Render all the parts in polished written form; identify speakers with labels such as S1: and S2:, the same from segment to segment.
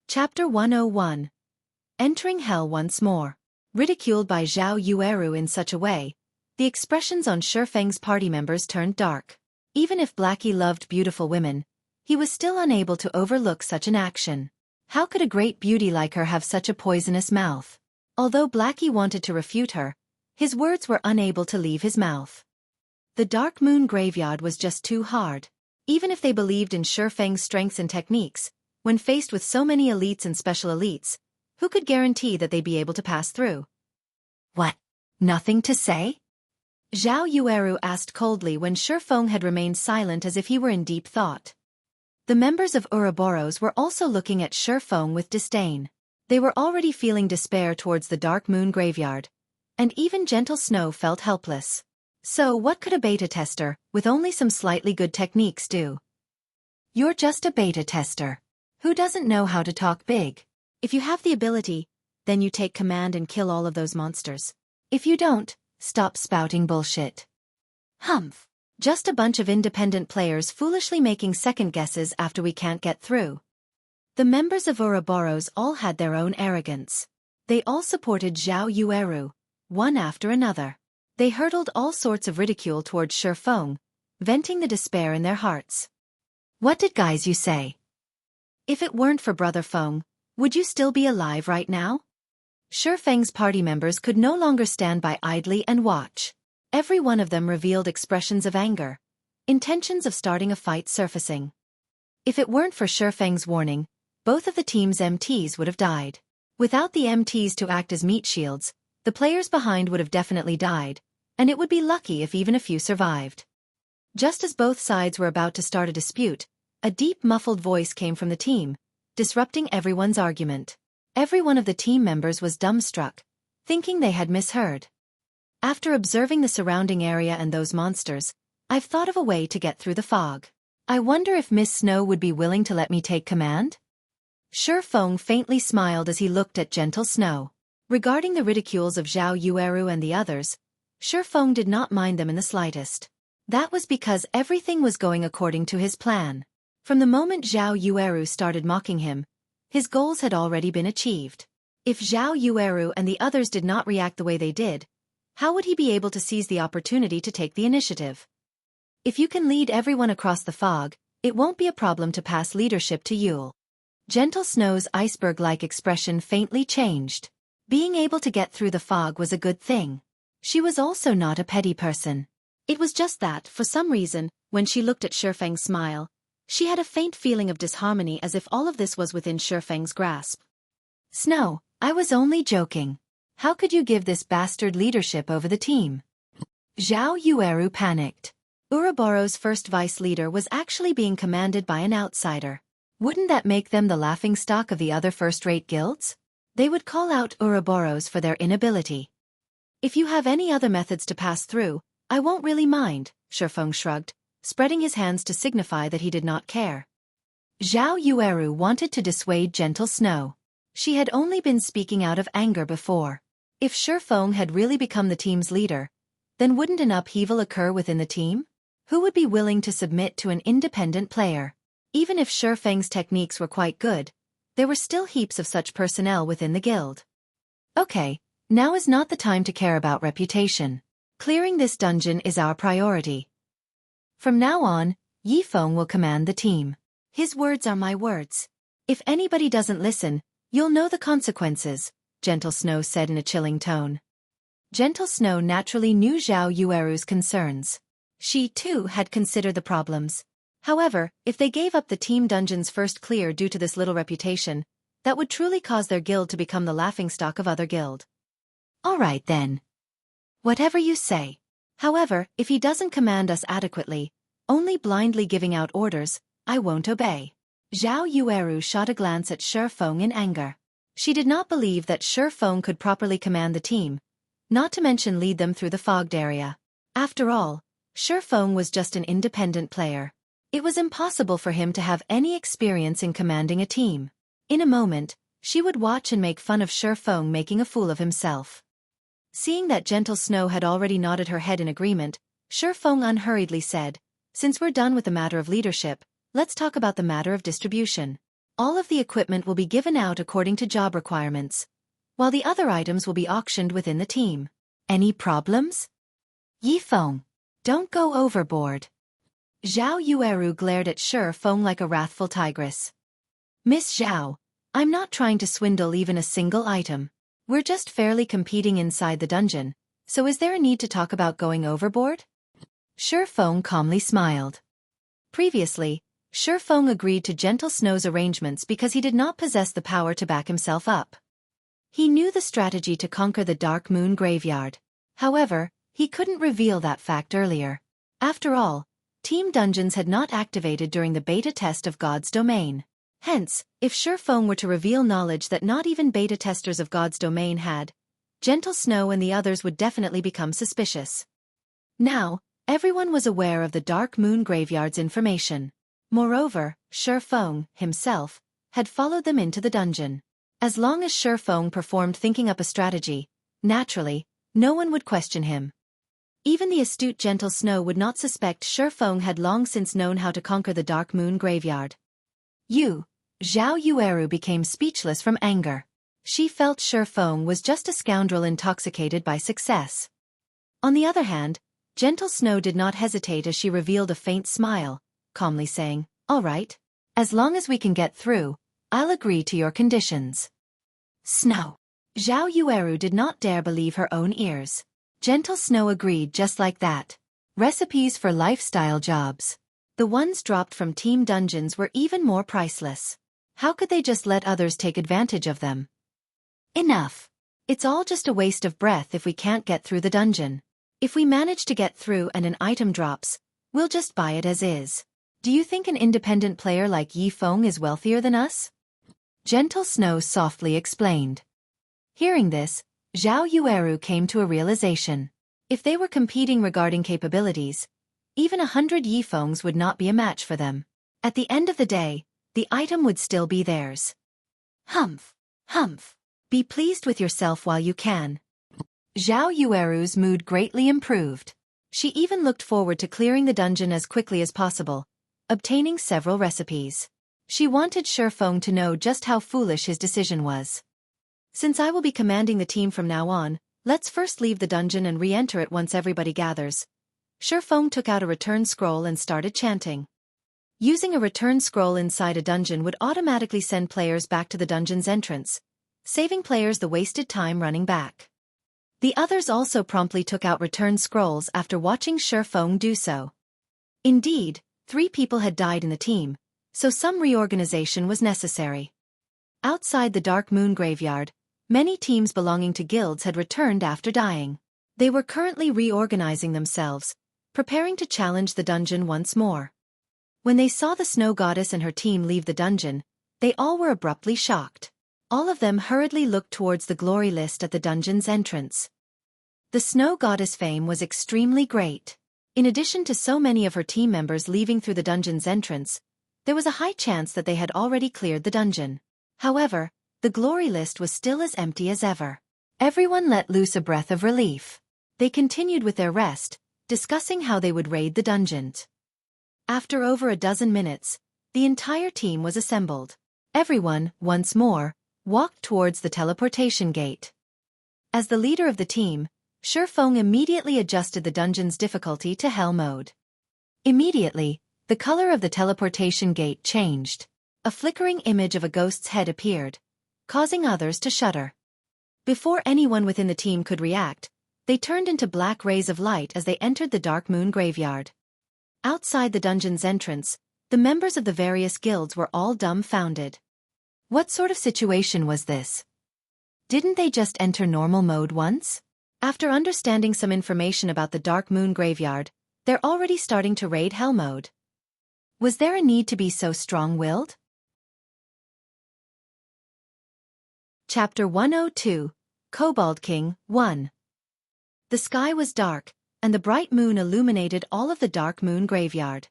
S1: Chapter 101. Entering Hell Once More. Ridiculed by Zhao Yueru in such a way, the expressions on Shifeng's party members turned dark. Even if Blackie loved beautiful women, he was still unable to overlook such an action. How could a great beauty like her have such a poisonous mouth? Although Blackie wanted to refute her, his words were unable to leave his mouth. The Dark Moon Graveyard was just too hard. Even if they believed in Shifeng's strengths and techniques, when faced with so many elites and special elites, who could guarantee that they'd be able to pass through? What? Nothing to say? Zhao Yueru asked coldly when Shifeng had remained silent as if he were in deep thought. The members of Ouroboros were also looking at Shifeng with disdain. They were already feeling despair towards the Dark Moon Graveyard, and even Gentle Snow felt helpless. So what could a beta tester, with only some slightly good techniques, do? You're just a beta tester. Who doesn't know how to talk big? If you have the ability, then you take command and kill all of those monsters. If you don't, stop spouting bullshit. Humph. Just a bunch of independent players foolishly making second guesses after we can't get through. The members of Ouroboros all had their own arrogance. They all supported Zhao Yueru, one after another. They hurled all sorts of ridicule towards Shifeng, venting the despair in their hearts. What did guys you say? If it weren't for Brother Feng, would you still be alive right now? Shifeng's party members could no longer stand by idly and watch. Every one of them revealed expressions of anger, intentions of starting a fight surfacing. If it weren't for Shifeng's warning, both of the team's MTs would have died. Without the MTs to act as meat shields, the players behind would have definitely died, and it would be lucky if even a few survived. Just as both sides were about to start a dispute, a deep muffled voice came from the team, disrupting everyone's argument. Every one of the team members was dumbstruck, thinking they had misheard. After observing the surrounding area and those monsters, I've thought of a way to get through the fog. I wonder if Miss Snow would be willing to let me take command? Shifeng faintly smiled as he looked at Gentle Snow. Regarding the ridicules of Zhao Yueru and the others, Shifeng did not mind them in the slightest. That was because everything was going according to his plan. From the moment Zhao Yueru started mocking him, his goals had already been achieved. If Zhao Yueru and the others did not react the way they did, how would he be able to seize the opportunity to take the initiative? If you can lead everyone across the fog, it won't be a problem to pass leadership to Yule. Gentle Snow's iceberg-like expression faintly changed. Being able to get through the fog was a good thing. She was also not a petty person. It was just that, for some reason, when she looked at Shifeng's smile, she had a faint feeling of disharmony as if all of this was within Shifeng's grasp. Snow, I was only joking. How could you give this bastard leadership over the team? Zhao Yueru panicked. Ouroboros' first vice leader was actually being commanded by an outsider. Wouldn't that make them the laughingstock of the other first-rate guilds? They would call out Ouroboros for their inability. If you have any other methods to pass through, I won't really mind, Shifeng shrugged, spreading his hands to signify that he did not care. Zhao Yueru wanted to dissuade Gentle Snow. She had only been speaking out of anger before. If Shifeng had really become the team's leader, then wouldn't an upheaval occur within the team? Who would be willing to submit to an independent player? Even if Shifeng's techniques were quite good, there were still heaps of such personnel within the guild. Okay, now is not the time to care about reputation. Clearing this dungeon is our priority. From now on, Yifeng will command the team. His words are my words. If anybody doesn't listen, you'll know the consequences, Gentle Snow said in a chilling tone. Gentle Snow naturally knew Zhao Yueru's concerns. She, too, had considered the problems. However, if they gave up the team dungeon's first clear due to this little reputation, that would truly cause their guild to become the laughingstock of other guild. All right then. Whatever you say. However, if he doesn't command us adequately, only blindly giving out orders, I won't obey. Zhao Yueru shot a glance at Shifeng in anger. She did not believe that Shifeng could properly command the team, not to mention lead them through the fogged area. After all, Shifeng was just an independent player. It was impossible for him to have any experience in commanding a team. In a moment, she would watch and make fun of Shifeng making a fool of himself. Seeing that Gentle Snow had already nodded her head in agreement, Shifeng unhurriedly said, "Since we're done with the matter of leadership, let's talk about the matter of distribution. All of the equipment will be given out according to job requirements, while the other items will be auctioned within the team. Any problems? Yifeng, don't go overboard. Zhao Yueru glared at Feng like a wrathful tigress. Miss Zhao, I'm not trying to swindle even a single item. We're just fairly competing inside the dungeon, so is there a need to talk about going overboard? Feng calmly smiled. Previously, Feng agreed to Gentle Snow's arrangements because he did not possess the power to back himself up. He knew the strategy to conquer the Dark Moon Graveyard. However, he couldn't reveal that fact earlier. After all, Team Dungeons had not activated during the beta test of God's Domain. Hence, if Feng were to reveal knowledge that not even beta testers of God's Domain had, Gentle Snow and the others would definitely become suspicious. Now, everyone was aware of the Dark Moon Graveyard's information. Moreover, Feng, himself, had followed them into the dungeon. As long as Feng performed thinking up a strategy, naturally, no one would question him. Even the astute Gentle Snow would not suspect Feng had long since known how to conquer the Dark Moon Graveyard. Zhao Yueru became speechless from anger. She felt Feng was just a scoundrel intoxicated by success. On the other hand, Gentle Snow did not hesitate as she revealed a faint smile, calmly saying, "All right. As long as we can get through, I'll agree to your conditions." Snow. Zhao Yueru did not dare believe her own ears. Gentle Snow agreed just like that. Recipes for lifestyle jobs. The ones dropped from Team Dungeons were even more priceless. How could they just let others take advantage of them? Enough. It's all just a waste of breath if we can't get through the dungeon. If we manage to get through and an item drops, we'll just buy it as is. Do you think an independent player like Yifeng is wealthier than us? Gentle Snow softly explained. Hearing this, Zhao Yueru came to a realization. If they were competing regarding capabilities, even 100 Yifengs would not be a match for them. At the end of the day, the item would still be theirs. Humph. Be pleased with yourself while you can. Zhao Yueru's mood greatly improved. She even looked forward to clearing the dungeon as quickly as possible, obtaining several recipes. She wanted Feng to know just how foolish his decision was. Since I will be commanding the team from now on, let's first leave the dungeon and re-enter it once everybody gathers. Feng took out a return scroll and started chanting. Using a return scroll inside a dungeon would automatically send players back to the dungeon's entrance, saving players the wasted time running back. The others also promptly took out return scrolls after watching Feng do so. Indeed, 3 people had died in the team, so some reorganization was necessary. Outside the Dark Moon Graveyard, many teams belonging to guilds had returned after dying. They were currently reorganizing themselves, preparing to challenge the dungeon once more. When they saw the Snow Goddess and her team leave the dungeon, they all were abruptly shocked. All of them hurriedly looked towards the glory list at the dungeon's entrance. The Snow Goddess' fame was extremely great. In addition to so many of her team members leaving through the dungeon's entrance, there was a high chance that they had already cleared the dungeon. However, the glory list was still as empty as ever. Everyone let loose a breath of relief. They continued with their rest, discussing how they would raid the dungeon. After over a dozen minutes, the entire team was assembled. Everyone, once more, walked towards the teleportation gate. As the leader of the team, Feng immediately adjusted the dungeon's difficulty to Hell mode. Immediately, the color of the teleportation gate changed. A flickering image of a ghost's head appeared, causing others to shudder. Before anyone within the team could react, they turned into black rays of light as they entered the Dark Moon Graveyard. Outside the dungeon's entrance, the members of the various guilds were all dumbfounded. What sort of situation was this? Didn't they just enter normal mode once? After understanding some information about the Dark Moon Graveyard, they're already starting to raid Hell mode. Was there a need to be so strong-willed? Chapter 102, Kobold King 1. The sky was dark, and the bright moon illuminated all of the Dark Moon Graveyard.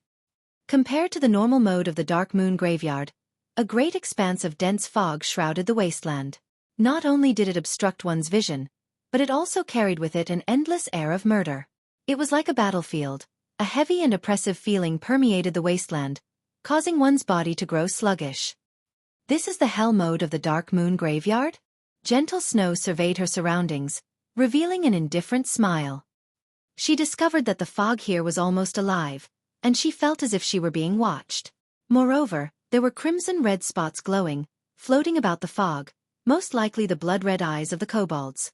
S1: Compared to the normal mode of the Dark Moon Graveyard, a great expanse of dense fog shrouded the wasteland. Not only did it obstruct one's vision, but it also carried with it an endless air of murder. It was like a battlefield. A heavy and oppressive feeling permeated the wasteland, causing one's body to grow sluggish. This is the hell mode of the Dark Moon Graveyard? Gentle Snow surveyed her surroundings, revealing an indifferent smile. She discovered that the fog here was almost alive, and she felt as if she were being watched. Moreover, there were crimson-red spots glowing, floating about the fog, most likely the blood-red eyes of the kobolds.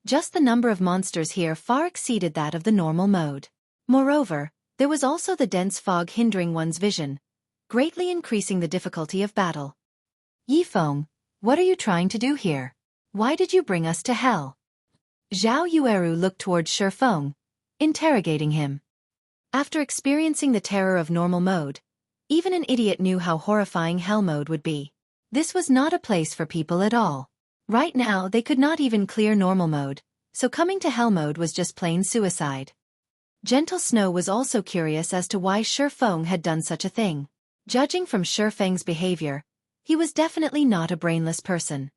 S1: Just the number of monsters here far exceeded that of the normal mode. Moreover, there was also the dense fog hindering one's vision, greatly increasing the difficulty of battle. Yifeng, what are you trying to do here? Why did you bring us to hell? Zhao Yueru looked toward Xueqi, interrogating him. After experiencing the terror of normal mode, even an idiot knew how horrifying hell mode would be. This was not a place for people at all. Right now they could not even clear normal mode, so coming to hell mode was just plain suicide. Gentle Snow was also curious as to why Xueqi had done such a thing. Judging from Xueqi's behavior, he was definitely not a brainless person.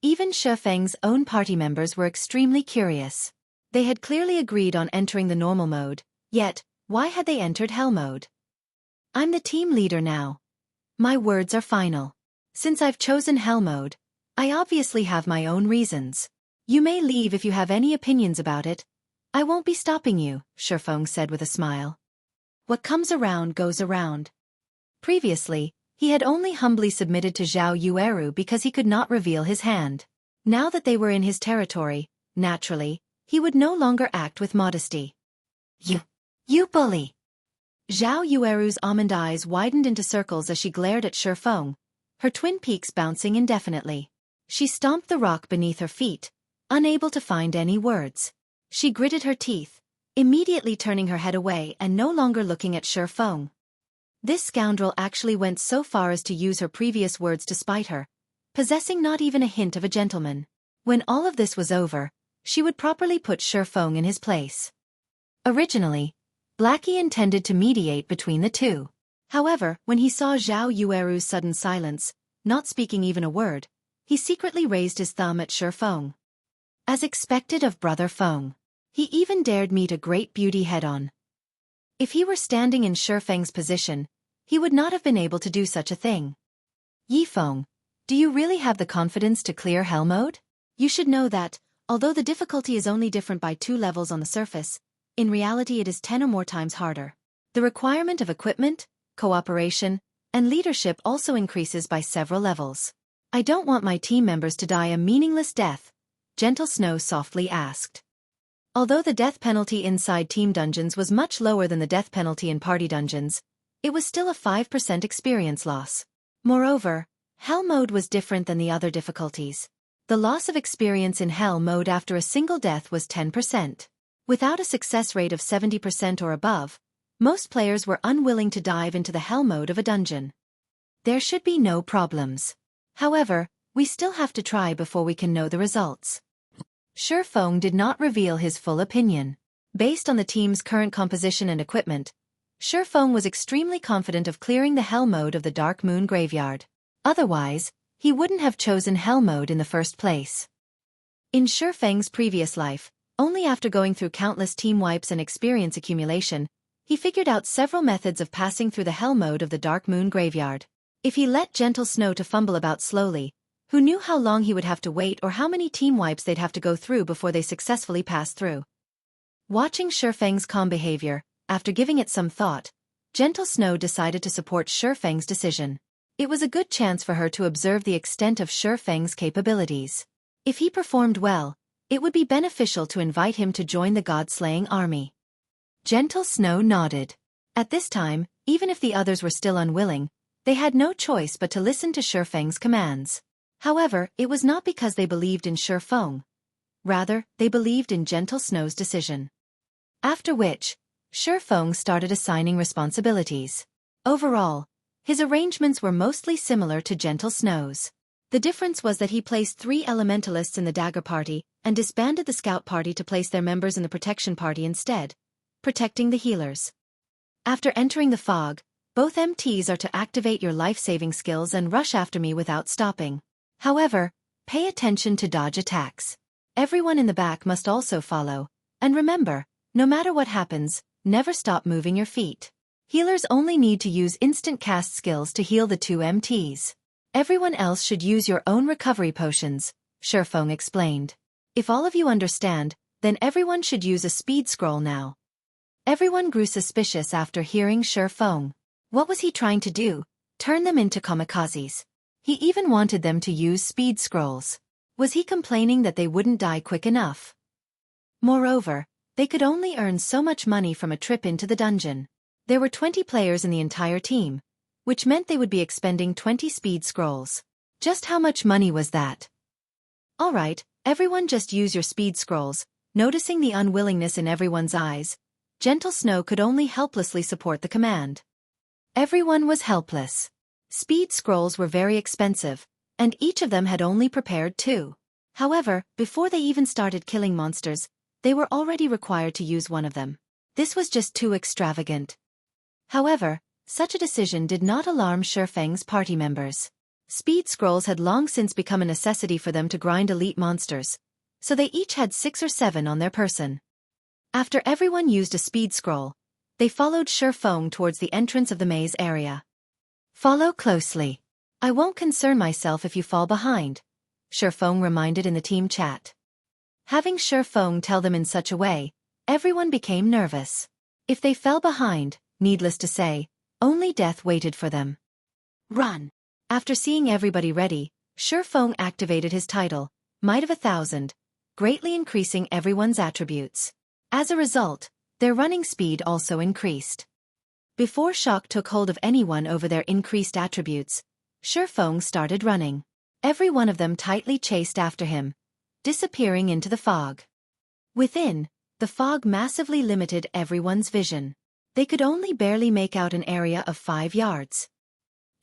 S1: Even Xueqi's own party members were extremely curious. They had clearly agreed on entering the normal mode, yet, why had they entered hell mode? I'm the team leader now. My words are final. Since I've chosen hell mode, I obviously have my own reasons. You may leave if you have any opinions about it. I won't be stopping you, Xueqi said with a smile. What comes around goes around. Previously, he had only humbly submitted to Zhao Yueru because he could not reveal his hand. Now that they were in his territory, naturally, he would no longer act with modesty. You bully! Zhao Yueru's almond eyes widened into circles as she glared at Xueqi, her twin peaks bouncing indefinitely. She stomped the rock beneath her feet, unable to find any words. She gritted her teeth, immediately turning her head away and no longer looking at Xueqi. This scoundrel actually went so far as to use her previous words to spite her, possessing not even a hint of a gentleman. When all of this was over, she would properly put Xueqi in his place. Originally, Blackwing intended to mediate between the two. However, when he saw Zhao Yueru's sudden silence, not speaking even a word, he secretly raised his thumb at Xueqi. As expected of Brother Feng, he even dared meet a great beauty head-on. If he were standing in Xueqi's position, he would not have been able to do such a thing. Yifeng, do you really have the confidence to clear hell mode? You should know that, although the difficulty is only different by 2 levels on the surface, in reality it is 10 or more times harder. The requirement of equipment, cooperation, and leadership also increases by several levels. I don't want my team members to die a meaningless death, Gentle Snow softly asked. Although the death penalty inside team dungeons was much lower than the death penalty in party dungeons, it was still a 5% experience loss. Moreover, hell mode was different than the other difficulties. The loss of experience in hell mode after a single death was 10%. Without a success rate of 70% or above, most players were unwilling to dive into the hell mode of a dungeon. There should be no problems. However, we still have to try before we can know the results. Xueqi did not reveal his full opinion. Based on the team's current composition and equipment, Xueqi was extremely confident of clearing the hell mode of the Dark Moon Graveyard. Otherwise, he wouldn't have chosen hell mode in the first place. In Xueqi's previous life, only after going through countless team wipes and experience accumulation, he figured out several methods of passing through the hell mode of the Dark Moon Graveyard. If he let Gentle Snow to fumble about slowly, who knew how long he would have to wait or how many team wipes they'd have to go through before they successfully passed through. Watching Xueqi's calm behavior, after giving it some thought, Gentle Snow decided to support Xueqi's decision. It was a good chance for her to observe the extent of Xueqi's capabilities. If he performed well, it would be beneficial to invite him to join the god-slaying army. Gentle Snow nodded. At this time, even if the others were still unwilling, they had no choice but to listen to Xueqi's commands. However, it was not because they believed in Xueqi. Rather, they believed in Gentle Snow's decision. After which, Xueqi started assigning responsibilities. Overall, his arrangements were mostly similar to Gentle Snow's. The difference was that he placed 3 elementalists in the dagger party and disbanded the scout party to place their members in the protection party instead, protecting the healers. After entering the fog, both MTs are to activate your life-saving skills and rush after me without stopping. However, pay attention to dodge attacks. Everyone in the back must also follow, and remember, no matter what happens, never stop moving your feet. Healers only need to use instant cast skills to heal the 2 MTs. Everyone else should use your own recovery potions, Xueqi explained. If all of you understand, then everyone should use a speed scroll now. Everyone grew suspicious after hearing Xueqi. What was he trying to do? Turn them into kamikazes. He even wanted them to use speed scrolls. Was he complaining that they wouldn't die quick enough? Moreover, they could only earn so much money from a trip into the dungeon. There were 20 players in the entire team, which meant they would be expending 20 speed scrolls. Just how much money was that? Alright, everyone just use your speed scrolls. Noticing the unwillingness in everyone's eyes, Gentle Snow could only helplessly support the command. Everyone was helpless. Speed scrolls were very expensive, and each of them had only prepared 2. However, before they even started killing monsters, they were already required to use one of them. This was just too extravagant. However, such a decision did not alarm Xueqi's party members. Speed scrolls had long since become a necessity for them to grind elite monsters, so they each had 6 or 7 on their person. After everyone used a speed scroll, they followed Xueqi towards the entrance of the maze area. Follow closely. I won't concern myself if you fall behind, Xueqi reminded in the team chat. Having Xueqi tell them in such a way, everyone became nervous. If they fell behind, needless to say, only death waited for them. Run! After seeing everybody ready, Xueqi activated his title, Might of 1,000, greatly increasing everyone's attributes. As a result, their running speed also increased. Before shock took hold of anyone over their increased attributes, Xueqi started running. Every one of them tightly chased after him, disappearing into the fog. Within, the fog massively limited everyone's vision. They could only barely make out an area of 5 yards.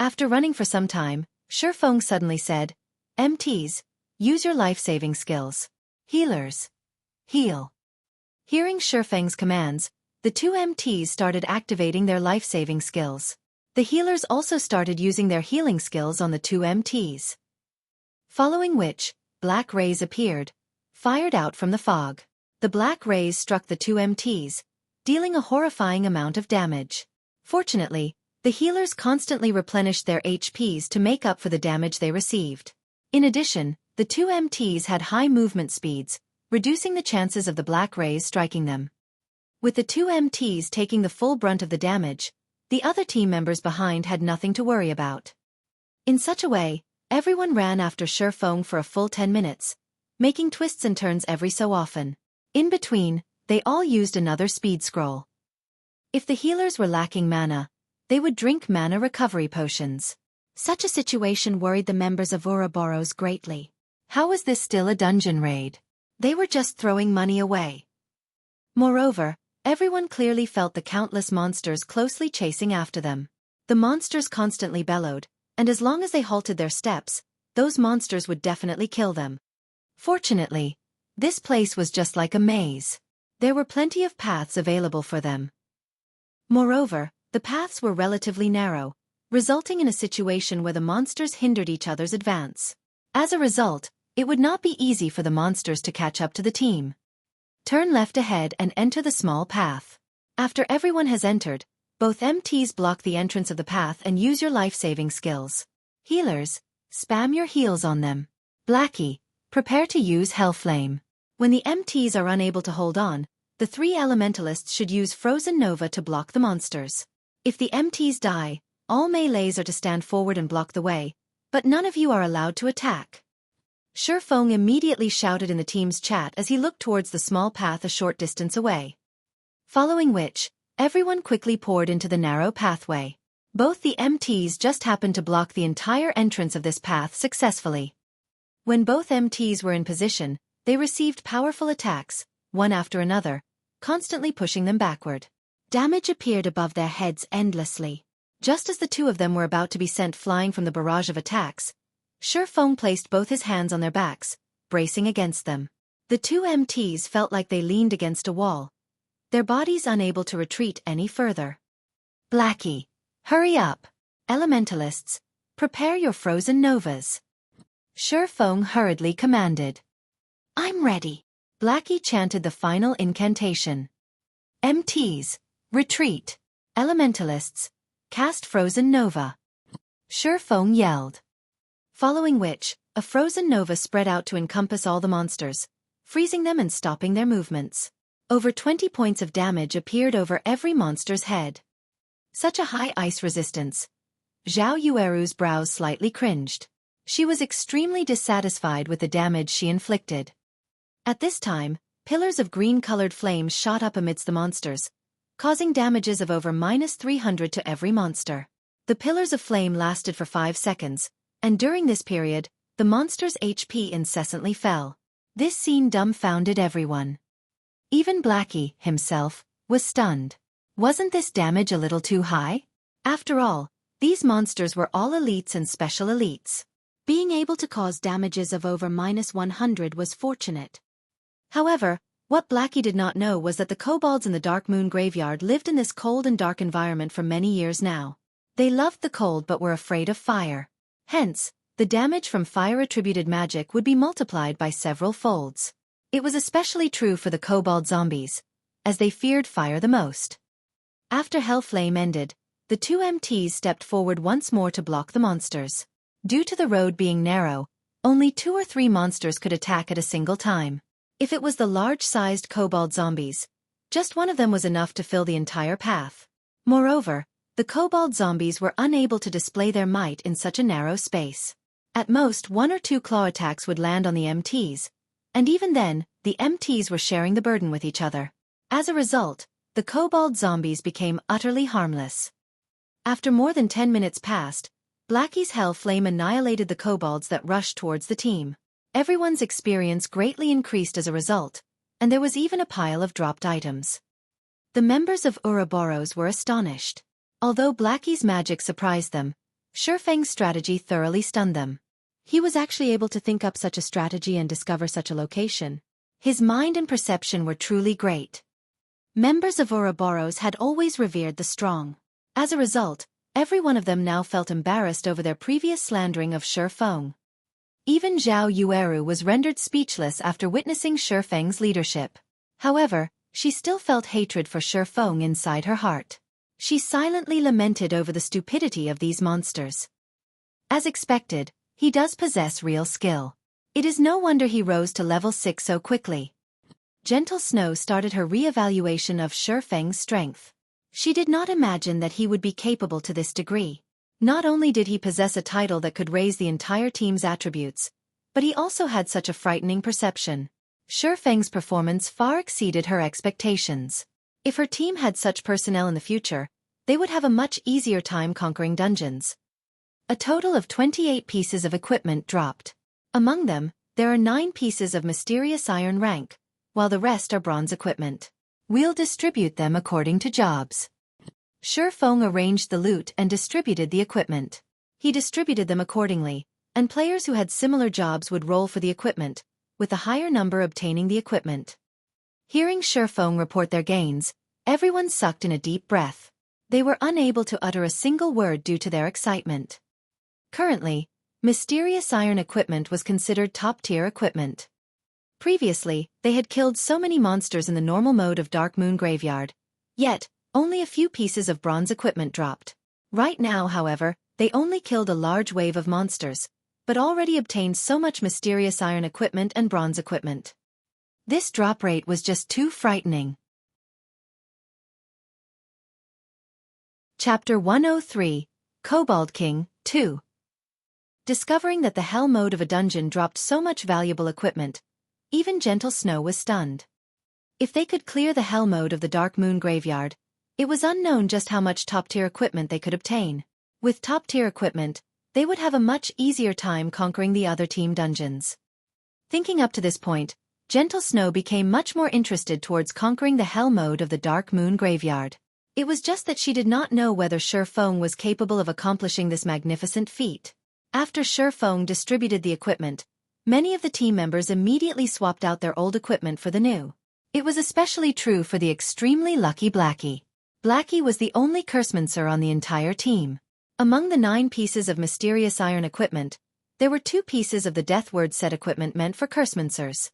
S1: After running for some time, Xueqi suddenly said, MTs, use your life-saving skills. Healers, heal. Hearing Xueqi's commands, the 2 MTs started activating their life-saving skills. The healers also started using their healing skills on the 2 MTs. Following which, black rays appeared, fired out from the fog. The black rays struck the 2 MTs, dealing a horrifying amount of damage. Fortunately, the healers constantly replenished their HPs to make up for the damage they received. In addition, the 2 MTs had high movement speeds, reducing the chances of the black rays striking them. With the 2 MTs taking the full brunt of the damage, the other team members behind had nothing to worry about. In such a way, everyone ran after Xueqi for a full 10 minutes, making twists and turns every so often. In between, they all used another speed scroll. If the healers were lacking mana, they would drink mana recovery potions. Such a situation worried the members of Ouroboros greatly. How was this still a dungeon raid? They were just throwing money away. Moreover, everyone clearly felt the countless monsters closely chasing after them. The monsters constantly bellowed, and as long as they halted their steps, those monsters would definitely kill them. Fortunately, this place was just like a maze. There were plenty of paths available for them. Moreover, the paths were relatively narrow, resulting in a situation where the monsters hindered each other's advance. As a result, it would not be easy for the monsters to catch up to the team. Turn left ahead and enter the small path. After everyone has entered, both MTs block the entrance of the path and use your life-saving skills. Healers, spam your heals on them. Blackie, prepare to use Hellflame. When the MTs are unable to hold on, the 3 elementalists should use Frozen Nova to block the monsters. If the MTs die, all melees are to stand forward and block the way, but none of you are allowed to attack. Xueqi immediately shouted in the team's chat as he looked towards the small path a short distance away. Following which, everyone quickly poured into the narrow pathway. Both the MTs just happened to block the entire entrance of this path successfully. When both MTs were in position, they received powerful attacks, one after another, constantly pushing them backward. Damage appeared above their heads endlessly. Just as the 2 of them were about to be sent flying from the barrage of attacks, Xueqi placed both his hands on their backs, bracing against them. The 2 MTs felt like they leaned against a wall, their bodies unable to retreat any further. Blackie, hurry up! Elementalists, prepare your Frozen Novas. Xueqi hurriedly commanded. I'm ready. Blackie chanted the final incantation. MTs, retreat. Elementalists, cast Frozen Nova. Xueqi yelled. following which, a frozen nova spread out to encompass all the monsters, freezing them and stopping their movements. Over 20 points of damage appeared over every monster's head. Such a high ice resistance. Xueqi's brows slightly cringed. She was extremely dissatisfied with the damage she inflicted. At this time, pillars of green-colored flames shot up amidst the monsters, causing damages of over -300 to every monster. The pillars of flame lasted for 5 seconds, and during this period, the monster's HP incessantly fell. This scene dumbfounded everyone. Even Blackwing, himself, was stunned. Wasn't this damage a little too high? After all, these monsters were all elites and special elites. Being able to cause damages of over -100 was fortunate. However, what Blackwing did not know was that the kobolds in the Dark Moon Graveyard lived in this cold and dark environment for many years now. They loved the cold but were afraid of fire. Hence, the damage from fire-attributed magic would be multiplied by several folds. It was especially true for the kobold zombies, as they feared fire the most. After Hellflame ended, the two MTs stepped forward once more to block the monsters. Due to the road being narrow, only 2 or 3 monsters could attack at a single time. If it was the large-sized kobold zombies, just one of them was enough to fill the entire path. Moreover, the kobold zombies were unable to display their might in such a narrow space. At most 1 or 2 claw attacks would land on the MTs, and even then, the MTs were sharing the burden with each other. As a result, the kobold zombies became utterly harmless. After more than 10 minutes passed, Blackwing's hell flame annihilated the kobolds that rushed towards the team. Everyone's experience greatly increased as a result, and there was even a pile of dropped items. The members of Ouroboros were astonished. Although Blackwing's magic surprised them, Xueqi's strategy thoroughly stunned them. He was actually able to think up such a strategy and discover such a location. His mind and perception were truly great. Members of Ouroboros had always revered the strong. As a result, every one of them now felt embarrassed over their previous slandering of Xueqi. Even Xueqi was rendered speechless after witnessing Xueqi's leadership. However, she still felt hatred for Xueqi inside her heart. She silently lamented over the stupidity of these monsters. As expected, he does possess real skill. It is no wonder he rose to level 6 so quickly. Gentle Snow started her re-evaluation of Xueqi's strength. She did not imagine that he would be capable to this degree. Not only did he possess a title that could raise the entire team's attributes, but he also had such a frightening perception. Xueqi's performance far exceeded her expectations. If her team had such personnel in the future, they would have a much easier time conquering dungeons. A total of 28 pieces of equipment dropped. Among them, there are 9 pieces of mysterious iron rank, while the rest are bronze equipment. We'll distribute them according to jobs. Xueqi arranged the loot and distributed the equipment. He distributed them accordingly, and players who had similar jobs would roll for the equipment, with a higher number obtaining the equipment. Hearing Xueqi report their gains, everyone sucked in a deep breath. They were unable to utter a single word due to their excitement. Currently, mysterious iron equipment was considered top-tier equipment. Previously, they had killed so many monsters in the normal mode of Dark Moon Graveyard, yet, only a few pieces of bronze equipment dropped. Right now, however, they only killed a large wave of monsters, but already obtained so much mysterious iron equipment and bronze equipment. This drop rate was just too frightening. Chapter 103, Kobold King, 2. Discovering that the hell mode of a dungeon dropped so much valuable equipment, even Gentle Snow was stunned. If they could clear the hell mode of the Dark Moon Graveyard, it was unknown just how much top-tier equipment they could obtain. With top-tier equipment, they would have a much easier time conquering the other team dungeons. Thinking up to this point, Gentle Snow became much more interested towards conquering the hell mode of the Dark Moon Graveyard. It was just that she did not know whether Xueqi was capable of accomplishing this magnificent feat. After Xueqi distributed the equipment, many of the team members immediately swapped out their old equipment for the new. It was especially true for the extremely lucky Blackwing. Blackwing was the only cursemancer on the entire team. Among the 9 pieces of mysterious iron equipment, there were 2 pieces of the Death Word set equipment meant for cursemancers.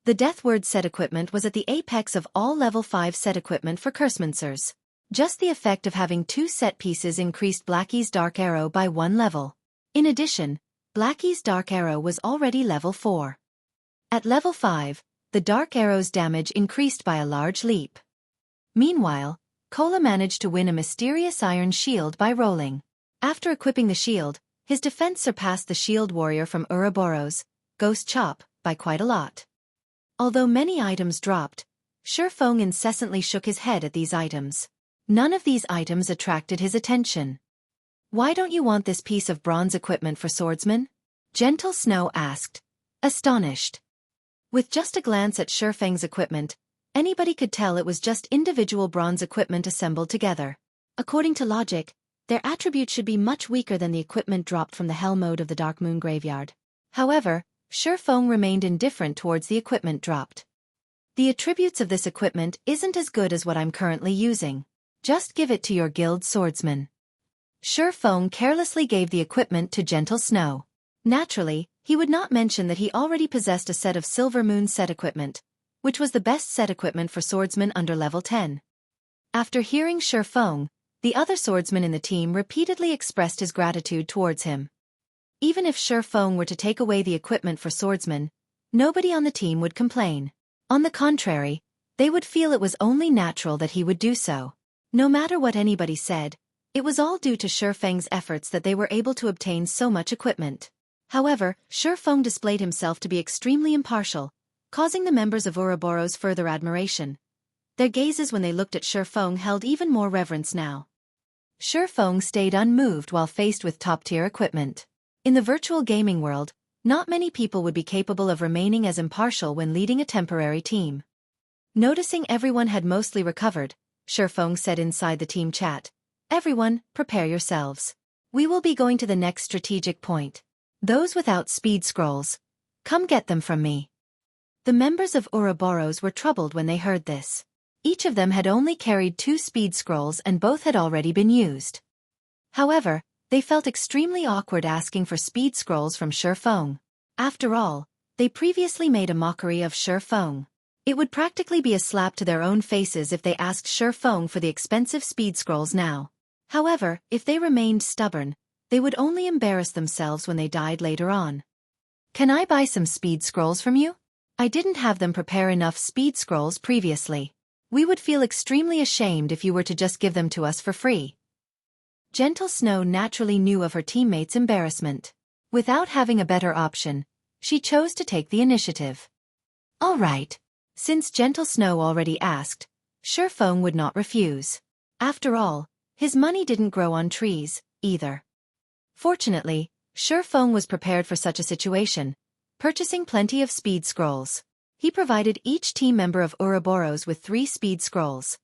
S1: The Death Word set equipment was at the apex of all level 5 set equipment for cursemancers. Just the effect of having 2 set pieces increased Blackwing's Dark Arrow by 1 level. In addition, Blackie's dark arrow was already level 4. At level 5, the dark arrow's damage increased by a large leap. Meanwhile, Kola managed to win a mysterious iron shield by rolling. After equipping the shield, his defense surpassed the shield warrior from Ouroboros, Ghost Chop, by quite a lot. Although many items dropped, Xueqi incessantly shook his head at these items. None of these items attracted his attention. "Why don't you want this piece of bronze equipment for swordsman?" Gentle Snow asked, astonished. With just a glance at Xueqi's equipment, anybody could tell it was just individual bronze equipment assembled together. According to logic, their attributes should be much weaker than the equipment dropped from the Hell mode of the Dark Moon Graveyard. However, Xueqi remained indifferent towards the equipment dropped. "The attributes of this equipment isn't as good as what I'm currently using. Just give it to your guild swordsman." Xueqi carelessly gave the equipment to Gentle Snow. Naturally, he would not mention that he already possessed a set of Silver Moon set equipment, which was the best set equipment for swordsmen under level 10. After hearing Xueqi, the other swordsman in the team repeatedly expressed his gratitude towards him. Even if Xueqi were to take away the equipment for swordsmen, nobody on the team would complain. On the contrary, they would feel it was only natural that he would do so. No matter what anybody said, it was all due to Xueqi's efforts that they were able to obtain so much equipment. However, Xueqi displayed himself to be extremely impartial, causing the members of Ouroboros further admiration. Their gazes when they looked at Xueqi held even more reverence now. Xueqi stayed unmoved while faced with top-tier equipment. In the virtual gaming world, not many people would be capable of remaining as impartial when leading a temporary team. Noticing everyone had mostly recovered, Xueqi said inside the team chat, "Everyone, prepare yourselves. We will be going to the next strategic point. Those without speed scrolls, come get them from me." The members of Ouroboros were troubled when they heard this. Each of them had only carried 2 speed scrolls and both had already been used. However, they felt extremely awkward asking for speed scrolls from Xueqi. After all, they previously made a mockery of Xueqi. It would practically be a slap to their own faces if they asked Xueqi for the expensive speed scrolls now. However, if they remained stubborn, they would only embarrass themselves when they died later on. "Can I buy some speed scrolls from you? I didn't have them prepare enough speed scrolls previously. We would feel extremely ashamed if you were to just give them to us for free." Gentle Snow naturally knew of her teammates' embarrassment. Without having a better option, she chose to take the initiative. All right. Since Gentle Snow already asked, Xueqi would not refuse. After all, his money didn't grow on trees, either. Fortunately, Xueqi was prepared for such a situation, purchasing plenty of speed scrolls. He provided each team member of Ouroboros with 3 speed scrolls.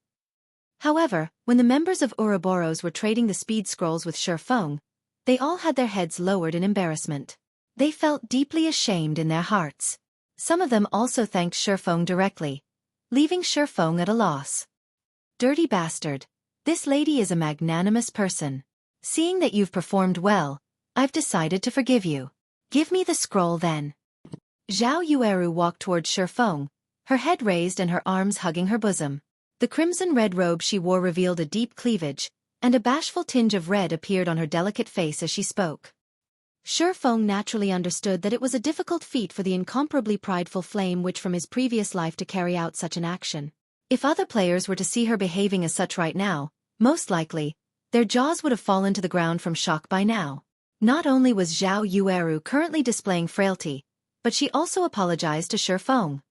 S1: However, when the members of Ouroboros were trading the speed scrolls with Xueqi, they all had their heads lowered in embarrassment. They felt deeply ashamed in their hearts. Some of them also thanked Xueqi directly, leaving Xueqi at a loss. "Dirty bastard. This lady is a magnanimous person. Seeing that you've performed well, I've decided to forgive you. Give me the scroll then." Zhao Yueru walked towards Xueqi, her head raised and her arms hugging her bosom. The crimson-red robe she wore revealed a deep cleavage, and a bashful tinge of red appeared on her delicate face as she spoke. Xueqi naturally understood that it was a difficult feat for the incomparably prideful flame witch from his previous life to carry out such an action. If other players were to see her behaving as such right now, most likely, their jaws would have fallen to the ground from shock by now. Not only was Zhao Yueru currently displaying frailty, but she also apologized to Xueqi.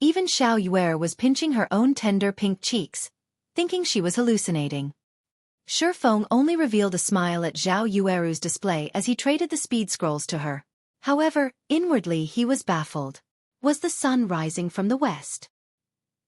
S1: Even Xiao Yuer was pinching her own tender pink cheeks, thinking she was hallucinating. Xueqi only revealed a smile at Zhao Yueru's display as he traded the speed scrolls to her. However, inwardly he was baffled. Was the sun rising from the west?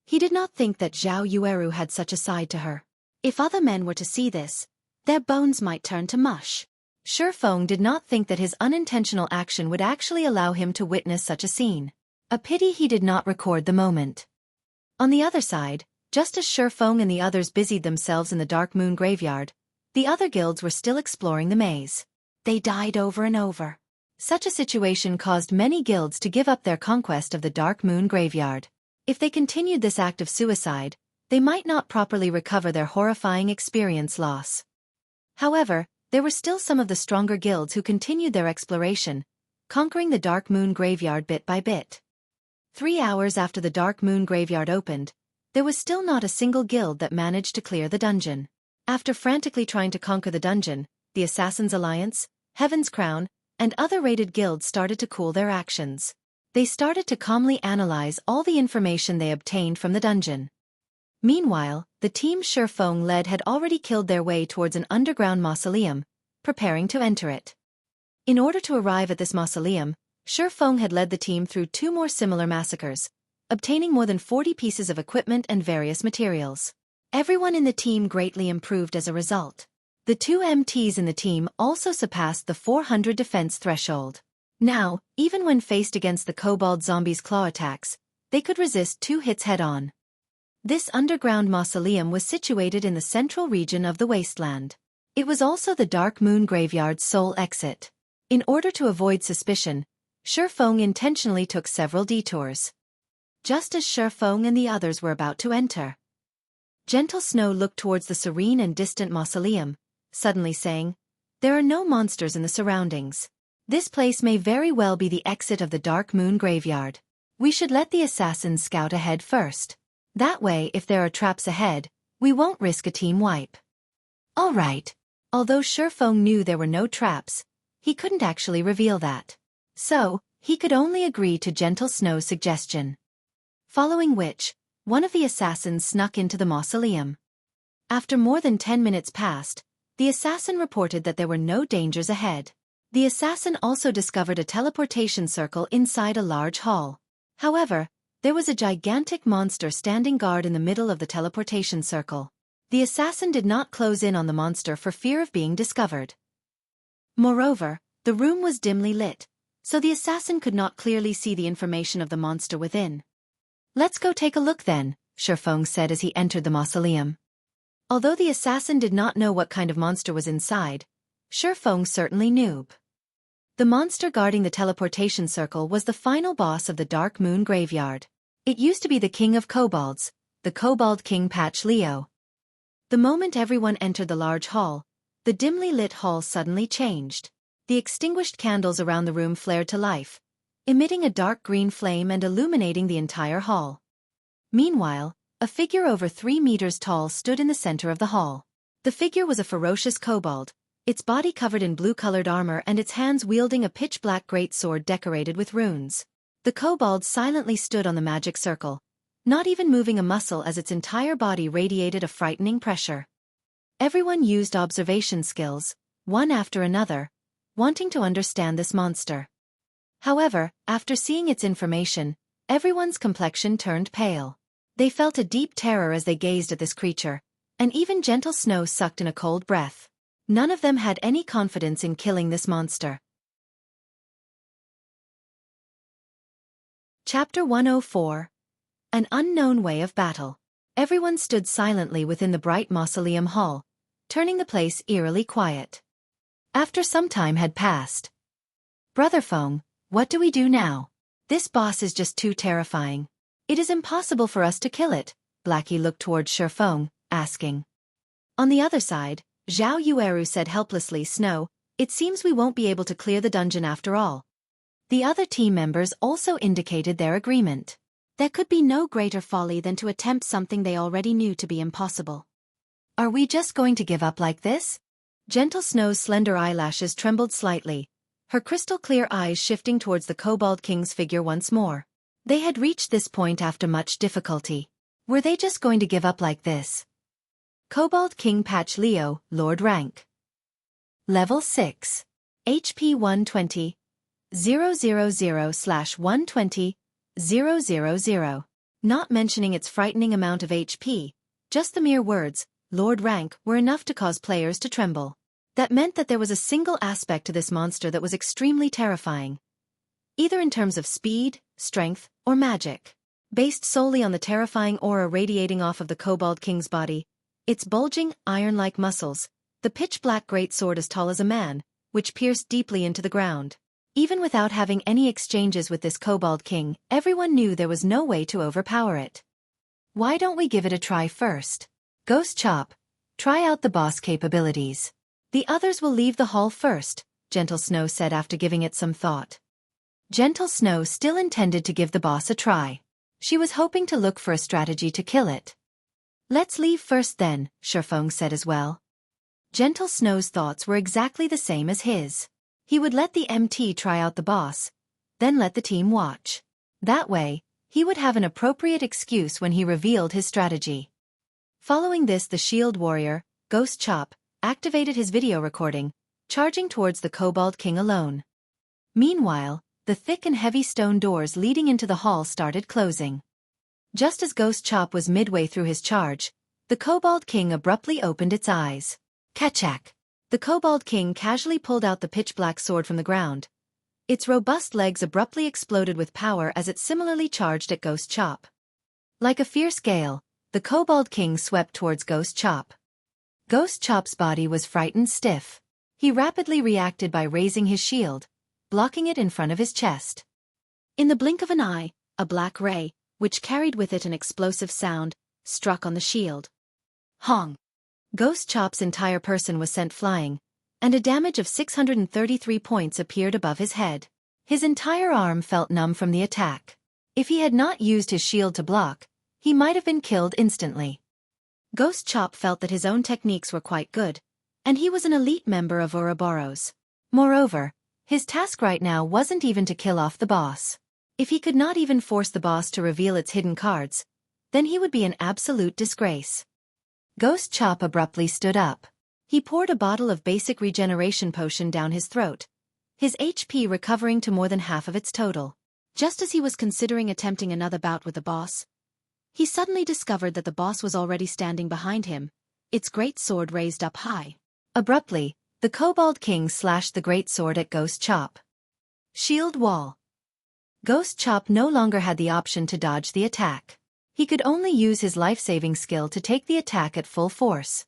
S1: He did not think that Zhao Yueru had such a side to her. If other men were to see this, their bones might turn to mush. Xueqi did not think that his unintentional action would actually allow him to witness such a scene. A pity he did not record the moment. On the other side, just as Xueqi and the others busied themselves in the Dark Moon Graveyard, the other guilds were still exploring the maze. They died over and over. Such a situation caused many guilds to give up their conquest of the Dark Moon Graveyard. If they continued this act of suicide, they might not properly recover their horrifying experience loss. However, there were still some of the stronger guilds who continued their exploration, conquering the Dark Moon Graveyard bit by bit. 3 hours after the Dark Moon Graveyard opened, there was still not a single guild that managed to clear the dungeon. After frantically trying to conquer the dungeon, the Assassin's Alliance, Heaven's Crown, and other raided guilds started to cool their actions. They started to calmly analyze all the information they obtained from the dungeon. Meanwhile, the team Xueqi led had already killed their way towards an underground mausoleum, preparing to enter it. In order to arrive at this mausoleum, Xueqi had led the team through 2 more similar massacres, obtaining more than 40 pieces of equipment and various materials. Everyone in the team greatly improved as a result. The 2 MTs in the team also surpassed the 400 defense threshold. Now, even when faced against the Kobold zombies' claw attacks, they could resist 2 hits head-on. This underground mausoleum was situated in the central region of the wasteland. It was also the Dark Moon Graveyard's sole exit. In order to avoid suspicion, Xueqi intentionally took several detours. Just as Xueqi and the others were about to enter, Gentle Snow looked towards the serene and distant mausoleum, suddenly saying, "There are no monsters in the surroundings. This place may very well be the exit of the Dark Moon Graveyard. We should let the assassins scout ahead first. That way, if there are traps ahead, we won't risk a team wipe." All right. Although Xueqi knew there were no traps, he couldn't actually reveal that. So, he could only agree to Gentle Snow's suggestion. Following which, one of the assassins snuck into the mausoleum. After more than 10 minutes passed, the assassin reported that there were no dangers ahead. The assassin also discovered a teleportation circle inside a large hall. However, there was a gigantic monster standing guard in the middle of the teleportation circle. The assassin did not close in on the monster for fear of being discovered. Moreover, the room was dimly lit, so the assassin could not clearly see the information of the monster within. "Let's go take a look then," Xueqi said as he entered the mausoleum. Although the assassin did not know what kind of monster was inside, Xueqi certainly knew. The monster guarding the teleportation circle was the final boss of the Dark Moon Graveyard. It used to be the king of kobolds, the Kobold King Patch Leo. The moment everyone entered the large hall, the dimly lit hall suddenly changed. The extinguished candles around the room flared to life, emitting a dark green flame and illuminating the entire hall. Meanwhile, a figure over 3 meters tall stood in the center of the hall. The figure was a ferocious kobold, its body covered in blue-colored armor and its hands wielding a pitch-black greatsword decorated with runes. The kobold silently stood on the magic circle, not even moving a muscle as its entire body radiated a frightening pressure. Everyone used observation skills, one after another, wanting to understand this monster. However, after seeing its information, everyone's complexion turned pale. They felt a deep terror as they gazed at this creature, and even Gentle Snow sucked in a cold breath. None of them had any confidence in killing this monster. Chapter 104. An Unknown Way of Battle. Everyone stood silently within the bright mausoleum hall, turning the place eerily quiet. After some time had passed. "Brother Feng, what do we do now? This boss is just too terrifying. It is impossible for us to kill it," Blackie looked towards Xueqi, asking. On the other side, Zhao Yueru said helplessly, "Snow, it seems we won't be able to clear the dungeon after all." The other team members also indicated their agreement. There could be no greater folly than to attempt something they already knew to be impossible. "Are we just going to give up like this?" Gentle Snow's slender eyelashes trembled slightly, her crystal-clear eyes shifting towards the Kobold King's figure once more. They had reached this point after much difficulty. Were they just going to give up like this? Kobold King Patch Leo, Lord Rank. Level 6. HP 120. 000/120. 000. Not mentioning its frightening amount of HP, just the mere words, Lord Rank, were enough to cause players to tremble. That meant that there was a single aspect to this monster that was extremely terrifying. Either in terms of speed, strength, or magic. Based solely on the terrifying aura radiating off of the Kobold King's body, its bulging, iron-like muscles, the pitch-black greatsword as tall as a man, which pierced deeply into the ground. Even without having any exchanges with this Kobold King, everyone knew there was no way to overpower it. Why don't we give it a try first? Ghost Chop, try out the boss capabilities. The others will leave the hall first, Gentle Snow said after giving it some thought. Gentle Snow still intended to give the boss a try. She was hoping to look for a strategy to kill it. Let's leave first then, Xueqi said as well. Gentle Snow's thoughts were exactly the same as his. He would let the MT try out the boss, then let the team watch. That way, he would have an appropriate excuse when he revealed his strategy. Following this, the shield warrior, Ghost Chop, activated his video recording, charging towards the Kobold King alone. Meanwhile, the thick and heavy stone doors leading into the hall started closing. Just as Ghost Chop was midway through his charge, the Kobold King abruptly opened its eyes. Kachak! The Kobold King casually pulled out the pitch-black sword from the ground. Its robust legs abruptly exploded with power as it similarly charged at Ghost Chop. Like a fierce gale, the Kobold King swept towards Ghost Chop. Ghost Chop's body was frightened stiff. He rapidly reacted by raising his shield, blocking it in front of his chest. In the blink of an eye, a black ray, which carried with it an explosive sound, struck on the shield. Hong! Ghost Chop's entire person was sent flying, and a damage of 633 points appeared above his head. His entire arm felt numb from the attack. If he had not used his shield to block, he might have been killed instantly. Ghost Chop felt that his own techniques were quite good, and he was an elite member of Ouroboros. Moreover, his task right now wasn't even to kill off the boss. If he could not even force the boss to reveal its hidden cards, then he would be an absolute disgrace. Ghost Chop abruptly stood up. He poured a bottle of basic regeneration potion down his throat, his HP recovering to more than half of its total. Just as he was considering attempting another bout with the boss, he suddenly discovered that the boss was already standing behind him, its great sword raised up high. Abruptly, the Kobold King slashed the great sword at Ghost Chop. Shield wall. Ghost Chop no longer had the option to dodge the attack. He could only use his life-saving skill to take the attack at full force.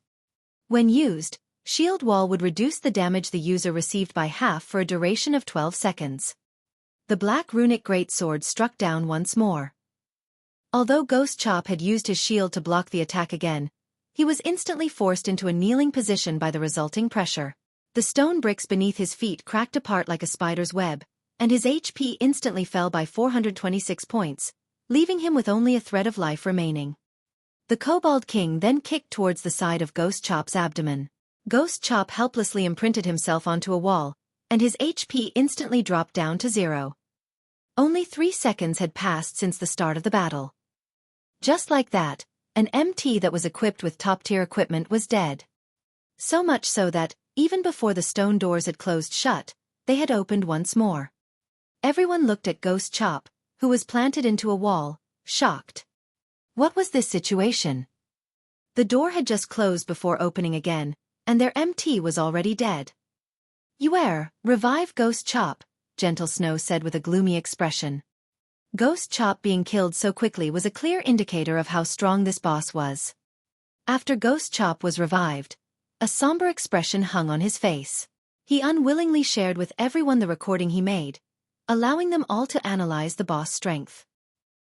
S1: When used, Shield Wall would reduce the damage the user received by half for a duration of 12 seconds. The black runic greatsword struck down once more. Although Ghost Chop had used his shield to block the attack again, he was instantly forced into a kneeling position by the resulting pressure. The stone bricks beneath his feet cracked apart like a spider's web, and his HP instantly fell by 426 points, leaving him with only a thread of life remaining. The Kobold King then kicked towards the side of Ghost Chop's abdomen. Ghost Chop helplessly imprinted himself onto a wall, and his HP instantly dropped down to 0. Only 3 seconds had passed since the start of the battle. Just like that, an MT that was equipped with top-tier equipment was dead. So much so that, even before the stone doors had closed shut, they had opened once more. Everyone looked at Ghost Chop, who was planted into a wall, shocked. What was this situation? The door had just closed before opening again, and their MT was already dead. Revive Ghost Chop, Gentle Snow said with a gloomy expression. Ghost Chop being killed so quickly was a clear indicator of how strong this boss was. After Ghost Chop was revived, a somber expression hung on his face. He unwillingly shared with everyone the recording he made, allowing them all to analyze the boss' strength.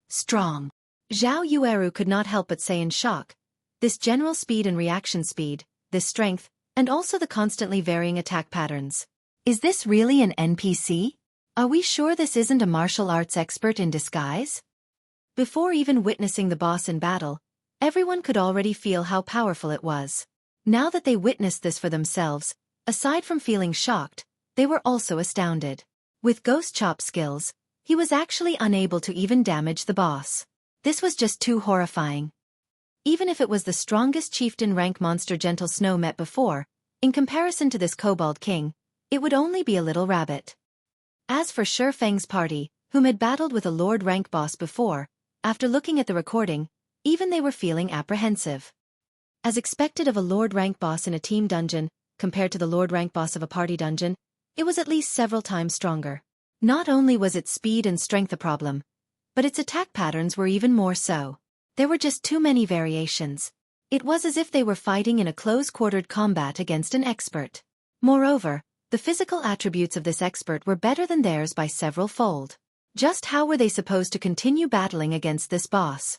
S1: Strong. Zhao Yueru could not help but say in shock, this general speed and reaction speed, this strength, and also the constantly varying attack patterns. Is this really an NPC? Are we sure this isn't a martial arts expert in disguise? Before even witnessing the boss in battle, everyone could already feel how powerful it was. Now that they witnessed this for themselves, aside from feeling shocked, they were also astounded. With Ghost Chop's skills, he was actually unable to even damage the boss. This was just too horrifying. Even if it was the strongest chieftain rank monster Gentle Snow met before, in comparison to this Kobold King, it would only be a little rabbit. As for Xueqi's party, whom had battled with a Lord rank boss before, after looking at the recording, even they were feeling apprehensive. As expected of a Lord rank boss in a team dungeon, compared to the Lord rank boss of a party dungeon, it was at least several times stronger. Not only was its speed and strength a problem, but its attack patterns were even more so. There were just too many variations. It was as if they were fighting in a close-quartered combat against an expert. Moreover, the physical attributes of this expert were better than theirs by several fold. Just how were they supposed to continue battling against this boss?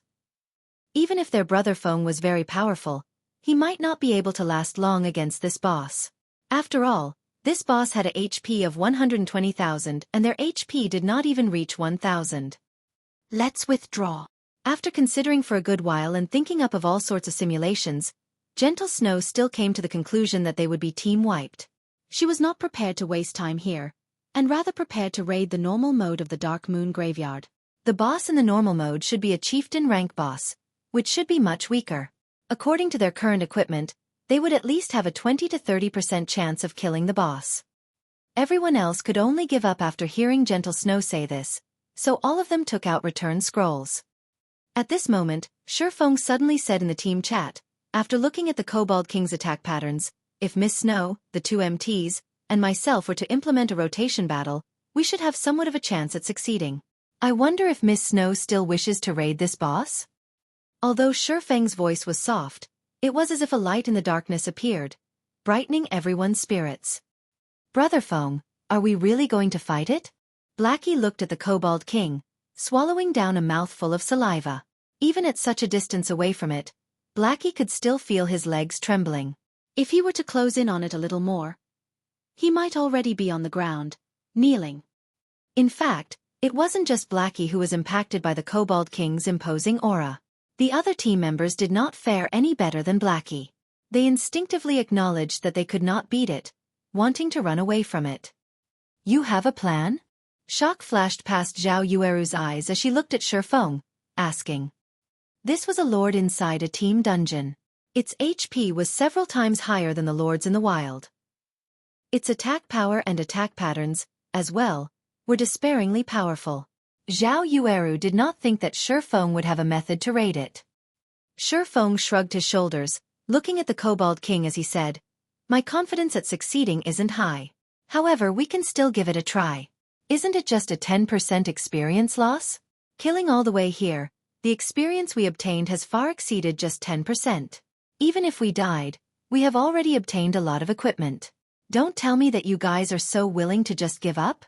S1: Even if their brother Feng was very powerful, he might not be able to last long against this boss. After all, this boss had a HP of 120,000 and their HP did not even reach 1,000. Let's withdraw. After considering for a good while and thinking up of all sorts of simulations, Gentle Snow still came to the conclusion that they would be team-wiped. She was not prepared to waste time here, and rather prepared to raid the normal mode of the Dark Moon Graveyard. The boss in the normal mode should be a chieftain rank boss, which should be much weaker. According to their current equipment, they would at least have a 20 to 30% chance of killing the boss. Everyone else could only give up after hearing Gentle Snow say this, so all of them took out return scrolls. At this moment, Xueqi suddenly said in the team chat, after looking at the Kobold King's attack patterns, if Miss Snow, the two MTs, and myself were to implement a rotation battle, we should have somewhat of a chance at succeeding. I wonder if Miss Snow still wishes to raid this boss? Although Xueqi's voice was soft, it was as if a light in the darkness appeared, brightening everyone's spirits. Brother Feng, are we really going to fight it? Blackie looked at the Kobold King, swallowing down a mouthful of saliva. Even at such a distance away from it, Blackie could still feel his legs trembling. If he were to close in on it a little more, he might already be on the ground, kneeling. In fact, it wasn't just Blackie who was impacted by the Kobold King's imposing aura. The other team members did not fare any better than Blackie. They instinctively acknowledged that they could not beat it, wanting to run away from it. You have a plan? Shock flashed past Zhao Yueru's eyes as she looked at Xueqi, asking. This was a lord inside a team dungeon. Its HP was several times higher than the lords in the wild. Its attack power and attack patterns, as well, were despairingly powerful. Zhao Yueru did not think that Xueqi would have a method to raid it. Xueqi shrugged his shoulders, looking at the Kobold King as he said, my confidence at succeeding isn't high. However, we can still give it a try. Isn't it just a 10% experience loss? Killing all the way here, the experience we obtained has far exceeded just 10%. Even if we died, we have already obtained a lot of equipment. Don't tell me that you guys are so willing to just give up?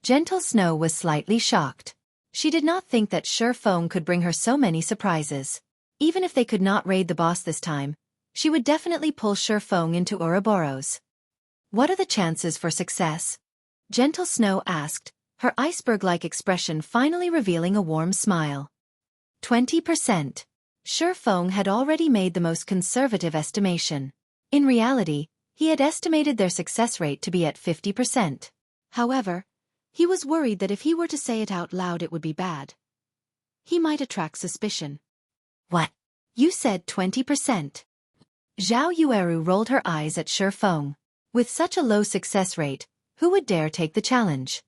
S1: Gentle Snow was slightly shocked. She did not think that Xueqi could bring her so many surprises. Even if they could not raid the boss this time, she would definitely pull Xueqi into Ouroboros. What are the chances for success? Gentle Snow asked, her iceberg-like expression finally revealing a warm smile. 20%. Xueqi had already made the most conservative estimation. In reality, he had estimated their success rate to be at 50%. However, he was worried that if he were to say it out loud it would be bad. He might attract suspicion. What? You said 20%. Zhao Yueru rolled her eyes at Xueqi. With such a low success rate, who would dare take the challenge?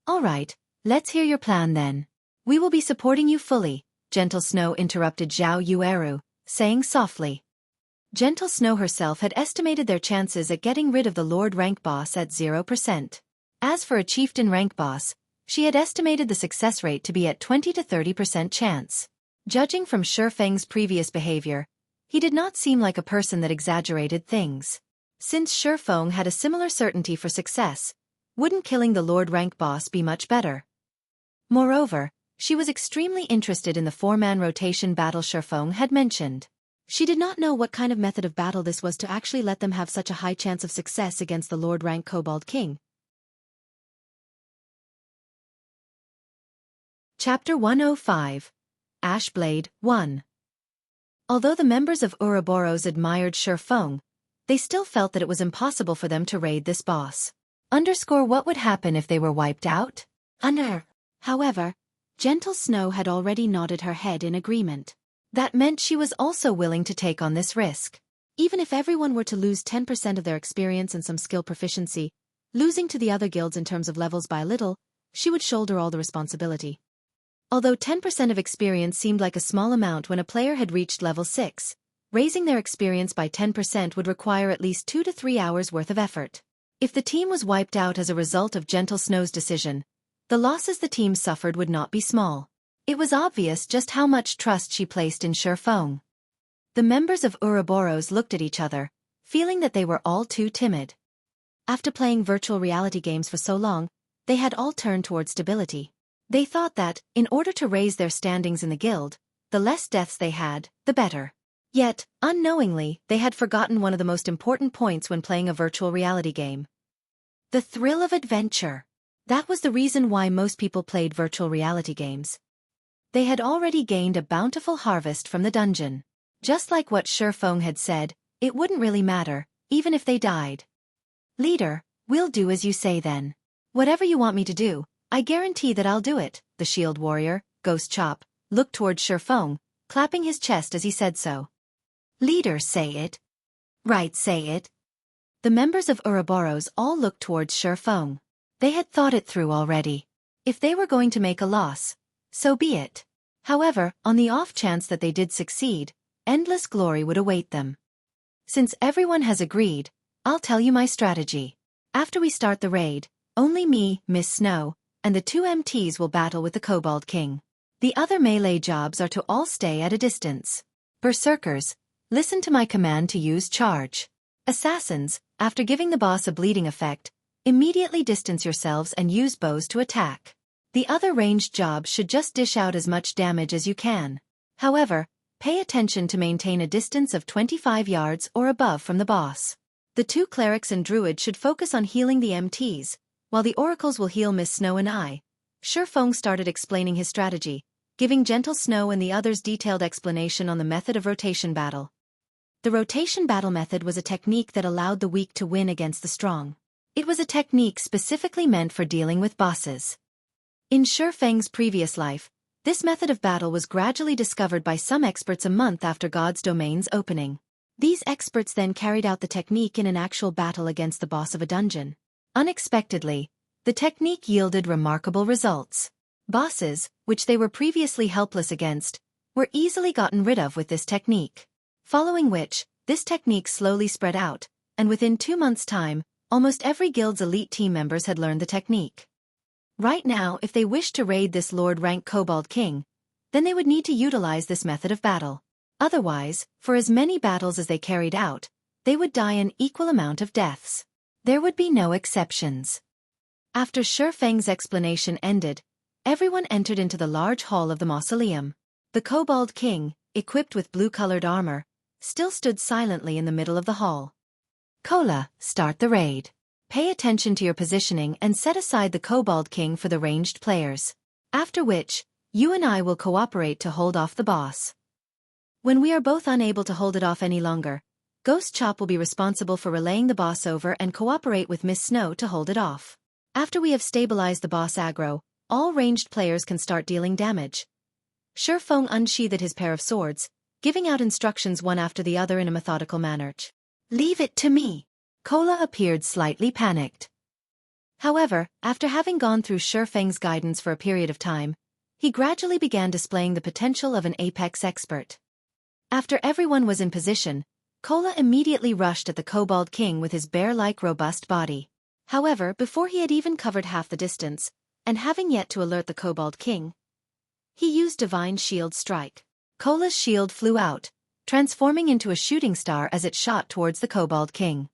S1: All right, let's hear your plan then. We will be supporting you fully, Gentle Snow interrupted Zhao Yueru, saying softly. Gentle Snow herself had estimated their chances at getting rid of the Lord rank boss at 0%. As for a chieftain rank boss, she had estimated the success rate to be at 20 to 30% chance. Judging from Xueqi's previous behavior, he did not seem like a person that exaggerated things. Since Xueqi had a similar certainty for success, wouldn't killing the Lord rank boss be much better? Moreover, she was extremely interested in the 4-man rotation battle Xueqi had mentioned. She did not know what kind of method of battle this was to actually let them have such a high chance of success against the Lord rank Kobold King. Chapter 105. Ashblade 1. Although the members of Ouroboros admired Xueqi, they still felt that it was impossible for them to raid this boss. What would happen if they were wiped out? However, Gentle Snow had already nodded her head in agreement. That meant she was also willing to take on this risk. Even if everyone were to lose 10% of their experience and some skill proficiency, losing to the other guilds in terms of levels by little, she would shoulder all the responsibility. Although 10% of experience seemed like a small amount when a player had reached level 6, raising their experience by 10% would require at least 2 to 3 hours worth of effort. If the team was wiped out as a result of Gentle Snow's decision, the losses the team suffered would not be small. It was obvious just how much trust she placed in Xueqi. The members of Ouroboros looked at each other, feeling that they were all too timid. After playing virtual reality games for so long, they had all turned toward stability. They thought that, in order to raise their standings in the guild, the less deaths they had, the better. Yet, unknowingly, they had forgotten one of the most important points when playing a virtual reality game. The thrill of adventure. That was the reason why most people played virtual reality games. They had already gained a bountiful harvest from the dungeon. Just like what Xueqi had said, it wouldn't really matter, even if they died. Leader, we'll do as you say then. Whatever you want me to do, I guarantee that I'll do it, the shield warrior, Ghost Chop, looked towards Xueqi, clapping his chest as he said so. Leader, say it. Right, say it. The members of Ouroboros all looked towards Xueqi. They had thought it through already. If they were going to make a loss, so be it. However, on the off chance that they did succeed, endless glory would await them. Since everyone has agreed, I'll tell you my strategy. After we start the raid, only me, Miss Snow, and the two MTs will battle with the Kobold King. The other melee jobs are to all stay at a distance. Berserkers, listen to my command to use charge. Assassins, after giving the boss a bleeding effect, immediately distance yourselves and use bows to attack. The other ranged jobs should just dish out as much damage as you can. However, pay attention to maintain a distance of 25 yards or above from the boss. The two clerics and druids should focus on healing the MTs, while the oracles will heal Miss Snow and I. Xueqi started explaining his strategy, giving Gentle Snow and the others detailed explanation on the method of rotation battle. The rotation battle method was a technique that allowed the weak to win against the strong. It was a technique specifically meant for dealing with bosses. In Xueqi's previous life, this method of battle was gradually discovered by some experts a month after God's domain's opening. These experts then carried out the technique in an actual battle against the boss of a dungeon. Unexpectedly, the technique yielded remarkable results. Bosses, which they were previously helpless against, were easily gotten rid of with this technique. Following which, this technique slowly spread out, and within 2 months' time, almost every guild's elite team members had learned the technique. Right now, if they wished to raid this Lord-rank Kobold King, then they would need to utilize this method of battle. Otherwise, for as many battles as they carried out, they would die an equal amount of deaths. There would be no exceptions. After Xueqi's explanation ended, everyone entered into the large hall of the mausoleum. The Kobold King, equipped with blue-colored armor, still stood silently in the middle of the hall. Kola, start the raid. Pay attention to your positioning and set aside the Kobold King for the ranged players. After which, you and I will cooperate to hold off the boss. When we are both unable to hold it off any longer, Ghost Chop will be responsible for relaying the boss over and cooperate with Miss Snow to hold it off. After we have stabilized the boss aggro, all ranged players can start dealing damage. Xueqi unsheathed his pair of swords, giving out instructions one after the other in a methodical manner. Leave it to me. Kola appeared slightly panicked. However, after having gone through Xueqi's guidance for a period of time, he gradually began displaying the potential of an apex expert. After everyone was in position, Kola immediately rushed at the Kobold King with his bear-like robust body. However, before he had even covered half the distance, and having yet to alert the Kobold King, he used Divine Shield Strike. Kola's shield flew out, transforming into a shooting star as it shot towards the Kobold King.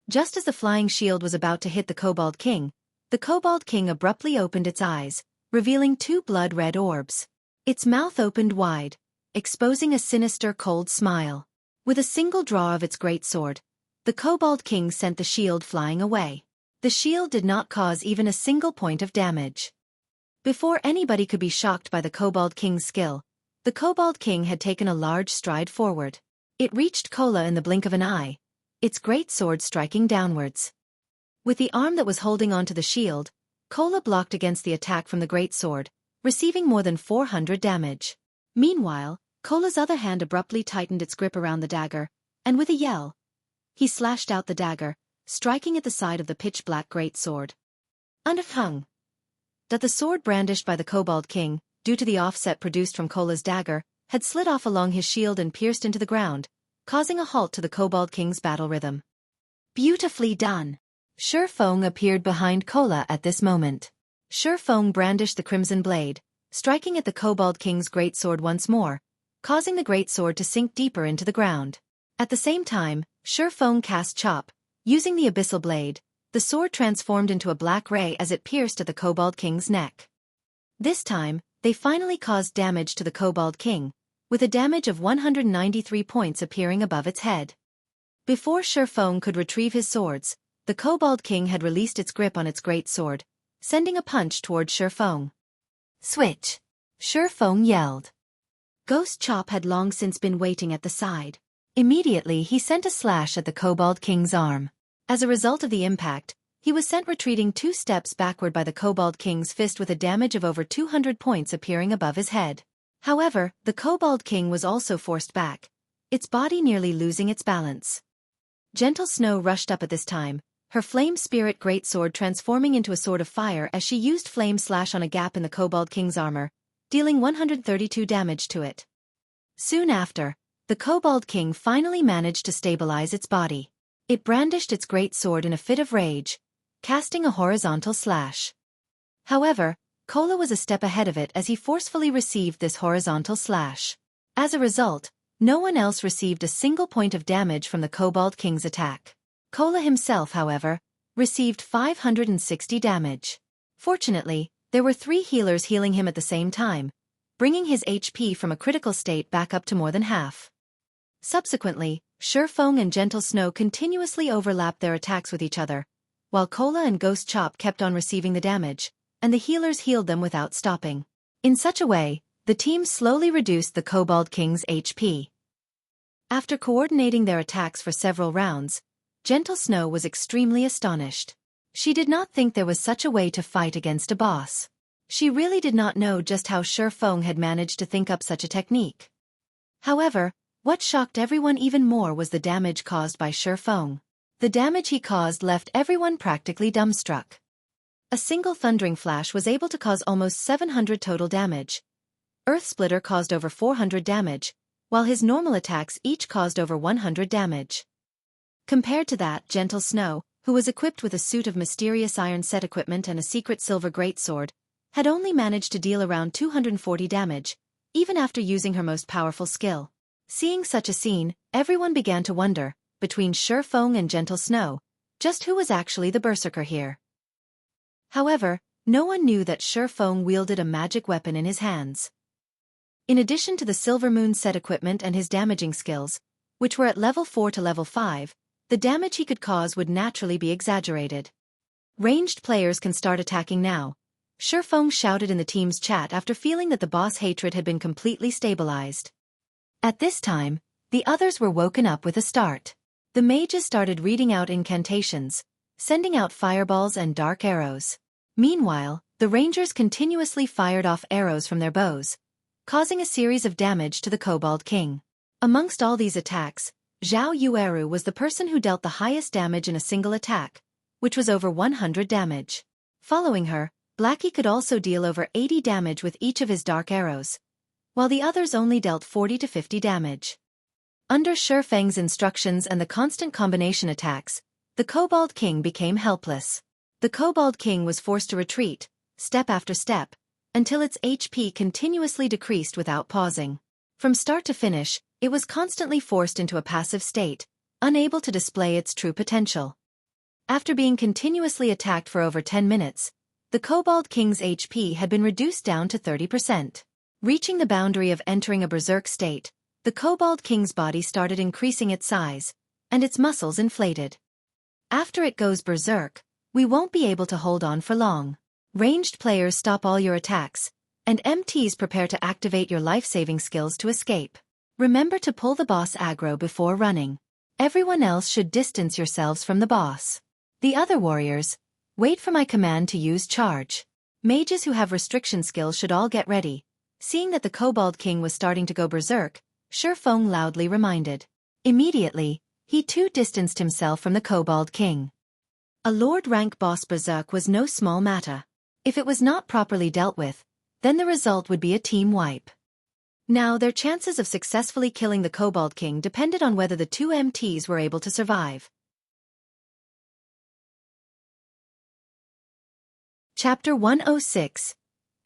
S1: Just as the flying shield was about to hit the Kobold King abruptly opened its eyes, revealing 2 blood-red orbs. Its mouth opened wide, exposing a sinister cold smile. With a single draw of its great sword, the Kobold King sent the shield flying away. The shield did not cause even a single point of damage. Before anybody could be shocked by the Kobold King's skill, the Kobold King had taken a large stride forward. It reached Kola in the blink of an eye, its great sword striking downwards. With the arm that was holding onto the shield, Kola blocked against the attack from the great sword, receiving more than 400 damage. Meanwhile, Kola's other hand abruptly tightened its grip around the dagger, and with a yell, he slashed out the dagger, striking at the side of the pitch-black great sword. Unhung. That the sword brandished by the Kobold King, due to the offset produced from Kola's dagger, had slid off along his shield and pierced into the ground, causing a halt to the Kobold King's battle rhythm. Beautifully done. Xueqi appeared behind Kola at this moment. Xueqi brandished the crimson blade, striking at the Kobold King's greatsword once more, causing the greatsword to sink deeper into the ground. At the same time, Xueqi cast Chop. Using the abyssal blade, the sword transformed into a black ray as it pierced at the Kobold King's neck. This time, they finally caused damage to the Kobold King, with a damage of 193 points appearing above its head. Before Xueqi could retrieve his swords, the Kobold King had released its grip on its great sword, sending a punch toward Xueqi. Switch! Xueqi yelled. Ghost Chop had long since been waiting at the side. Immediately he sent a slash at the Kobold King's arm. As a result of the impact, he was sent retreating 2 steps backward by the Kobold King's fist with a damage of over 200 points appearing above his head. However, the Kobold King was also forced back, its body nearly losing its balance. Gentle Snow rushed up at this time, her Flame Spirit greatsword transforming into a sword of fire as she used Flame Slash on a gap in the Kobold King's armor, dealing 132 damage to it. Soon after, the Kobold King finally managed to stabilize its body. It brandished its greatsword in a fit of rage, casting a horizontal slash. However, Kola was a step ahead of it as he forcefully received this horizontal slash. As a result, no one else received a single point of damage from the Kobold King's attack. Kola himself, however, received 560 damage. Fortunately, there were 3 healers healing him at the same time, bringing his HP from a critical state back up to more than half. Subsequently, Xueqi and Gentle Snow continuously overlapped their attacks with each other, while Kola and Ghost Chop kept on receiving the damage, and the healers healed them without stopping. In such a way, the team slowly reduced the Kobold King's HP. After coordinating their attacks for several rounds, Gentle Snow was extremely astonished. She did not think there was such a way to fight against a boss. She really did not know just how Xueqi had managed to think up such a technique. However, what shocked everyone even more was the damage caused by Xueqi. The damage he caused left everyone practically dumbstruck. A single Thundering Flash was able to cause almost 700 total damage. Earth Splitter caused over 400 damage, while his normal attacks each caused over 100 damage. Compared to that, Gentle Snow, who was equipped with a suit of mysterious iron set equipment and a secret silver greatsword, had only managed to deal around 240 damage, even after using her most powerful skill. Seeing such a scene, everyone began to wonder, between Xueqi and Gentle Snow, just who was actually the berserker here. However, no one knew that Xueqi wielded a magic weapon in his hands. In addition to the Silver Moon set equipment and his damaging skills, which were at level 4 to level 5, the damage he could cause would naturally be exaggerated. Ranged players can start attacking now, Xueqi shouted in the team's chat after feeling that the boss hatred had been completely stabilized. At this time, the others were woken up with a start. The mages started reading out incantations, sending out fireballs and dark arrows. Meanwhile, the rangers continuously fired off arrows from their bows, causing a series of damage to the Kobold King. Amongst all these attacks, Xueqi was the person who dealt the highest damage in a single attack, which was over 100 damage. Following her, Blackwing could also deal over 80 damage with each of his dark arrows, while the others only dealt 40 to 50 damage. Under Xueqi's instructions and the constant combination attacks, the Kobold King became helpless. The Kobold King was forced to retreat, step after step, until its HP continuously decreased without pausing. From start to finish, it was constantly forced into a passive state, unable to display its true potential. After being continuously attacked for over 10 minutes, the Kobold King's HP had been reduced down to 30%. Reaching the boundary of entering a berserk state, the Kobold King's body started increasing its size, and its muscles inflated. After it goes berserk, we won't be able to hold on for long. Ranged players stop all your attacks, and MTs prepare to activate your life-saving skills to escape. Remember to pull the boss aggro before running. Everyone else should distance yourselves from the boss. The other warriors, wait for my command to use charge. Mages who have restriction skills should all get ready. Seeing that the Kobold King was starting to go berserk, Xueqi loudly reminded. Immediately, he too distanced himself from the Kobold King. A Lord-rank boss berserk was no small matter. If it was not properly dealt with, then the result would be a team wipe. Now their chances of successfully killing the Kobold King depended on whether the 2 MTs were able to survive. Chapter 106,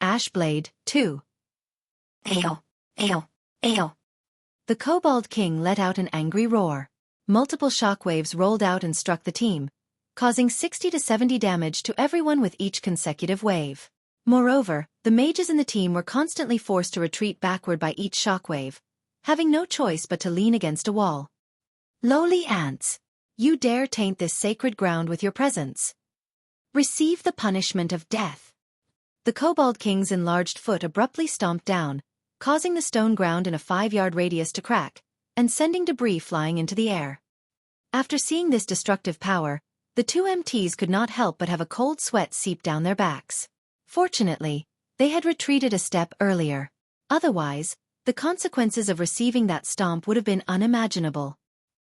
S1: Ashblade 2. Ayo, ayo, ayo. The Kobold King let out an angry roar. Multiple shockwaves rolled out and struck the team, causing 60 to 70 damage to everyone with each consecutive wave. Moreover, the mages in the team were constantly forced to retreat backward by each shockwave, having no choice but to lean against a wall. Lowly ants! You dare taint this sacred ground with your presence. Receive the punishment of death. The Kobold King's enlarged foot abruptly stomped down, causing the stone ground in a 5-yard radius to crack, and sending debris flying into the air. After seeing this destructive power, the two MTs could not help but have a cold sweat seep down their backs. Fortunately, they had retreated a step earlier. Otherwise, the consequences of receiving that stomp would have been unimaginable.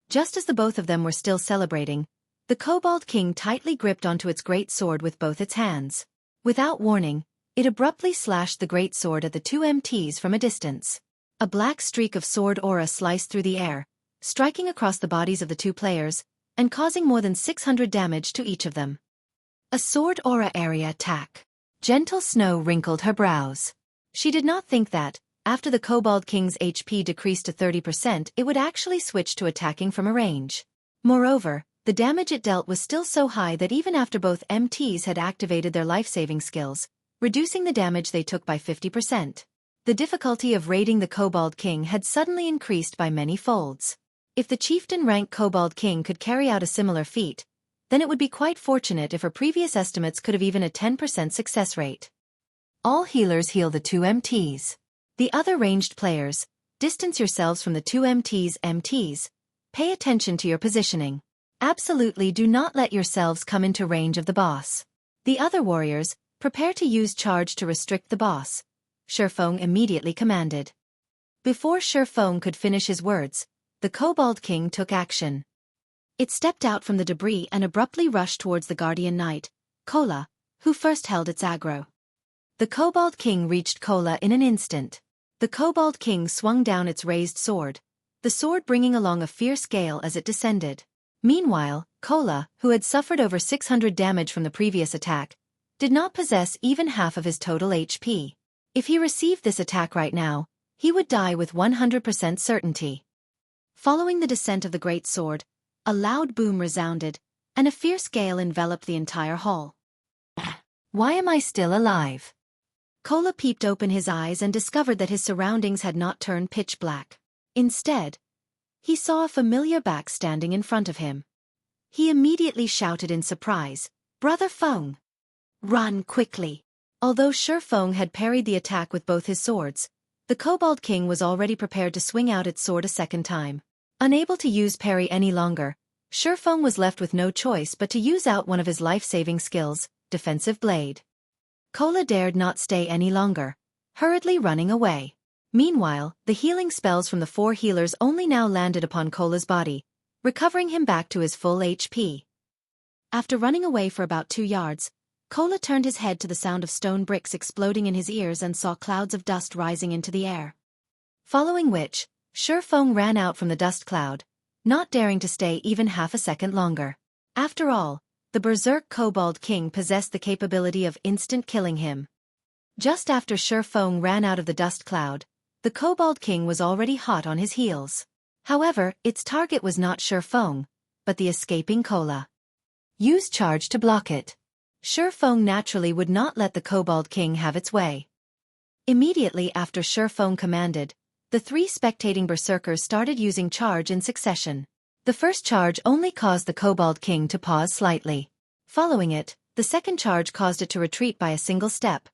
S1: Just as the both of them were still celebrating, the Kobold King tightly gripped onto its great sword with both its hands. Without warning, it abruptly slashed the great sword at the two MTs from a distance. A black streak of sword aura sliced through the air, striking across the bodies of the two players, and causing more than 600 damage to each of them. A sword aura area attack. Gentle Snow wrinkled her brows. She did not think that, after the Kobold King's HP decreased to 30%, it would actually switch to attacking from a range. Moreover, the damage it dealt was still so high that even after both MTs had activated their life-saving skills, reducing the damage they took by 50%. The difficulty of raiding the Kobold King had suddenly increased by many folds. If the chieftain-rank Kobold King could carry out a similar feat, then it would be quite fortunate if her previous estimates could have even a 10% success rate. All healers heal the two MTs. The other ranged players, distance yourselves from the two MTs. Pay attention to your positioning. Absolutely do not let yourselves come into range of the boss. The other warriors, prepare to use charge to restrict the boss, Xueqi immediately commanded. Before Xueqi could finish his words, the Kobold King took action. It stepped out from the debris and abruptly rushed towards the Guardian Knight, Kola, who first held its aggro. The Kobold King reached Kola in an instant. The Kobold King swung down its raised sword, the sword bringing along a fierce gale as it descended. Meanwhile, Kola, who had suffered over 600 damage from the previous attack, did not possess even half of his total HP. If he received this attack right now, he would die with 100% certainty. Following the descent of the great sword, a loud boom resounded, and a fierce gale enveloped the entire hall. Why am I still alive? Kola peeped open his eyes and discovered that his surroundings had not turned pitch black. Instead, he saw a familiar back standing in front of him. He immediately shouted in surprise, "Brother Feng! Run quickly!" Although Xueqi had parried the attack with both his swords, the Kobold King was already prepared to swing out its sword a second time. Unable to use parry any longer, Xueqi was left with no choice but to use out one of his life-saving skills, Defensive Blade. Kola dared not stay any longer, hurriedly running away. Meanwhile, the healing spells from the 4 healers only now landed upon Kola's body, recovering him back to his full HP. After running away for about 2 yards, Kola turned his head to the sound of stone bricks exploding in his ears and saw clouds of dust rising into the air. Following which, Xueqi ran out from the dust cloud, not daring to stay even half a second longer. After all, the Berserk Kobold King possessed the capability of instant killing him. Just after Xueqi ran out of the dust cloud, the Kobold King was already hot on his heels. However, its target was not Xueqi, but the escaping Kola. Use charge to block it. Xueqi naturally would not let the Kobold King have its way. Immediately after Xueqi commanded, the 3 spectating berserkers started using charge in succession. The first charge only caused the Kobold King to pause slightly. Following it, the second charge caused it to retreat by a single step,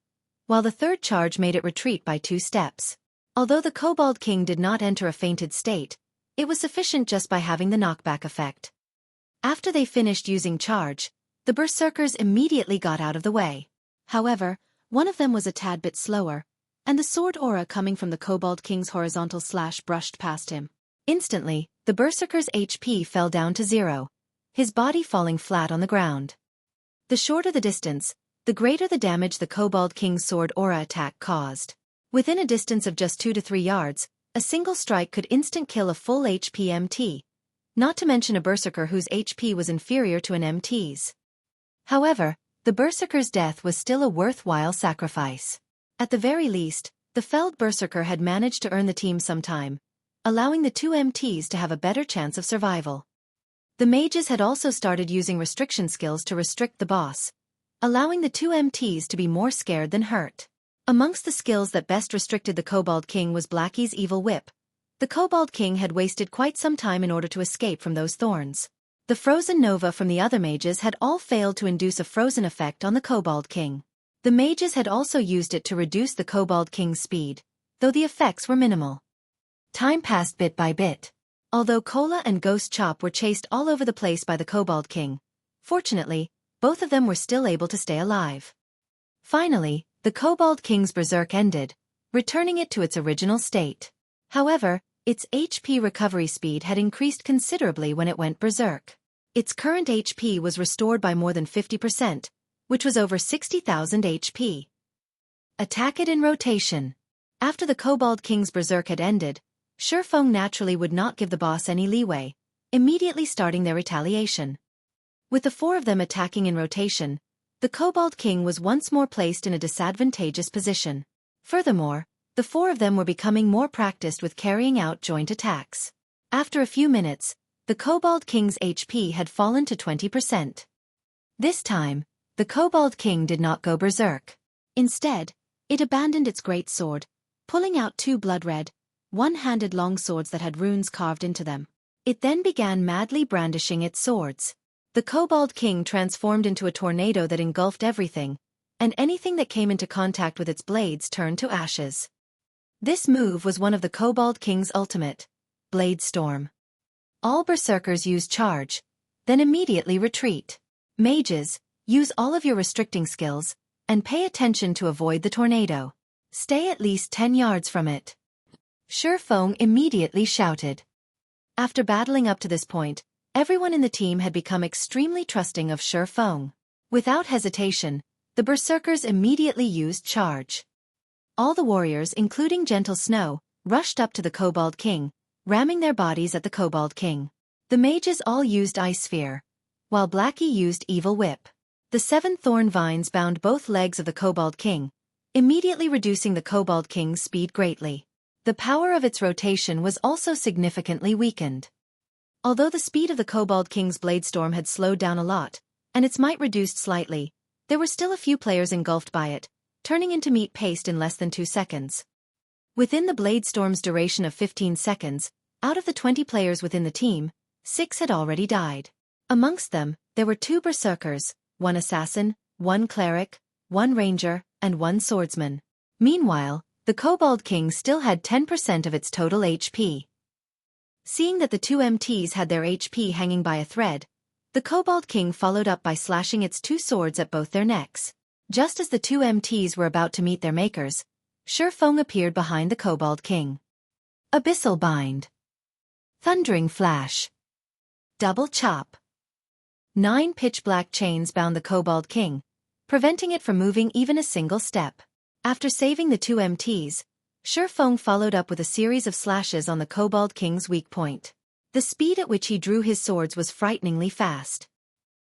S1: while the third charge made it retreat by 2 steps. Although the Kobold King did not enter a fainted state, it was sufficient just by having the knockback effect. After they finished using charge, the berserkers immediately got out of the way. However, one of them was a tad bit slower, and the sword aura coming from the Kobold King's horizontal slash brushed past him. Instantly, the berserker's HP fell down to 0, his body falling flat on the ground. The shorter the distance, the greater the damage the Kobold King's sword aura attack caused. Within a distance of just 2 to 3 yards, a single strike could instant kill a full HP MT, not to mention a berserker whose HP was inferior to an MT's. However, the berserker's death was still a worthwhile sacrifice. At the very least, the felled berserker had managed to earn the team some time, allowing the 2 MTs to have a better chance of survival. The mages had also started using restriction skills to restrict the boss, allowing the 2 MTs to be more scared than hurt. Amongst the skills that best restricted the Kobold King was Blackie's Evil Whip, The Kobold King had wasted quite some time in order to escape from those thorns. The frozen nova from the other mages had all failed to induce a frozen effect on the Kobold King. The mages had also used it to reduce the Kobold King's speed, though the effects were minimal. Time passed bit by bit. Although Cola and Ghost Chop were chased all over the place by the Kobold King, fortunately, both of them were still able to stay alive. Finally, the Kobold King's berserk ended, returning it to its original state. However, its HP recovery speed had increased considerably when it went berserk. Its current HP was restored by more than 50%, which was over 60,000 HP. Attack it in rotation. After the Kobold King's berserk had ended, Xueqi naturally would not give the boss any leeway, immediately starting their retaliation. With the four of them attacking in rotation, the Kobold King was once more placed in a disadvantageous position. Furthermore, the four of them were becoming more practiced with carrying out joint attacks. After a few minutes, the Kobold King's HP had fallen to 20%. This time, the Kobold King did not go berserk. Instead, it abandoned its great sword, pulling out two blood-red, one-handed long swords that had runes carved into them. It then began madly brandishing its swords. The Kobold King transformed into a tornado that engulfed everything, and anything that came into contact with its blades turned to ashes. This move was one of the Kobold King's ultimate, Blade Storm. All berserkers use charge, then immediately retreat. Mages, use all of your restricting skills, and pay attention to avoid the tornado. Stay at least 10 yards from it. Xueqi immediately shouted. After battling up to this point, everyone in the team had become extremely trusting of Xueqi. Without hesitation, the berserkers immediately used charge. All the warriors, including Gentle Snow, rushed up to the Kobold King, ramming their bodies at the Kobold King. The mages all used Ice Sphere, while Blackie used Evil Whip. The 7 thorn vines bound both legs of the Kobold King, immediately reducing the Kobold King's speed greatly. The power of its rotation was also significantly weakened. Although the speed of the Kobold King's Blade Storm had slowed down a lot, and its might reduced slightly, there were still a few players engulfed by it, turning into meat paste in less than 2 seconds. Within the Blade Storm's duration of 15 seconds, out of the 20 players within the team, 6 had already died. Amongst them, there were 2 berserkers, 1 assassin, 1 cleric, 1 ranger, and 1 swordsman. Meanwhile, the Kobold King still had 10% of its total HP. Seeing that the 2 MTs had their HP hanging by a thread, the Kobold King followed up by slashing its 2 swords at both their necks. Just as the 2 MTs were about to meet their makers, Xueqi appeared behind the Kobold King. Abyssal Bind. Thundering Flash. Double Chop. 9 pitch-black chains bound the Kobold King, preventing it from moving even a single step. After saving the 2 MTs, Xueqi followed up with a series of slashes on the Kobold King's weak point. The speed at which he drew his swords was frighteningly fast.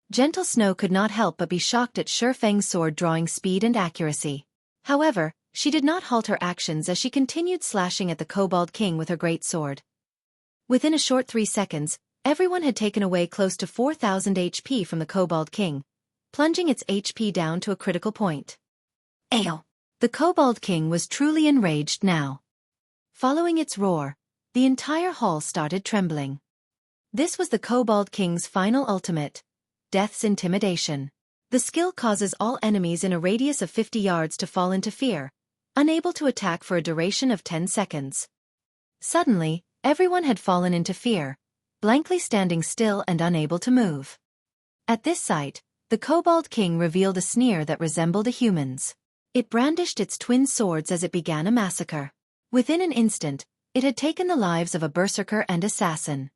S1: Gentle Snow could not help but be shocked at Xueqi's sword drawing speed and accuracy. However, she did not halt her actions as she continued slashing at the Kobold King with her great sword. Within a short 3 seconds, everyone had taken away close to 4,000 HP from the Kobold King, plunging its HP down to a critical point. Ayo! The Kobold King was truly enraged now. Following its roar, the entire hall started trembling. This was the Kobold King's final ultimate, Death's Intimidation. The skill causes all enemies in a radius of 50 yards to fall into fear, unable to attack for a duration of 10 seconds. Suddenly, everyone had fallen into fear, blankly standing still and unable to move. At this sight, the Kobold King revealed a sneer that resembled a human's. It brandished its twin swords as it began a massacre. Within an instant, it had taken the lives of a berserker and assassin.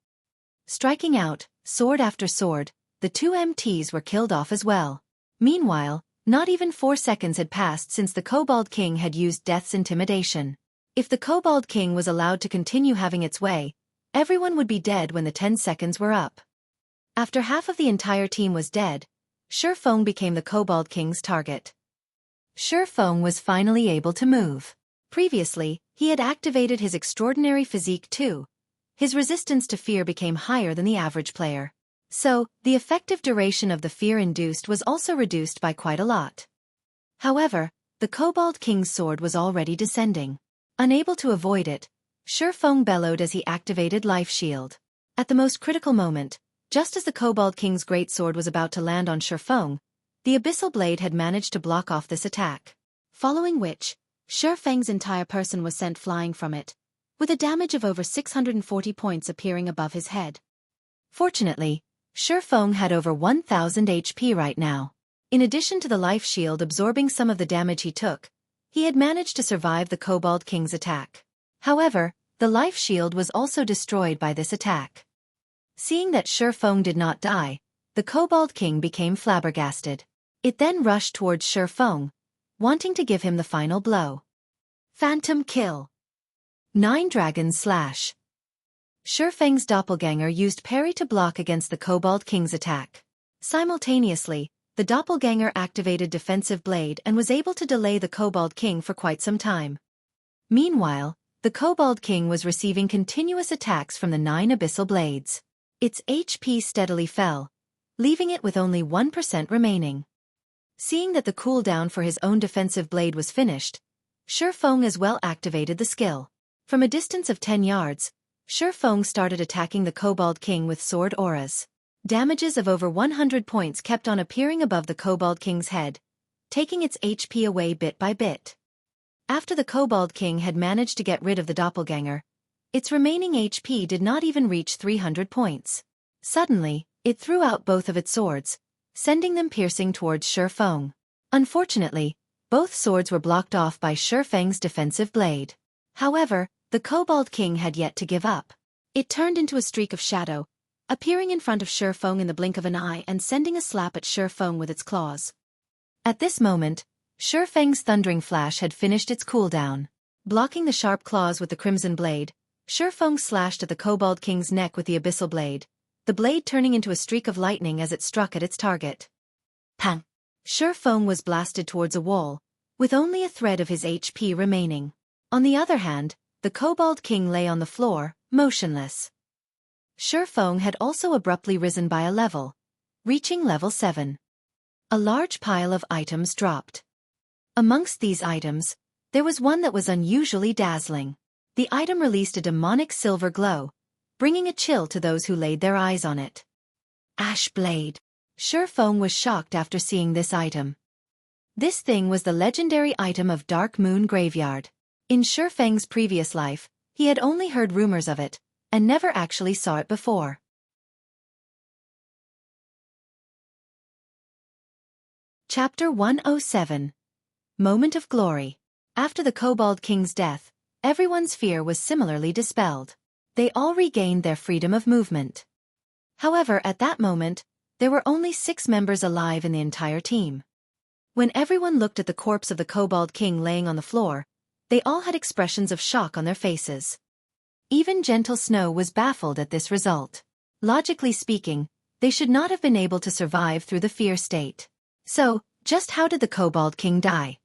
S1: Striking out, sword after sword, the 2 MTs were killed off as well. Meanwhile, not even 4 seconds had passed since the Kobold King had used Death's Intimidation. If the Kobold King was allowed to continue having its way, everyone would be dead when the 10 seconds were up. After half of the entire team was dead, Xueqi became the Kobold King's target. Xueqi was finally able to move. Previously, he had activated his extraordinary physique too. His resistance to fear became higher than the average player. So, the effective duration of the fear induced was also reduced by quite a lot. However, the Kobold King's sword was already descending. Unable to avoid it, Xueqi bellowed as he activated Life Shield. At the most critical moment, just as the Kobold King's greatsword was about to land on Xueqi, the Abyssal Blade had managed to block off this attack. Following which, Xueqi's entire person was sent flying from it, with a damage of over 640 points appearing above his head. Fortunately, Xueqi had over 1000 HP right now. In addition to the life shield absorbing some of the damage he took, he had managed to survive the Kobold King's attack. However, the life shield was also destroyed by this attack. Seeing that Xueqi did not die, the Kobold King became flabbergasted. It then rushed towards Xueqi, wanting to give him the final blow. Phantom Kill. 9 Dragons Slash. Xueqi's doppelganger used parry to block against the Kobold King's attack. Simultaneously, the doppelganger activated Defensive Blade and was able to delay the Kobold King for quite some time. Meanwhile, the Kobold King was receiving continuous attacks from the 9 Abyssal Blades. Its HP steadily fell, leaving it with only 1% remaining. Seeing that the cooldown for his own defensive blade was finished, Xueqi as well activated the skill. From a distance of 10 yards, Xueqi started attacking the Kobold King with sword auras. Damages of over 100 points kept on appearing above the Kobold King's head, taking its HP away bit by bit. After the Kobold King had managed to get rid of the doppelganger, its remaining HP did not even reach 300 points. Suddenly, it threw out both of its swords, sending them piercing towards Xueqi. Unfortunately, both swords were blocked off by Xueqi's defensive blade. However, the Kobold King had yet to give up. It turned into a streak of shadow, appearing in front of Xueqi in the blink of an eye and sending a slap at Xueqi with its claws. At this moment, Xueqi's thundering flash had finished its cooldown. Blocking the sharp claws with the crimson blade, Xueqi slashed at the Kobold King's neck with the abyssal blade, the blade turning into a streak of lightning as it struck at its target. Pang! Xueqi was blasted towards a wall, with only a thread of his HP remaining. On the other hand, the Kobold King lay on the floor, motionless. Xueqi had also abruptly risen by a level, reaching level 7. A large pile of items dropped. Amongst these items, there was one that was unusually dazzling. The item released a demonic silver glow, bringing a chill to those who laid their eyes on it. Ash Blade. Xueqi was shocked after seeing this item. This thing was the legendary item of Dark Moon Graveyard. In Xueqi's previous life, he had only heard rumors of it, and never actually saw it before. Chapter 107. Moment of Glory. After the Kobold King's death, everyone's fear was similarly dispelled. They all regained their freedom of movement. However, at that moment, there were only 6 members alive in the entire team. When everyone looked at the corpse of the Kobold King laying on the floor, they all had expressions of shock on their faces. Even Gentle Snow was baffled at this result. Logically speaking, they should not have been able to survive through the fear state. So, just how did the Kobold King die?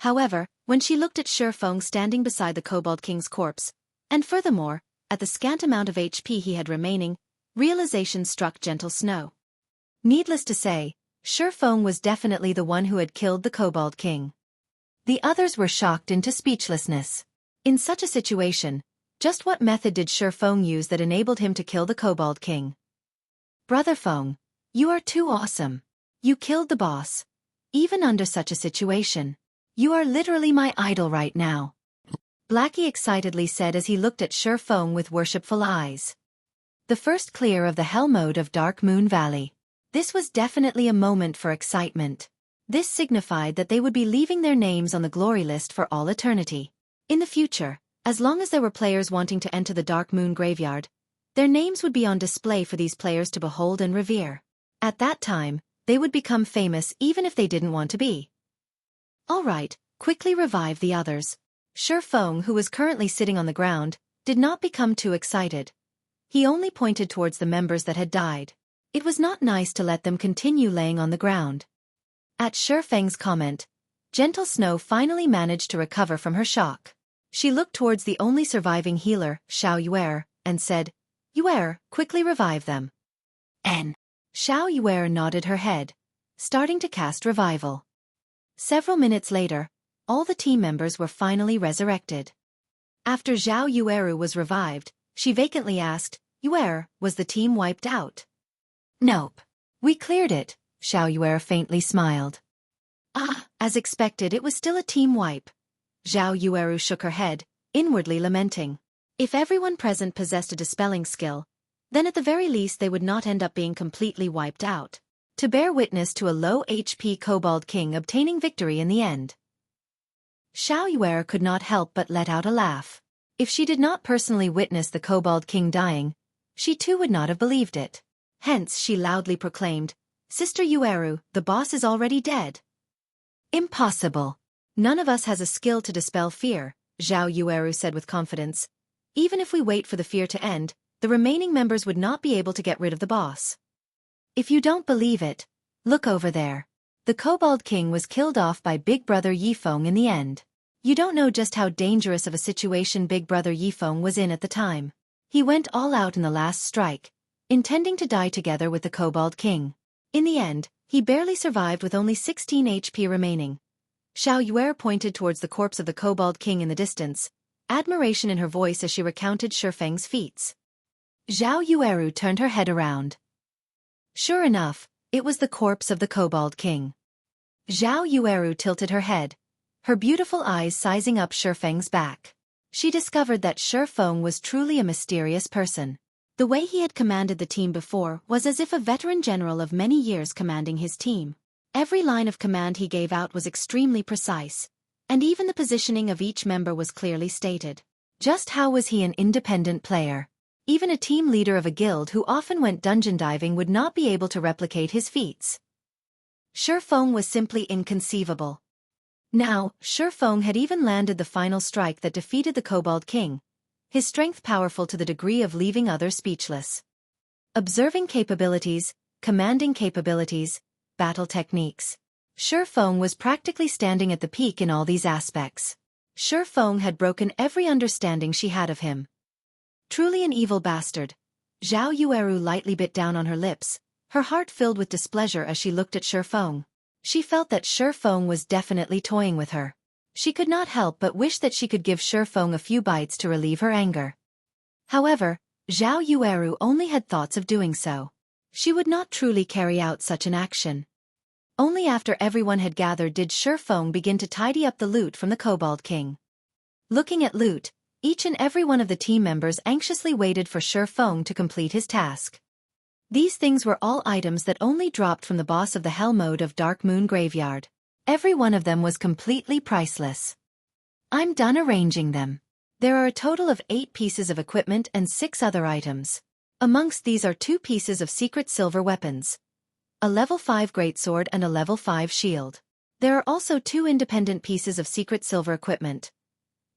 S1: However, when she looked at Xueqi standing beside the Kobold King's corpse, and furthermore, at the scant amount of HP he had remaining, realization struck Gentle Snow. Needless to say, Xueqi was definitely the one who had killed the Kobold King. The others were shocked into speechlessness. In such a situation, just what method did Xueqi use that enabled him to kill the Kobold King? Brother Feng, you are too awesome. You killed the boss. Even under such a situation. You are literally my idol right now. Blackie excitedly said as he looked at Xueqi with worshipful eyes. The first clear of the hell mode of Dark Moon Valley. This was definitely a moment for excitement. This signified that they would be leaving their names on the glory list for all eternity. In the future, as long as there were players wanting to enter the Dark Moon Graveyard, their names would be on display for these players to behold and revere. At that time, they would become famous even if they didn't want to be. Alright, quickly revive the others. Xueqi, who was currently sitting on the ground, did not become too excited. He only pointed towards the members that had died. It was not nice to let them continue laying on the ground. At Xueqi's comment, Gentle Snow finally managed to recover from her shock. She looked towards the only surviving healer, Xueqi, and said, Yuer, quickly revive them. N. Xueqi nodded her head, starting to cast revival. Several minutes later, all the team members were finally resurrected. After Zhao Yueru was revived, she vacantly asked, "Yuer, was the team wiped out?" "Nope. We cleared it," Zhao Yuer faintly smiled. "Ah, as expected it was still a team wipe." Zhao Yueru shook her head, inwardly lamenting. If everyone present possessed a dispelling skill, then at the very least they would not end up being completely wiped out. To bear witness to a low HP Kobold King obtaining victory in the end. Zhao Yuer could not help but let out a laugh. If she did not personally witness the Kobold King dying, she too would not have believed it. Hence she loudly proclaimed, "Sister Yueru, the boss is already dead." "Impossible. None of us has a skill to dispel fear," Zhao Yueru said with confidence. "Even if we wait for the fear to end, the remaining members would not be able to get rid of the boss." "If you don't believe it, look over there. The Kobold King was killed off by Big Brother Yifeng in the end. You don't know just how dangerous of a situation Big Brother Yifeng was in at the time. He went all out in the last strike, intending to die together with the Kobold King. In the end, he barely survived with only 16 HP remaining." Zhao Yuer pointed towards the corpse of the Kobold King in the distance, admiration in her voice as she recounted Shifeng's feats. Zhao Yueru turned her head around. Sure enough, it was the corpse of the Kobold King. Zhao Yueru tilted her head, her beautiful eyes sizing up Shifeng's back. She discovered that Shifeng was truly a mysterious person. The way he had commanded the team before was as if a veteran general of many years commanding his team. Every line of command he gave out was extremely precise, and even the positioning of each member was clearly stated. Just how was he an independent player? Even a team leader of a guild who often went dungeon diving would not be able to replicate his feats. Shifeng was simply inconceivable. Now, Shifeng had even landed the final strike that defeated the Kobold King, his strength powerful to the degree of leaving others speechless. Observing capabilities, commanding capabilities, battle techniques. Shifeng was practically standing at the peak in all these aspects. Shifeng had broken every understanding she had of him. Truly an evil bastard. Zhao Yueru lightly bit down on her lips, her heart filled with displeasure as she looked at Shifeng. She felt that Shifeng was definitely toying with her. She could not help but wish that she could give Shifeng a few bites to relieve her anger. However, Zhao Yueru only had thoughts of doing so. She would not truly carry out such an action. Only after everyone had gathered did Shifeng begin to tidy up the loot from the Kobold King. Looking at loot, each and every one of the team members anxiously waited for Shifeng to complete his task. These things were all items that only dropped from the boss of the Hell mode of Dark Moon Graveyard. Every one of them was completely priceless. I'm done arranging them. There are a total of 8 pieces of equipment and 6 other items. Amongst these are 2 pieces of secret silver weapons, a level 5 greatsword and a level 5 shield. There are also 2 independent pieces of secret silver equipment.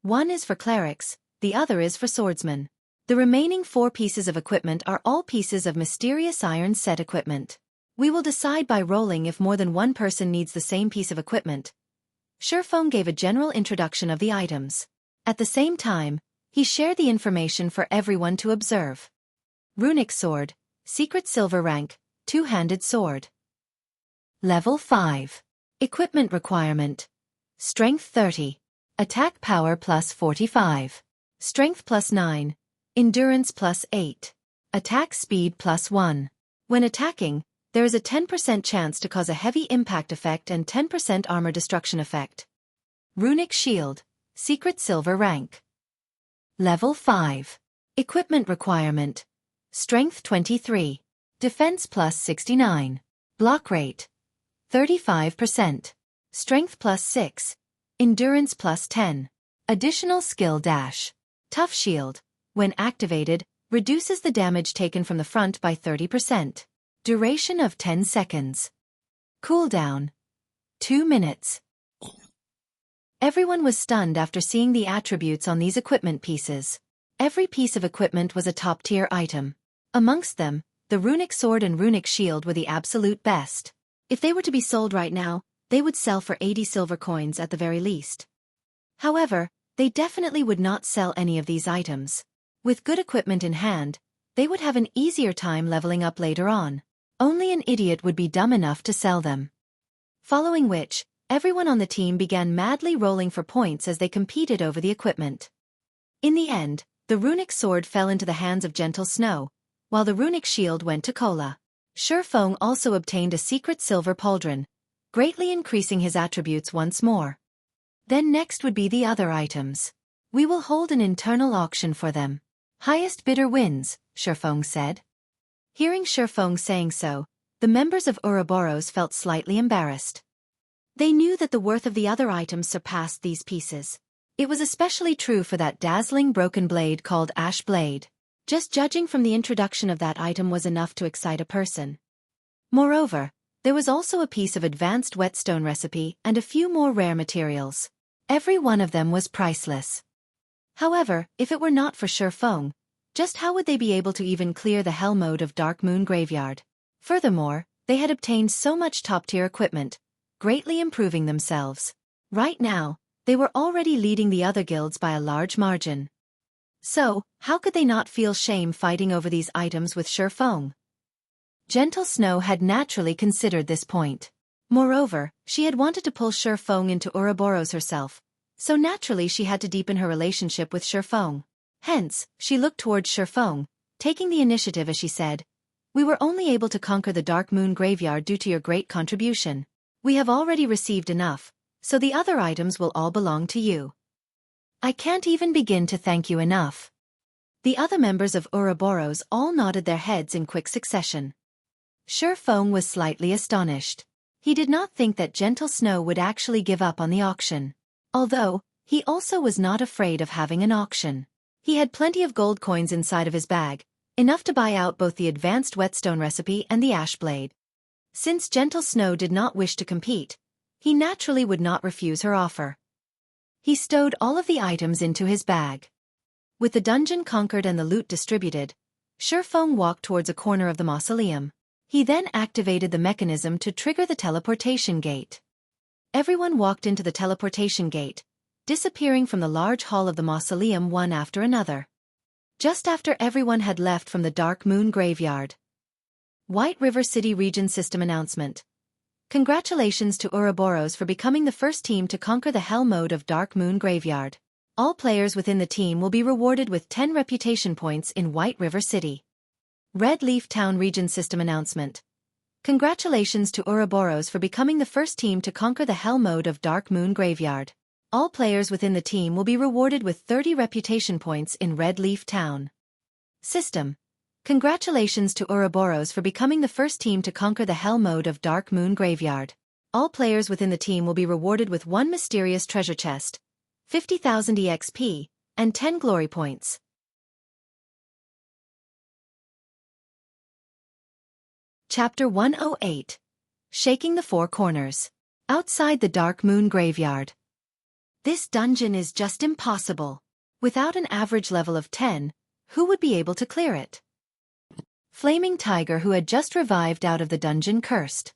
S1: One is for clerics, the other is for swordsmen. The remaining 4 pieces of equipment are all pieces of mysterious iron set equipment. We will decide by rolling if more than one person needs the same piece of equipment. Shifeng gave a general introduction of the items. At the same time, he shared the information for everyone to observe. Runic sword, secret silver rank, 2-handed sword. Level 5. Equipment requirement. Strength 30. Attack power plus 45. Strength plus 9. Endurance plus 8. Attack speed plus 1. When attacking, there is a 10% chance to cause a heavy impact effect and 10% armor destruction effect. Runic shield, secret silver rank. Level 5. Equipment requirement. Strength 23. Defense plus 69. Block rate 35%. Strength plus 6. Endurance plus 10. Additional skill dash. Tough shield, when activated, reduces the damage taken from the front by 30%. Duration of 10 seconds. Cooldown 2 minutes. Everyone was stunned after seeing the attributes on these equipment pieces. Every piece of equipment was a top-tier item. Amongst them, the runic sword and runic shield were the absolute best. If they were to be sold right now, they would sell for 80 silver coins at the very least. However, they definitely would not sell any of these items. With good equipment in hand, they would have an easier time leveling up later on. Only an idiot would be dumb enough to sell them. Following which, everyone on the team began madly rolling for points as they competed over the equipment. In the end, the runic sword fell into the hands of Gentle Snow, while the runic shield went to Kola. Xueqi also obtained a secret silver pauldron, greatly increasing his attributes once more. Then next would be the other items. We will hold an internal auction for them. Highest bidder wins, Xueqi said. Hearing Xueqi saying so, the members of Ouroboros felt slightly embarrassed. They knew that the worth of the other items surpassed these pieces. It was especially true for that dazzling broken blade called Ash Blade. Just judging from the introduction of that item was enough to excite a person. Moreover, there was also a piece of advanced whetstone recipe and a few more rare materials. Every one of them was priceless. However, if it were not for Xueqi, just how would they be able to even clear the hell mode of Dark Moon Graveyard? Furthermore, they had obtained so much top-tier equipment, greatly improving themselves. Right now, they were already leading the other guilds by a large margin. So, how could they not feel shame fighting over these items with Xueqi? Gentle Snow had naturally considered this point. Moreover, she had wanted to pull Xueqi into Ouroboros herself, so naturally she had to deepen her relationship with Xueqi. Hence, she looked towards Xueqi, taking the initiative as she said, "We were only able to conquer the Dark Moon Graveyard due to your great contribution. We have already received enough, so the other items will all belong to you. I can't even begin to thank you enough." The other members of Ouroboros all nodded their heads in quick succession. Xueqi was slightly astonished. He did not think that Gentle Snow would actually give up on the auction. Although, he also was not afraid of having an auction. He had plenty of gold coins inside of his bag, enough to buy out both the advanced whetstone recipe and the ash blade. Since Gentle Snow did not wish to compete, he naturally would not refuse her offer. He stowed all of the items into his bag. With the dungeon conquered and the loot distributed, Xueqi walked towards a corner of the mausoleum. He then activated the mechanism to trigger the teleportation gate. Everyone walked into the teleportation gate, disappearing from the large hall of the mausoleum one after another. Just after everyone had left from the Dark Moon Graveyard. White River City Region System Announcement. Congratulations to Ouroboros for becoming the first team to conquer the hell mode of Dark Moon Graveyard. All players within the team will be rewarded with 10 reputation points in White River City. Red Leaf Town Region System Announcement. Congratulations to Ouroboros for becoming the first team to conquer the hell mode of Dark Moon Graveyard. All players within the team will be rewarded with 30 reputation points in Red Leaf Town. System. Congratulations to Ouroboros for becoming the first team to conquer the hell mode of Dark Moon Graveyard. All players within the team will be rewarded with 1 mysterious treasure chest, 50,000 EXP, and 10 glory points. Chapter 108. Shaking the Four Corners. Outside the Dark Moon Graveyard. This dungeon is just impossible. Without an average level of 10, who would be able to clear it? Flaming Tiger, who had just revived out of the dungeon, cursed.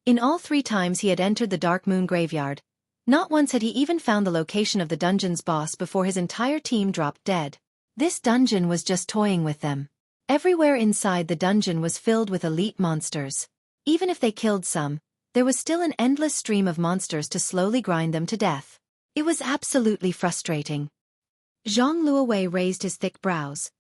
S1: In all 3 times he had entered the Dark Moon Graveyard, not once had he even found the location of the dungeon's boss before his entire team dropped dead. This dungeon was just toying with them. Everywhere inside the dungeon was filled with elite monsters. Even if they killed some, there was still an endless stream of monsters to slowly grind them to death. It was absolutely frustrating. Zhang Luowei raised his thick brows.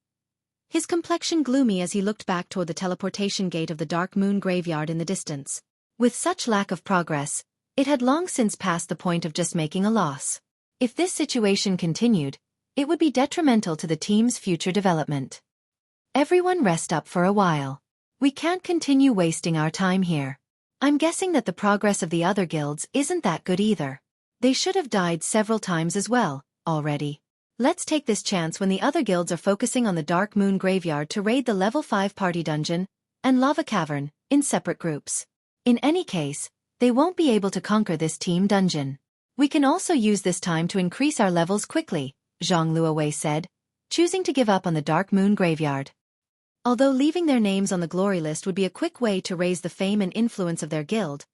S1: His complexion gloomy as he looked back toward the teleportation gate of the Dark Moon Graveyard in the distance. With such lack of progress, it had long since passed the point of just making a loss. If this situation continued, it would be detrimental to the team's future development. Everyone rest up for a while. We can't continue wasting our time here. I'm guessing that the progress of the other guilds isn't that good either. They should have died several times as well, already. Let's take this chance when the other guilds are focusing on the Dark Moon Graveyard to raid the level 5 party dungeon and lava cavern in separate groups. In any case, they won't be able to conquer this team dungeon. We can also use this time to increase our levels quickly, Zhang Luowei said, choosing to give up on the Dark Moon Graveyard. Although leaving their names on the glory list would be a quick way to raise the fame and influence of their guild,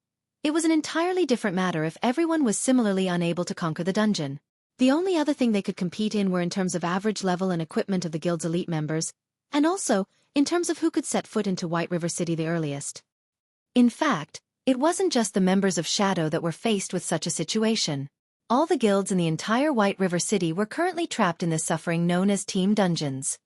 S1: it was an entirely different matter if everyone was similarly unable to conquer the dungeon. The only other thing they could compete in were in terms of average level and equipment of the guild's elite members, and also in terms of who could set foot into White River City the earliest. In fact, it wasn't just the members of Shadow that were faced with such a situation. All the guilds in the entire White River City were currently trapped in this suffering known as team dungeons.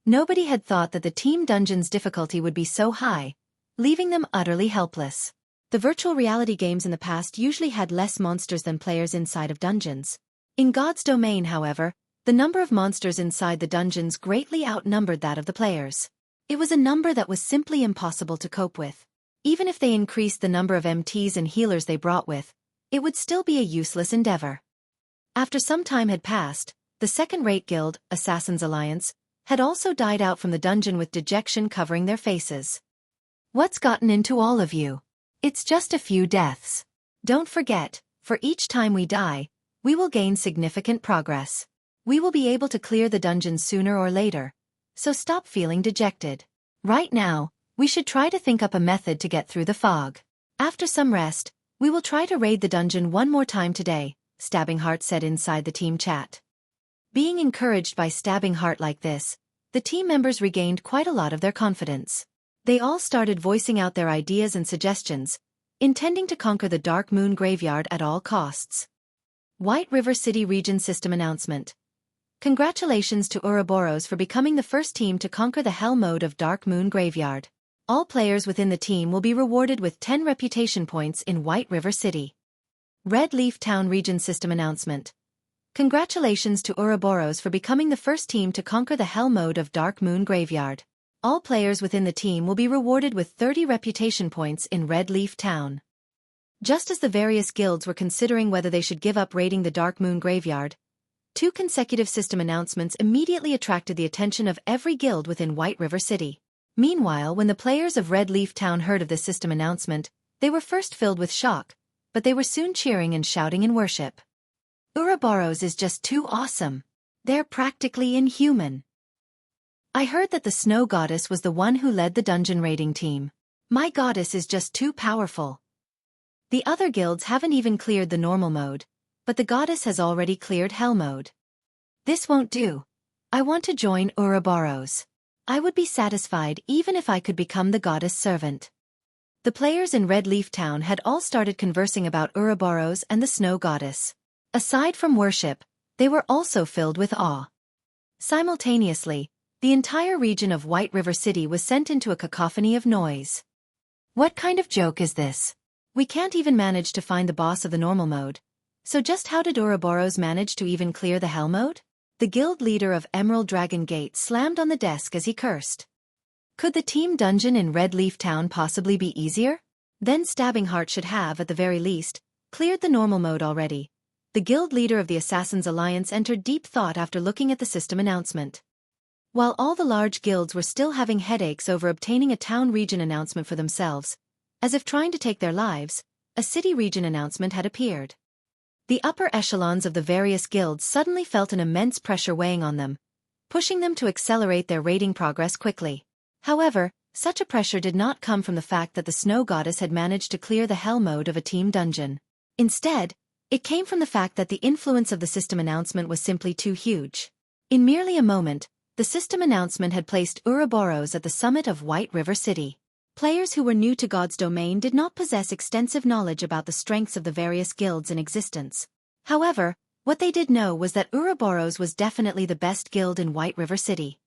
S1: Nobody had thought that the team dungeon's difficulty would be so high, leaving them utterly helpless. The virtual reality games in the past usually had less monsters than players inside of dungeons. In God's Domain, however, the number of monsters inside the dungeons greatly outnumbered that of the players. It was a number that was simply impossible to cope with. Even if they increased the number of MTs and healers they brought with, it would still be a useless endeavor. After some time had passed, the second-rate guild, Assassin's Alliance, had also died out from the dungeon with dejection covering their faces. What's gotten into all of you? It's just a few deaths. Don't forget, for each time we die, we will gain significant progress. We will be able to clear the dungeon sooner or later, so stop feeling dejected. Right now, we should try to think up a method to get through the fog. After some rest, we will try to raid the dungeon one more time today, Stabbing Heart said inside the team chat. Being encouraged by Stabbing Heart like this, the team members regained quite a lot of their confidence. They all started voicing out their ideas and suggestions, intending to conquer the Dark Moon Graveyard at all costs. White River City Region System Announcement. Congratulations to Ouroboros for becoming the first team to conquer the Hell mode of Dark Moon Graveyard. All players within the team will be rewarded with 10 reputation points in White River City. Red Leaf Town Region System Announcement. Congratulations to Ouroboros for becoming the first team to conquer the Hell mode of Dark Moon Graveyard. All players within the team will be rewarded with 30 reputation points in Red Leaf Town. Just as the various guilds were considering whether they should give up raiding the Dark Moon Graveyard, 2 consecutive system announcements immediately attracted the attention of every guild within White River City. Meanwhile, when the players of Red Leaf Town heard of this system announcement, they were first filled with shock, but they were soon cheering and shouting in worship. Ouroboros is just too awesome. They're practically inhuman. I heard that the Snow Goddess was the one who led the dungeon raiding team. My goddess is just too powerful. The other guilds haven't even cleared the normal mode, but the goddess has already cleared Hell mode. This won't do. I want to join Ouroboros. I would be satisfied even if I could become the goddess servant. The players in Red Leaf Town had all started conversing about Ouroboros and the Snow Goddess. Aside from worship, they were also filled with awe. Simultaneously, the entire region of White River City was sent into a cacophony of noise. What kind of joke is this? We can't even manage to find the boss of the normal mode. So just how did Ouroboros manage to even clear the Hell mode? The guild leader of Emerald Dragon Gate slammed on the desk as he cursed. Could the team dungeon in Red Leaf Town possibly be easier? Then Stabbing Heart should have, at the very least, cleared the normal mode already. The guild leader of the Assassin's Alliance entered deep thought after looking at the system announcement. While all the large guilds were still having headaches over obtaining a town region announcement for themselves, as if trying to take their lives, a city region announcement had appeared. The upper echelons of the various guilds suddenly felt an immense pressure weighing on them, pushing them to accelerate their raiding progress quickly. However, such a pressure did not come from the fact that the Snow Goddess had managed to clear the Hell mode of a team dungeon. Instead, it came from the fact that the influence of the system announcement was simply too huge. In merely a moment, the system announcement had placed Ouroboros at the summit of White River City. Players who were new to God's Domain did not possess extensive knowledge about the strengths of the various guilds in existence. However, what they did know was that Ouroboros was definitely the best guild in White River City.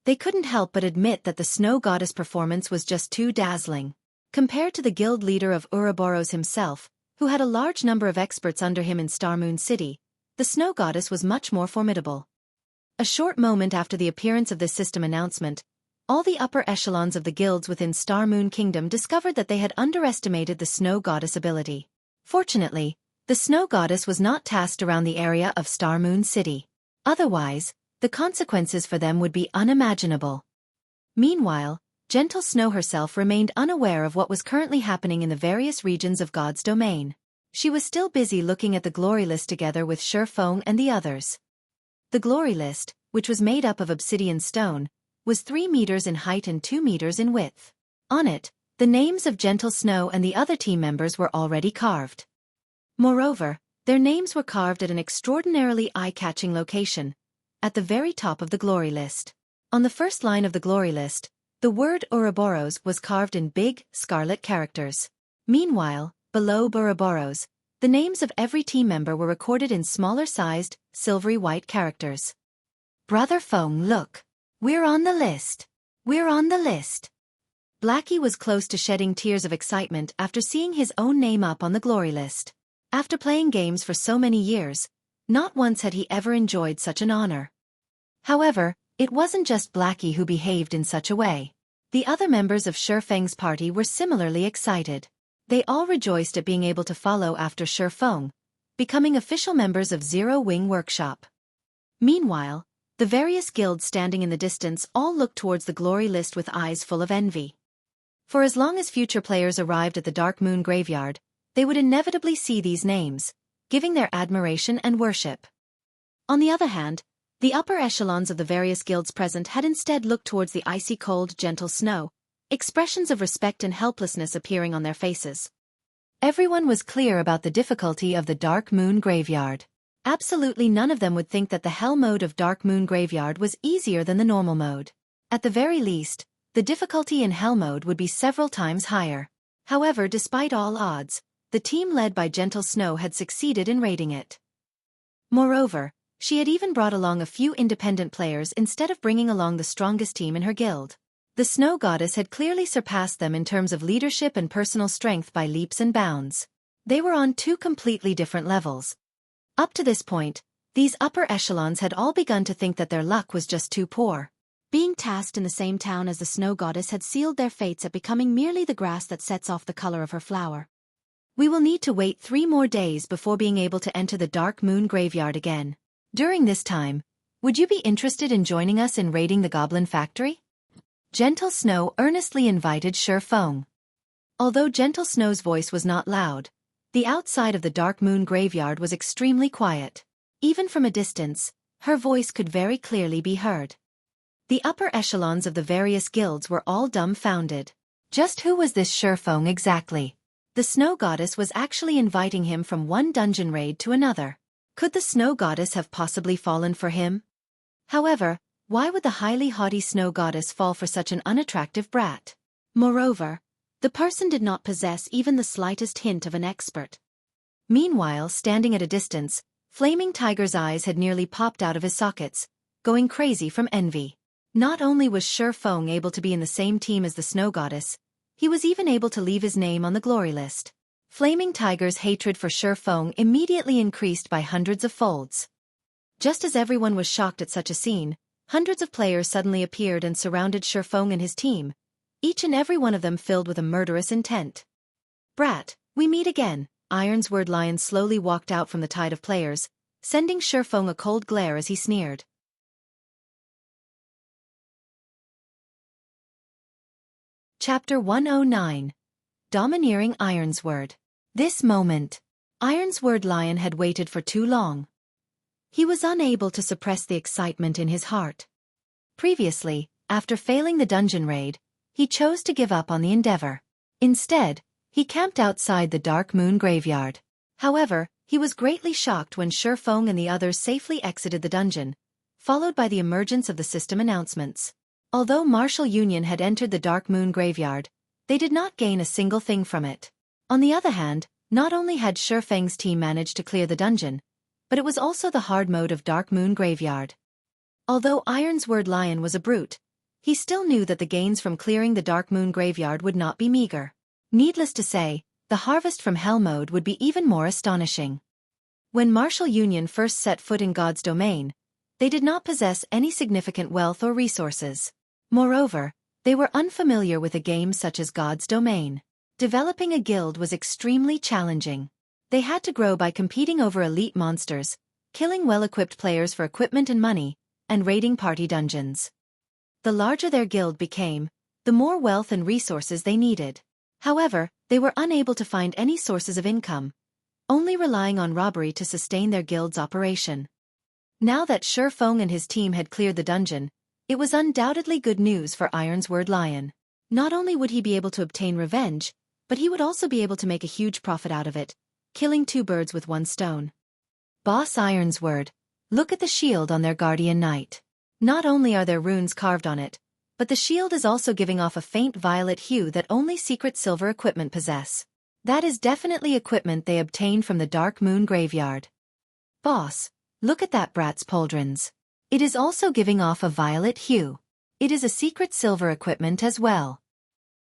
S1: They couldn't help but admit that the Snow Goddess performance was just too dazzling. Compared to the guild leader of Ouroboros himself, who had a large number of experts under him in Star Moon City, the Snow Goddess was much more formidable. A short moment after the appearance of this system announcement, all the upper echelons of the guilds within Star Moon Kingdom discovered that they had underestimated the Snow Goddess ability. Fortunately, the Snow Goddess was not tasked around the area of Star Moon City. Otherwise, the consequences for them would be unimaginable. Meanwhile, Gentle Snow herself remained unaware of what was currently happening in the various regions of God's Domain. She was still busy looking at the glory list together with Xueqi and the others. The glory list, which was made up of obsidian stone, was 3 meters in height and 2 meters in width. On it, the names of Gentle Snow and the other team members were already carved. Moreover, their names were carved at an extraordinarily eye-catching location, at the very top of the glory list. On the first line of the glory list, the word Ouroboros was carved in big, scarlet characters. Meanwhile, below Ouroboros, The names of every team member were recorded in smaller-sized, silvery white characters. Brother Feng, look. We're on the list. We're on the list. Blackie was close to shedding tears of excitement after seeing his own name up on the glory list. After playing games for so many years, not once had he ever enjoyed such an honor. However, it wasn't just Blackie who behaved in such a way. The other members of Xueqi's party were similarly excited. They all rejoiced at being able to follow after Xueqi, becoming official members of Zero Wing Workshop. Meanwhile, the various guilds standing in the distance all looked towards the glory list with eyes full of envy. For as long as future players arrived at the Dark Moon Graveyard, they would inevitably see these names, giving their admiration and worship. On the other hand, the upper echelons of the various guilds present had instead looked towards the icy cold, gentle snow, expressions of respect and helplessness appearing on their faces. Everyone was clear about the difficulty of the Dark Moon Graveyard. Absolutely none of them would think that the Hell mode of Dark Moon Graveyard was easier than the normal mode. At the very least, the difficulty in Hell mode would be several times higher. However, despite all odds, the team led by Gentle Snow had succeeded in raiding it. Moreover, she had even brought along a few independent players instead of bringing along the strongest team in her guild. The Snow Goddess had clearly surpassed them in terms of leadership and personal strength by leaps and bounds. They were on two completely different levels. Up to this point, these upper echelons had all begun to think that their luck was just too poor. Being tasked in the same town as the Snow Goddess had sealed their fates at becoming merely the grass that sets off the color of her flower. We will need to wait 3 more days before being able to enter the Dark Moon Graveyard again. During this time, would you be interested in joining us in raiding the Goblin Factory? Gentle Snow earnestly invited Xueqi. Although Gentle Snow's voice was not loud, the outside of the Dark Moon Graveyard was extremely quiet. Even from a distance, her voice could very clearly be heard. The upper echelons of the various guilds were all dumbfounded. Just who was this Xueqi exactly? The Snow Goddess was actually inviting him from one dungeon raid to another. Could the Snow Goddess have possibly fallen for him? However, why would the highly haughty Snow Goddess fall for such an unattractive brat? Moreover, the person did not possess even the slightest hint of an expert. Meanwhile, standing at a distance, Flaming Tiger's eyes had nearly popped out of his sockets, going crazy from envy. Not only was Xueqi able to be in the same team as the Snow Goddess, he was even able to leave his name on the glory list. Flaming Tiger's hatred for Xueqi immediately increased by hundreds of folds. Just as everyone was shocked at such a scene, hundreds of players suddenly appeared and surrounded Xueqi and his team, each and every one of them filled with a murderous intent. Brat, we meet again. Ironsword Lion slowly walked out from the tide of players, sending Xueqi a cold glare as he sneered. Chapter 109. Domineering Ironsword. This moment. Ironsword Lion had waited for too long. He was unable to suppress the excitement in his heart. Previously, after failing the dungeon raid, he chose to give up on the endeavor. Instead, he camped outside the Dark Moon Graveyard. However, he was greatly shocked when Xueqi and the others safely exited the dungeon, followed by the emergence of the system announcements. Although Martial Union had entered the Dark Moon Graveyard, they did not gain a single thing from it. On the other hand, not only had Xueqi's team managed to clear the dungeon, but it was also the hard mode of Dark Moon Graveyard. Although Ironsword Lion was a brute, he still knew that the gains from clearing the Dark Moon Graveyard would not be meager. Needless to say, the harvest from Hell mode would be even more astonishing. When Martial Union first set foot in God's domain, they did not possess any significant wealth or resources. Moreover, they were unfamiliar with a game such as God's Domain. Developing a guild was extremely challenging. They had to grow by competing over elite monsters, killing well-equipped players for equipment and money, and raiding party dungeons. The larger their guild became, the more wealth and resources they needed. However, they were unable to find any sources of income, only relying on robbery to sustain their guild's operation. Now that Xueqi and his team had cleared the dungeon, it was undoubtedly good news for Ironsword Lion. Not only would he be able to obtain revenge, but he would also be able to make a huge profit out of it, killing 2 birds with 1 stone. Boss Ironsword, look at the shield on their guardian knight. Not only are there runes carved on it, but the shield is also giving off a faint violet hue that only secret silver equipment possess. That is definitely equipment they obtained from the Dark Moon graveyard. Boss, look at that brat's pauldrons. It is also giving off a violet hue. It is a secret silver equipment as well.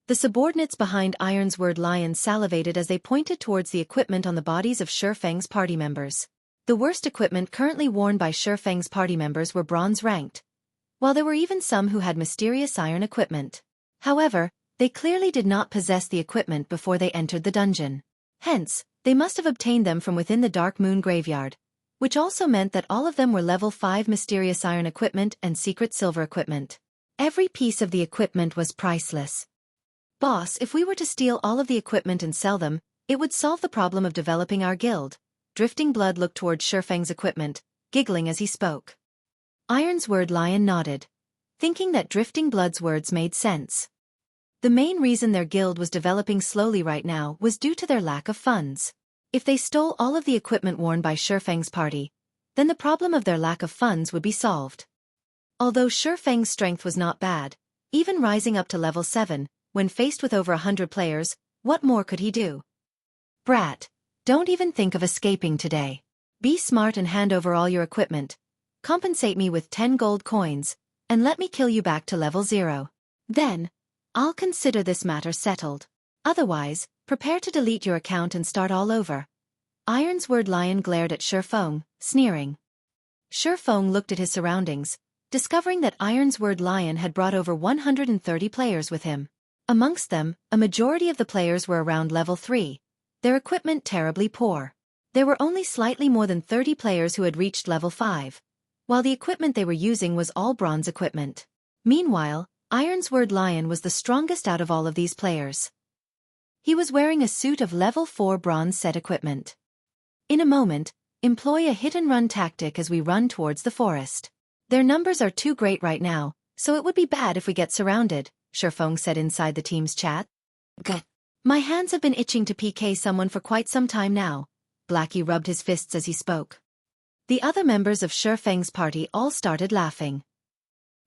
S1: The subordinates behind Ironsword Lion salivated as they pointed towards the equipment on the bodies of Xueqi's party members. The worst equipment currently worn by Xueqi's party members were bronze-ranked, while there were even some who had mysterious iron equipment. However, they clearly did not possess the equipment before they entered the dungeon. Hence, they must have obtained them from within the Dark Moon graveyard, which also meant that all of them were level 5 mysterious iron equipment and secret silver equipment. Every piece of the equipment was priceless. Boss, if we were to steal all of the equipment and sell them, it would solve the problem of developing our guild. Drifting Blood looked toward Xueqi's equipment, giggling as he spoke. Ironsword Lion nodded, thinking that Drifting Blood's words made sense. The main reason their guild was developing slowly right now was due to their lack of funds. If they stole all of the equipment worn by Xueqi's party, then the problem of their lack of funds would be solved. Although Xueqi's strength was not bad, even rising up to level 7, when faced with over 100 players, what more could he do? Brat, don't even think of escaping today. Be smart and hand over all your equipment. Compensate me with 10 gold coins, and let me kill you back to level 0. Then, I'll consider this matter settled. Otherwise, prepare to delete your account and start all over. Ironsword Lion glared at Xueqi, sneering. Xueqi looked at his surroundings, discovering that Ironsword Lion had brought over 130 players with him. Amongst them, a majority of the players were around level 3, their equipment terribly poor. There were only slightly more than 30 players who had reached level 5, while the equipment they were using was all bronze equipment. Meanwhile, Ironsword Lion was the strongest out of all of these players. He was wearing a suit of level 4 bronze set equipment. In a moment, employ a hit-and-run tactic as we run towards the forest. Their numbers are too great right now, so it would be bad if we get surrounded, Xueqi said inside the team's chat. Good. My hands have been itching to PK someone for quite some time now. Blackie rubbed his fists as he spoke. The other members of Xueqi's party all started laughing.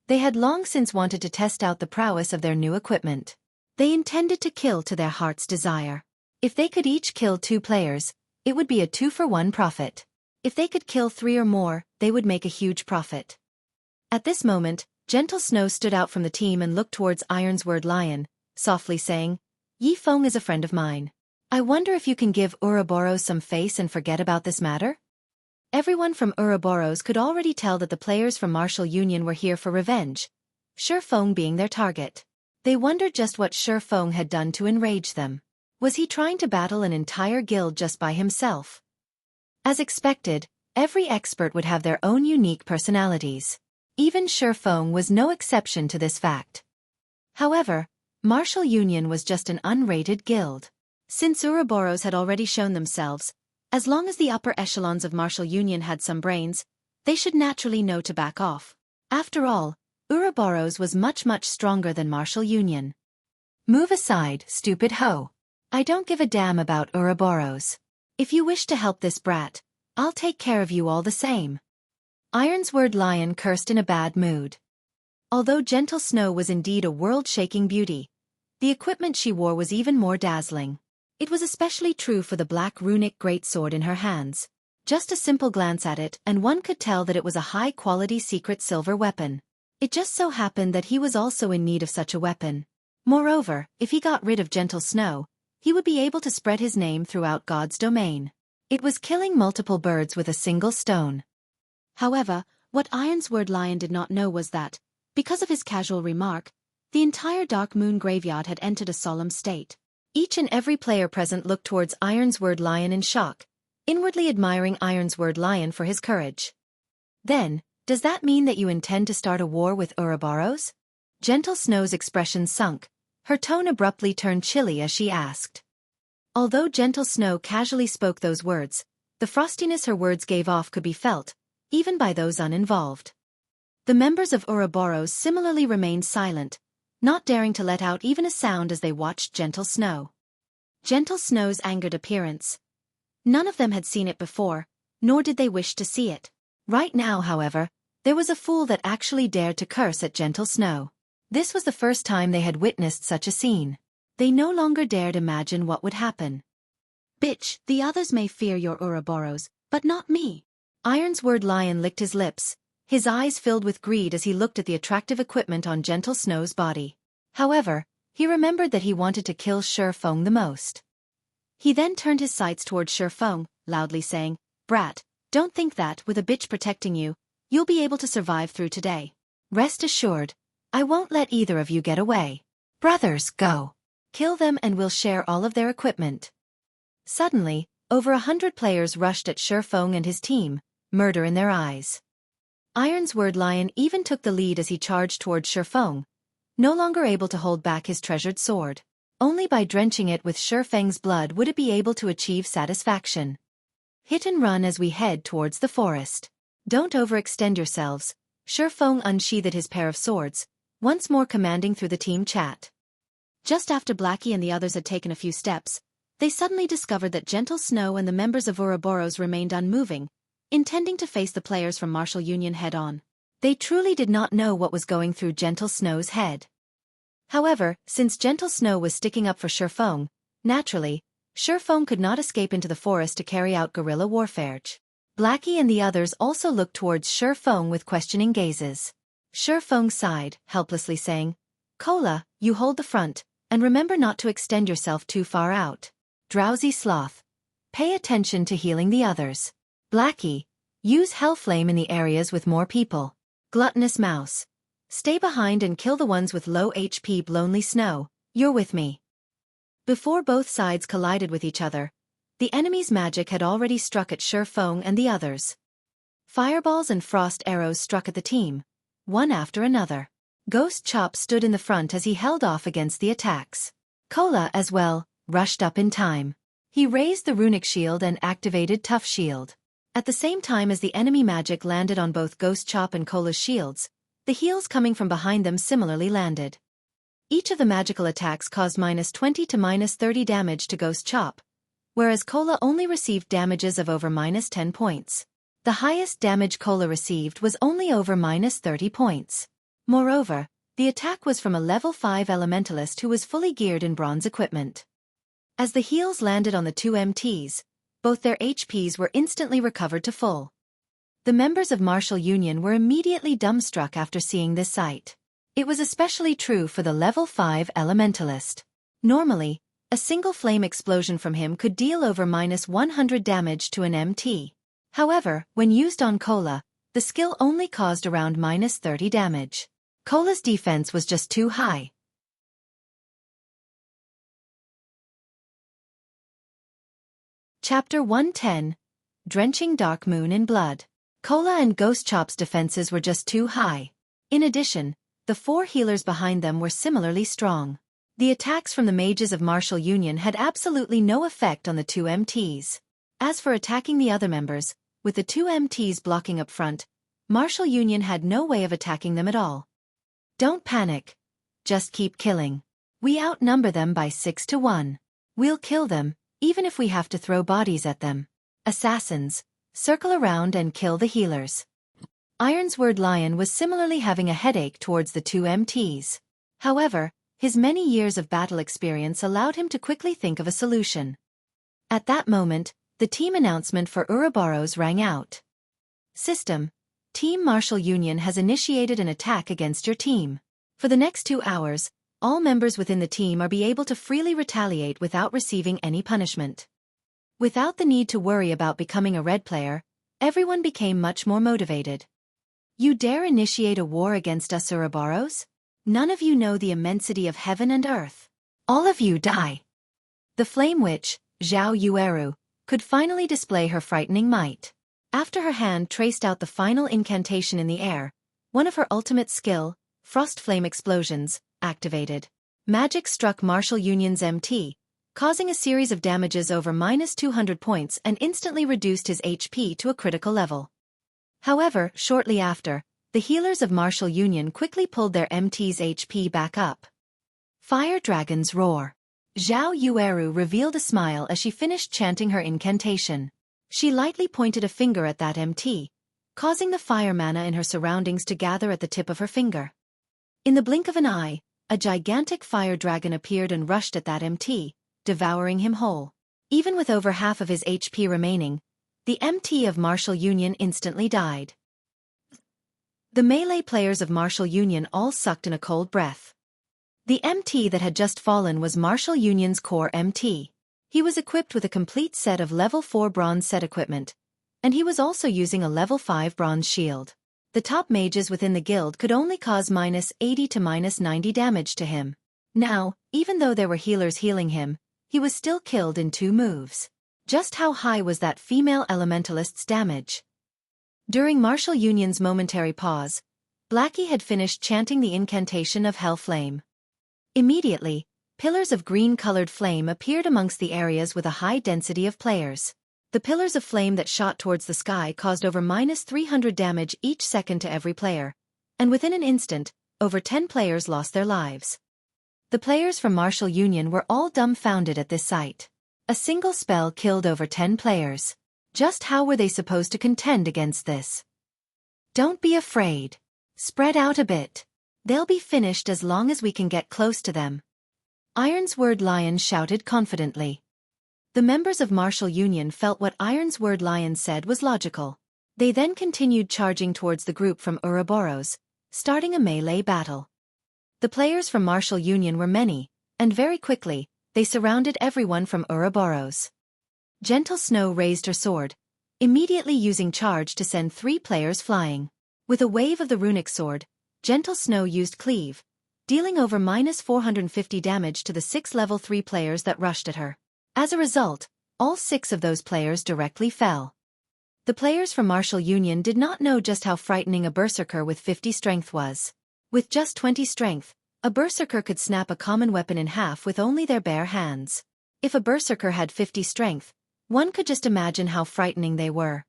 S1: They had long since wanted to test out the prowess of their new equipment. They intended to kill to their heart's desire. If they could each kill 2 players, it would be a 2-for-1 profit. If they could kill 3 or more, they would make a huge profit. At this moment, Gentle Snow stood out from the team and looked towards Ironsword Lion, softly saying, Yi Feng is a friend of mine. I wonder if you can give Ouroboros some face and forget about this matter? Everyone from Ouroboros could already tell that the players from Martial Union were here for revenge, Xueqi being their target. They wondered just what Xueqi had done to enrage them. Was he trying to battle an entire guild just by himself? As expected, every expert would have their own unique personalities. Even Xueqi was no exception to this fact. However, Martial Union was just an unrated guild. Since Ouroboros had already shown themselves, as long as the upper echelons of Martial Union had some brains, they should naturally know to back off. After all, Ouroboros was much stronger than Martial Union. Move aside, stupid hoe. I don't give a damn about Ouroboros. If you wish to help this brat, I'll take care of you all the same. Ironsword Lion cursed in a bad mood. Although Gentle Snow was indeed a world-shaking beauty, the equipment she wore was even more dazzling. It was especially true for the black runic greatsword in her hands. Just a simple glance at it and one could tell that it was a high-quality secret silver weapon. It just so happened that he was also in need of such a weapon. Moreover, if he got rid of Gentle Snow, he would be able to spread his name throughout God's domain. It was killing multiple birds with a single stone. However, what Ironsword Lion did not know was that, because of his casual remark, the entire Dark Moon graveyard had entered a solemn state. Each and every player present looked towards Ironsword Lion in shock, inwardly admiring Ironsword Lion for his courage. Then, does that mean that you intend to start a war with Ouroboros? Gentle Snow's expression sunk, her tone abruptly turned chilly as she asked. Although Gentle Snow casually spoke those words, the frostiness her words gave off could be felt, even by those uninvolved. The members of Ouroboros similarly remained silent, not daring to let out even a sound as they watched Gentle Snow. Gentle Snow's angered appearance. None of them had seen it before, nor did they wish to see it. Right now, however, there was a fool that actually dared to curse at Gentle Snow. This was the first time they had witnessed such a scene. They no longer dared imagine what would happen. Bitch, the others may fear your Ouroboros, but not me. Ironsword Lion licked his lips, his eyes filled with greed as he looked at the attractive equipment on Gentle Snow's body. However, he remembered that he wanted to kill Xueqi the most. He then turned his sights toward Xueqi, loudly saying, "Brat, don't think that, with a bitch protecting you, you'll be able to survive through today. Rest assured, I won't let either of you get away. Brothers, go. Kill them and we'll share all of their equipment." Suddenly, over 100 players rushed at Xueqi and his team, murder in their eyes. Ironsword Lion even took the lead as he charged toward Xueqi, no longer able to hold back his treasured sword. Only by drenching it with Xueqi's blood would it be able to achieve satisfaction. Hit and run as we head towards the forest. Don't overextend yourselves, Xueqi unsheathed his pair of swords, once more commanding through the team chat. Just after Blackie and the others had taken a few steps, they suddenly discovered that Gentle Snow and the members of Ouroboros remained unmoving, intending to face the players from Martial Union head-on. They truly did not know what was going through Gentle Snow's head. However, since Gentle Snow was sticking up for Xueqi, naturally, Xueqi could not escape into the forest to carry out guerrilla warfare. Blackie and the others also looked towards Xueqi with questioning gazes. Xueqi sighed, helplessly saying, "Kola, you hold the front, and remember not to extend yourself too far out. Drowsy sloth. Pay attention to healing the others. Blackie, use Hellflame in the areas with more people. Gluttonous mouse. Stay behind and kill the ones with low HP. Lonely Snow, you're with me." Before both sides collided with each other, the enemy's magic had already struck at Xueqi and the others. Fireballs and frost arrows struck at the team, one after another. Ghost Chop stood in the front as he held off against the attacks. Kola, as well, rushed up in time. He raised the runic shield and activated Tough Shield. At the same time as the enemy magic landed on both Ghost Chop and Kola's shields, the heals coming from behind them similarly landed. Each of the magical attacks caused -20 to -30 damage to Ghost Chop, whereas Kola only received damages of over -10 points. The highest damage Kola received was only over -30 points. Moreover, the attack was from a level 5 elementalist who was fully geared in bronze equipment. As the heals landed on the two MTs, both their HPs were instantly recovered to full. The members of Martial Union were immediately dumbstruck after seeing this sight. It was especially true for the level 5 elementalist. Normally, a single flame explosion from him could deal over -100 damage to an MT. However, when used on Kola, the skill only caused around -30 damage. Kola's defense was just too high. Chapter 110. Drenching Dark Moon in Blood. Kola and Ghost Chop's defenses were just too high. In addition, the 4 healers behind them were similarly strong. The attacks from the mages of Martial Union had absolutely no effect on the two MTs. As for attacking the other members, with the two MTs blocking up front, Martial Union had no way of attacking them at all. Don't panic. Just keep killing. We outnumber them by 6 to 1. We'll kill them, even if we have to throw bodies at them. Assassins, circle around and kill the healers. Ironsword Lion was similarly having a headache towards the two MTs. However, his many years of battle experience allowed him to quickly think of a solution. At that moment, the team announcement for Ouroboros rang out. System: Team Martial Union has initiated an attack against your team. For the next 2 hours, all members within the team are be able to freely retaliate without receiving any punishment. Without the need to worry about becoming a red player, everyone became much more motivated. You dare initiate a war against us Ouroboros? None of you know the immensity of heaven and earth. All of you die. The Flame Witch, Xueqi, could finally display her frightening might. After her hand traced out the final incantation in the air, one of her ultimate skill, Frost Flame Explosions, activated. Magic struck Martial Union's MT, causing a series of damages over -200 points and instantly reduced his HP to a critical level. However, shortly after, the healers of Martial Union quickly pulled their MT's HP back up. Fire Dragon's Roar. Xueqi revealed a smile as she finished chanting her incantation. She lightly pointed a finger at that MT, causing the fire mana in her surroundings to gather at the tip of her finger. In the blink of an eye, a gigantic fire dragon appeared and rushed at that MT, devouring him whole. Even with over half of his HP remaining, the MT of Martial Union instantly died. The melee players of Martial Union all sucked in a cold breath. The MT that had just fallen was Martial Union's core MT. He was equipped with a complete set of level 4 bronze set equipment, and he was also using a level 5 bronze shield. The top mages within the guild could only cause -80 to -90 damage to him. Now, even though there were healers healing him, he was still killed in 2 moves. Just how high was that female elementalist's damage? During Martial Union's momentary pause, Blackwing had finished chanting the incantation of Hell Flame. Immediately, pillars of green-colored flame appeared amongst the areas with a high density of players. The pillars of flame that shot towards the sky caused over -300 damage each second to every player, and within an instant, over 10 players lost their lives. The players from Martial Union were all dumbfounded at this sight. A single spell killed over 10 players. Just how were they supposed to contend against this? Don't be afraid. Spread out a bit. They'll be finished as long as we can get close to them. Ironsword Lion shouted confidently. The members of Martial Union felt what Ironsword Lion said was logical. They then continued charging towards the group from Ouroboros, starting a melee battle. The players from Martial Union were many, and very quickly, they surrounded everyone from Ouroboros. Gentle Snow raised her sword, immediately using charge to send 3 players flying. With a wave of the runic sword, Gentle Snow used cleave, dealing over -450 damage to the 6 level 3 players that rushed at her. As a result, all 6 of those players directly fell. The players from Martial Union did not know just how frightening a berserker with 50 strength was. With just 20 strength, a berserker could snap a common weapon in half with only their bare hands. If a berserker had 50 strength, one could just imagine how frightening they were.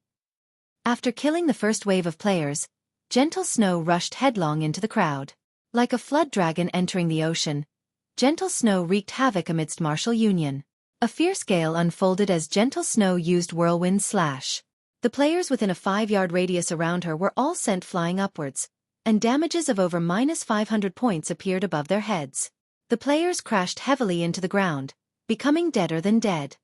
S1: After killing the first wave of players, Gentle Snow rushed headlong into the crowd. Like a flood dragon entering the ocean, Gentle Snow wreaked havoc amidst Martial Union. A fierce gale unfolded as Gentle Snow used Whirlwind Slash. The players within a 5-yard radius around her were all sent flying upwards, and damages of over -500 points appeared above their heads. The players crashed heavily into the ground, becoming deader than dead.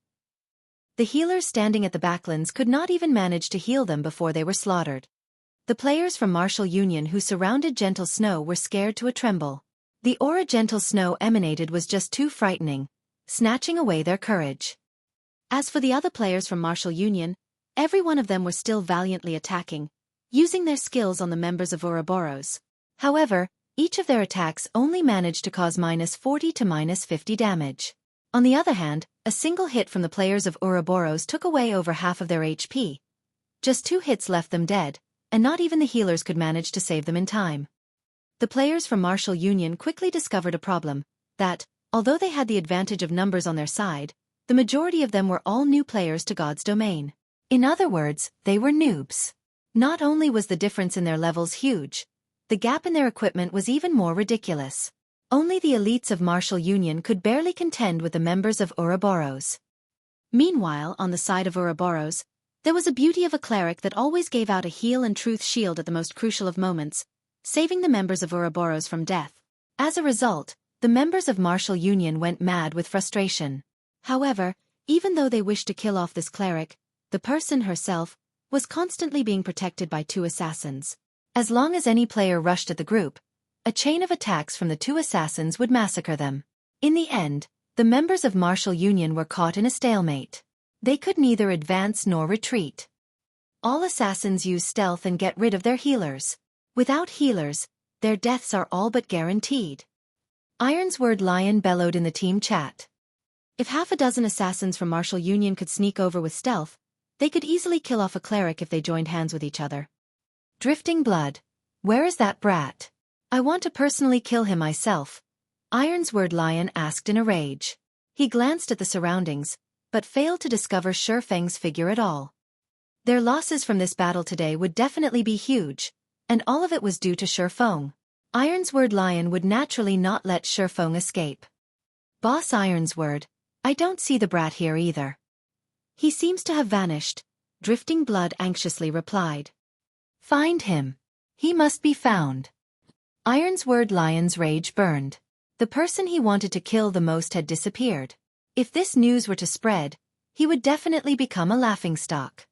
S1: The healers standing at the backlands could not even manage to heal them before they were slaughtered. The players from Martial Union who surrounded Gentle Snow were scared to a tremble. The aura Gentle Snow emanated was just too frightening, snatching away their courage. As for the other players from Martial Union, every one of them were still valiantly attacking, using their skills on the members of Ouroboros. However, each of their attacks only managed to cause -40 to -50 damage. On the other hand, a single hit from the players of Ouroboros took away over half of their HP. Just 2 hits left them dead, and not even the healers could manage to save them in time. The players from Martial Union quickly discovered a problem, that, although they had the advantage of numbers on their side, the majority of them were all new players to God's domain. In other words, they were noobs. Not only was the difference in their levels huge, the gap in their equipment was even more ridiculous. Only the elites of Martial Union could barely contend with the members of Ouroboros. Meanwhile, on the side of Ouroboros, there was a beauty of a cleric that always gave out a heal and truth shield at the most crucial of moments, saving the members of Ouroboros from death. As a result, the members of Martial Union went mad with frustration. However, even though they wished to kill off this cleric, the person herself was constantly being protected by 2 assassins. As long as any player rushed at the group, a chain of attacks from the 2 assassins would massacre them. In the end, the members of Martial Union were caught in a stalemate. They could neither advance nor retreat. All assassins use stealth and get rid of their healers. Without healers, their deaths are all but guaranteed. Ironsword Lion bellowed in the team chat. If half a dozen assassins from Martial Union could sneak over with stealth, they could easily kill off a cleric if they joined hands with each other. Drifting Blood. Where is that brat? I want to personally kill him myself, Ironsword Lion asked in a rage. He glanced at the surroundings, but failed to discover Xueqi's figure at all. Their losses from this battle today would definitely be huge, and all of it was due to Xueqi. Ironsword Lion would naturally not let Xueqi escape. Boss Ironsword, I don't see the brat here either. He seems to have vanished, Drifting Blood anxiously replied. Find him. He must be found. Ironsword Lion's rage burned. The person he wanted to kill the most had disappeared. If this news were to spread, he would definitely become a laughingstock.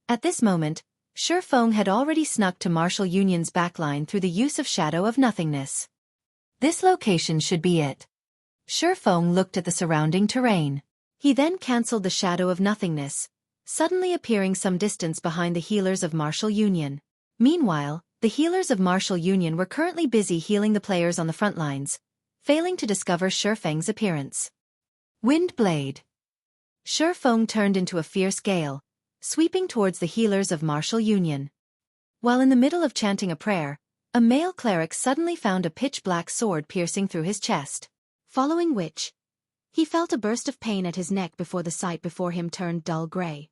S1: At this moment, Xueqi had already snuck to Martial Union's backline through the use of Shadow of Nothingness. This location should be it. Xueqi looked at the surrounding terrain. He then cancelled the Shadow of Nothingness, suddenly appearing some distance behind the healers of Martial Union. Meanwhile, the healers of Martial Union were currently busy healing the players on the front lines, failing to discover Xueqi's appearance. Wind Blade. Xueqi turned into a fierce gale, sweeping towards the healers of Martial Union. While in the middle of chanting a prayer, a male cleric suddenly found a pitch-black sword piercing through his chest, following which, he felt a burst of pain at his neck before the sight before him turned dull gray.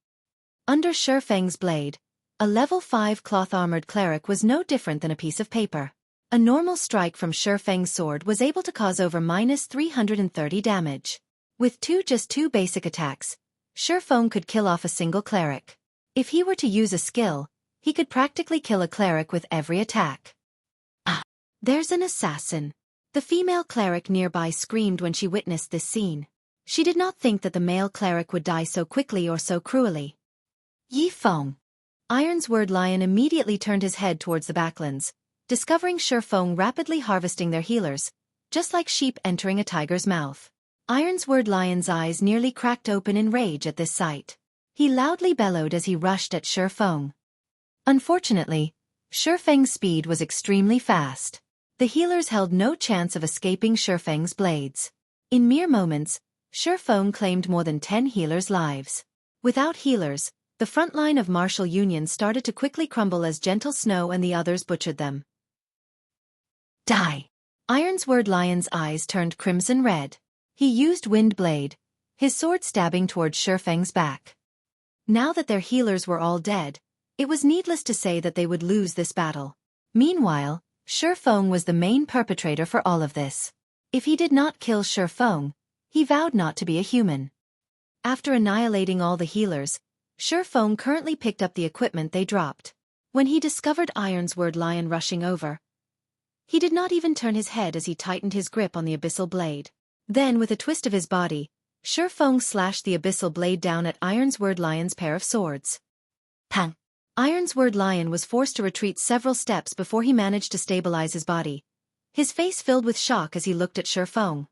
S1: Under Xueqi's blade, a level 5 cloth-armored cleric was no different than a piece of paper. A normal strike from Xueqi's sword was able to cause over -330 damage. With just two basic attacks, Xueqi could kill off a single cleric. If he were to use a skill, he could practically kill a cleric with every attack. Ah! There's an assassin! The female cleric nearby screamed when she witnessed this scene. She did not think that the male cleric would die so quickly or so cruelly. Yi Feng. Ironsword Lion immediately turned his head towards the backlands, discovering Xueqi rapidly harvesting their healers, just like sheep entering a tiger's mouth. Ironsword Lion's eyes nearly cracked open in rage at this sight. He loudly bellowed as he rushed at Xueqi. Unfortunately, Xueqi's speed was extremely fast. The healers held no chance of escaping Xueqi's blades. In mere moments, Xueqi claimed more than 10 healers' lives. Without healers, the front line of Martial Union started to quickly crumble as Gentle Snow and the others butchered them. Die! Ironsword Lion's eyes turned crimson red. He used Wind Blade, his sword stabbing towards Xueqi's back. Now that their healers were all dead, it was needless to say that they would lose this battle. Meanwhile, Xueqi was the main perpetrator for all of this. If he did not kill Xueqi, he vowed not to be a human. After annihilating all the healers, Xueqi currently picked up the equipment they dropped. When he discovered Ironsword Lion rushing over, he did not even turn his head as he tightened his grip on the abyssal blade. Then, with a twist of his body, Xueqi slashed the abyssal blade down at Ironsword Lion's pair of swords. Pang! Ironsword Lion was forced to retreat several steps before he managed to stabilize his body, his face filled with shock as he looked at Xueqi.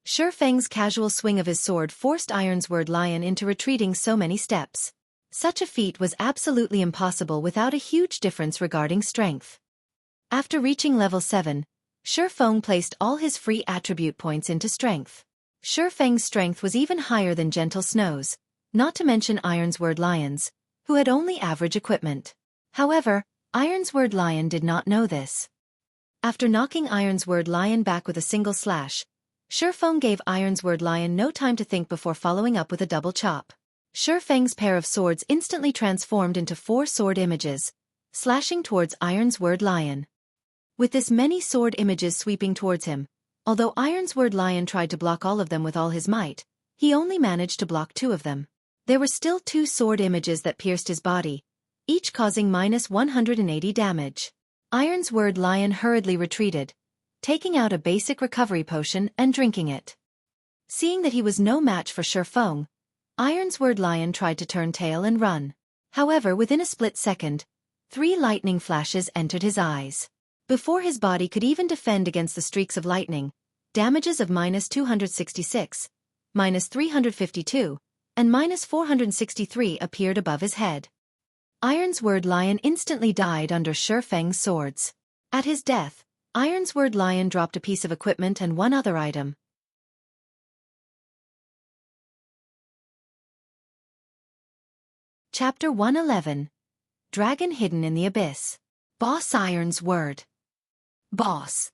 S1: Xueqi's casual swing of his sword forced Ironsword Lion into retreating so many steps. Such a feat was absolutely impossible without a huge difference regarding strength. After reaching level 7, Xueqi placed all his free attribute points into strength. Xueqi's strength was even higher than Gentle Snow's, not to mention Ironsword Lion's, who had only average equipment. However, Ironsword Lion did not know this. After knocking Ironsword Lion back with a single slash, Xueqi gave Ironsword Lion no time to think before following up with a double chop. Xueqi's pair of swords instantly transformed into 4 sword images, slashing towards Ironsword Lion. With this many sword images sweeping towards him, although Ironsword Lion tried to block all of them with all his might, he only managed to block 2 of them. There were still 2 sword images that pierced his body, each causing -180 damage. Ironsword Lion hurriedly retreated, taking out a basic recovery potion and drinking it. Seeing that he was no match for Xueqi, Ironsword Lion tried to turn tail and run. However, within a split second, 3 lightning flashes entered his eyes. Before his body could even defend against the streaks of lightning, damages of -266, -352, and -463 appeared above his head. Ironsword Lion instantly died under Xueqi's swords. At his death, Ironsword Lion dropped a piece of equipment and 1 other item. Chapter 111. Dragon Hidden in the Abyss. Boss Ironsword. Boss.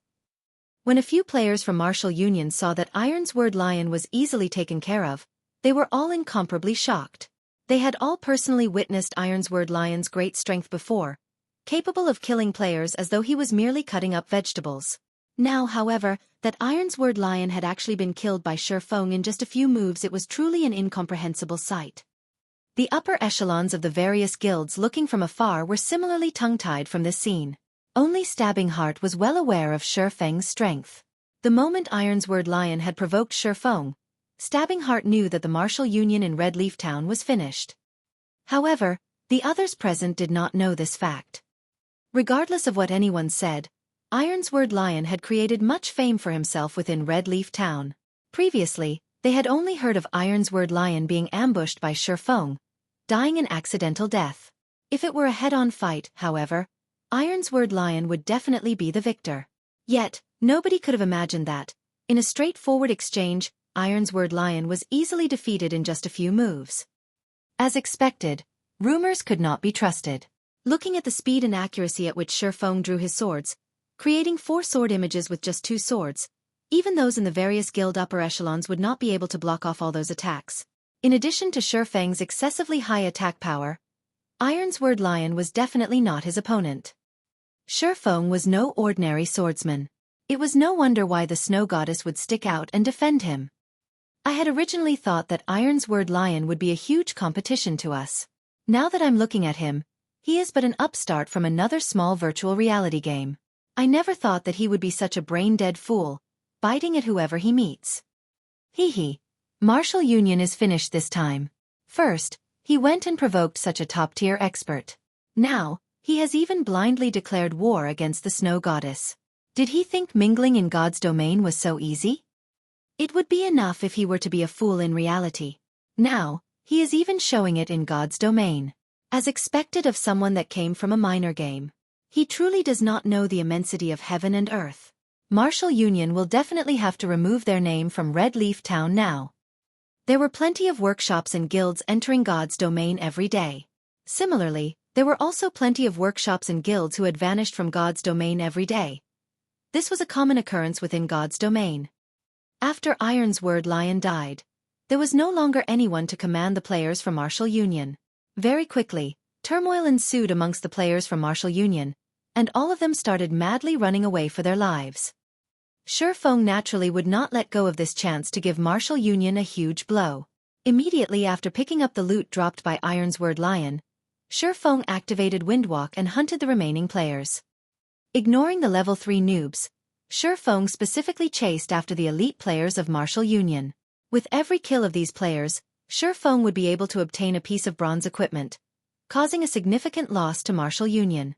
S1: When a few players from Martial Union saw that Ironsword Lion was easily taken care of, they were all incomparably shocked. They had all personally witnessed Ironsword Lion's great strength before, capable of killing players as though he was merely cutting up vegetables. Now, however, that Ironsword Lion had actually been killed by Xueqi in just a few moves, it was truly an incomprehensible sight. The upper echelons of the various guilds looking from afar were similarly tongue-tied from this scene. Only Stabbing Heart was well aware of Xueqi's strength. The moment Ironsword Lion had provoked Xueqi, Stabbing Heart knew that the martial union in Red Leaf Town was finished. However, the others present did not know this fact. Regardless of what anyone said, Ironsword Lion had created much fame for himself within Red Leaf Town. Previously, they had only heard of Ironsword Lion being ambushed by Xueqi, dying an accidental death. If it were a head-on fight, however, Ironsword Lion would definitely be the victor. Yet, nobody could have imagined that, in a straightforward exchange, Ironsword Lion was easily defeated in just a few moves. As expected, rumors could not be trusted. Looking at the speed and accuracy at which Xueqi drew his swords, creating 4 sword images with just 2 swords, even those in the various guild upper echelons would not be able to block off all those attacks. In addition to Xueqi's excessively high attack power, Ironsword Lion was definitely not his opponent. Xueqi was no ordinary swordsman. It was no wonder why the Snow Goddess would stick out and defend him. I had originally thought that Ironsword Lion would be a huge competition to us. Now that I'm looking at him, he is but an upstart from another small virtual reality game. I never thought that he would be such a brain-dead fool, biting at whoever he meets. Hee. Martial Union is finished this time. First, he went and provoked such a top-tier expert. Now, he has even blindly declared war against the Snow Goddess. Did he think mingling in God's domain was so easy? It would be enough if he were to be a fool in reality. Now, he is even showing it in God's domain. As expected of someone that came from a minor game. He truly does not know the immensity of heaven and earth. Martial Union will definitely have to remove their name from Red Leaf Town now. There were plenty of workshops and guilds entering God's domain every day. Similarly, there were also plenty of workshops and guilds who had vanished from God's domain every day. This was a common occurrence within God's domain. After Ironsword Lion died, there was no longer anyone to command the players from Martial Union. Very quickly, turmoil ensued amongst the players from Martial Union, and all of them started madly running away for their lives. Xueqi naturally would not let go of this chance to give Martial Union a huge blow. Immediately after picking up the loot dropped by Ironsword Lion, Xueqi activated Windwalk and hunted the remaining players. Ignoring the level 3 noobs, Xueqi specifically chased after the elite players of Martial Union. With every kill of these players, Xueqi would be able to obtain a piece of bronze equipment, causing a significant loss to Martial Union.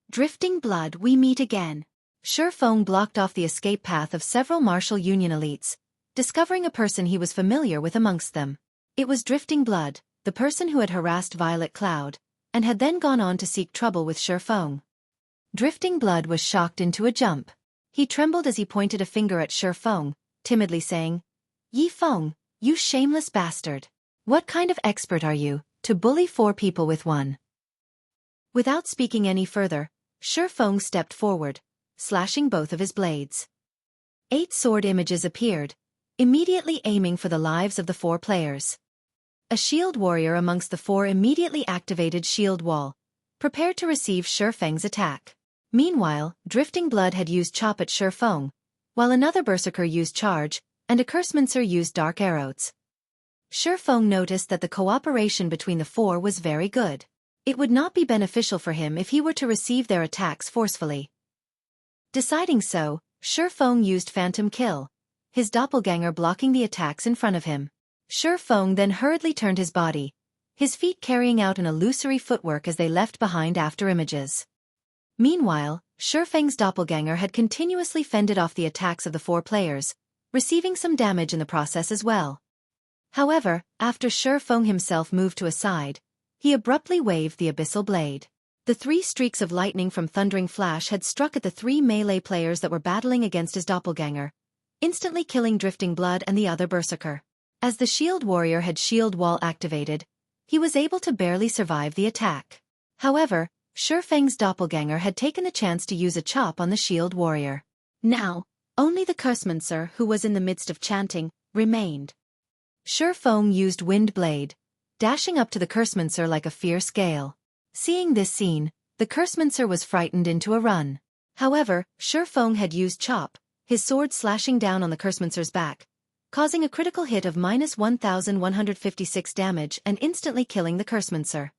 S1: Drifting Blood, we meet again. Xueqi blocked off the escape path of several Martial Union elites, discovering a person he was familiar with amongst them. It was Drifting Blood, the person who had harassed Violet Cloud, and had then gone on to seek trouble with Xueqi. Drifting Blood was shocked into a jump. He trembled as he pointed a finger at Xueqi, timidly saying, "Yi Feng, you shameless bastard. What kind of expert are you, to bully 4 people with one?" Without speaking any further, Xueqi stepped forward, slashing both of his blades. 8 sword images appeared, immediately aiming for the lives of the 4 players. A shield warrior amongst the 4 immediately activated shield wall, prepared to receive Xueqi's attack. Meanwhile, Drifting Blood had used Chop at Xueqi, while another berserker used Charge, and a Cursemancer used Dark Arrows. Xueqi noticed that the cooperation between the 4 was very good. It would not be beneficial for him if he were to receive their attacks forcefully. Deciding so, Xueqi used Phantom Kill, his doppelganger blocking the attacks in front of him. Xueqi then hurriedly turned his body, his feet carrying out an illusory footwork as they left behind after images. Meanwhile, Xueqi's doppelganger had continuously fended off the attacks of the 4 players, receiving some damage in the process as well. However, after Xueqi himself moved to a side, he abruptly waved the Abyssal Blade. The 3 streaks of lightning from Thundering Flash had struck at the 3 melee players that were battling against his doppelganger, instantly killing Drifting Blood and the other berserker. As the shield warrior had shield wall activated, he was able to barely survive the attack. However, Xueqi's doppelganger had taken the chance to use a chop on the shield warrior. Now, only the Cursemancer, who was in the midst of chanting, remained. Xueqi used Wind Blade, dashing up to the Cursemancer like a fierce gale. Seeing this scene, the Cursemancer was frightened into a run. However, Xueqi had used Chop, his sword slashing down on the Cursemancer's back, causing a critical hit of -1156 damage and instantly killing the Cursemancer.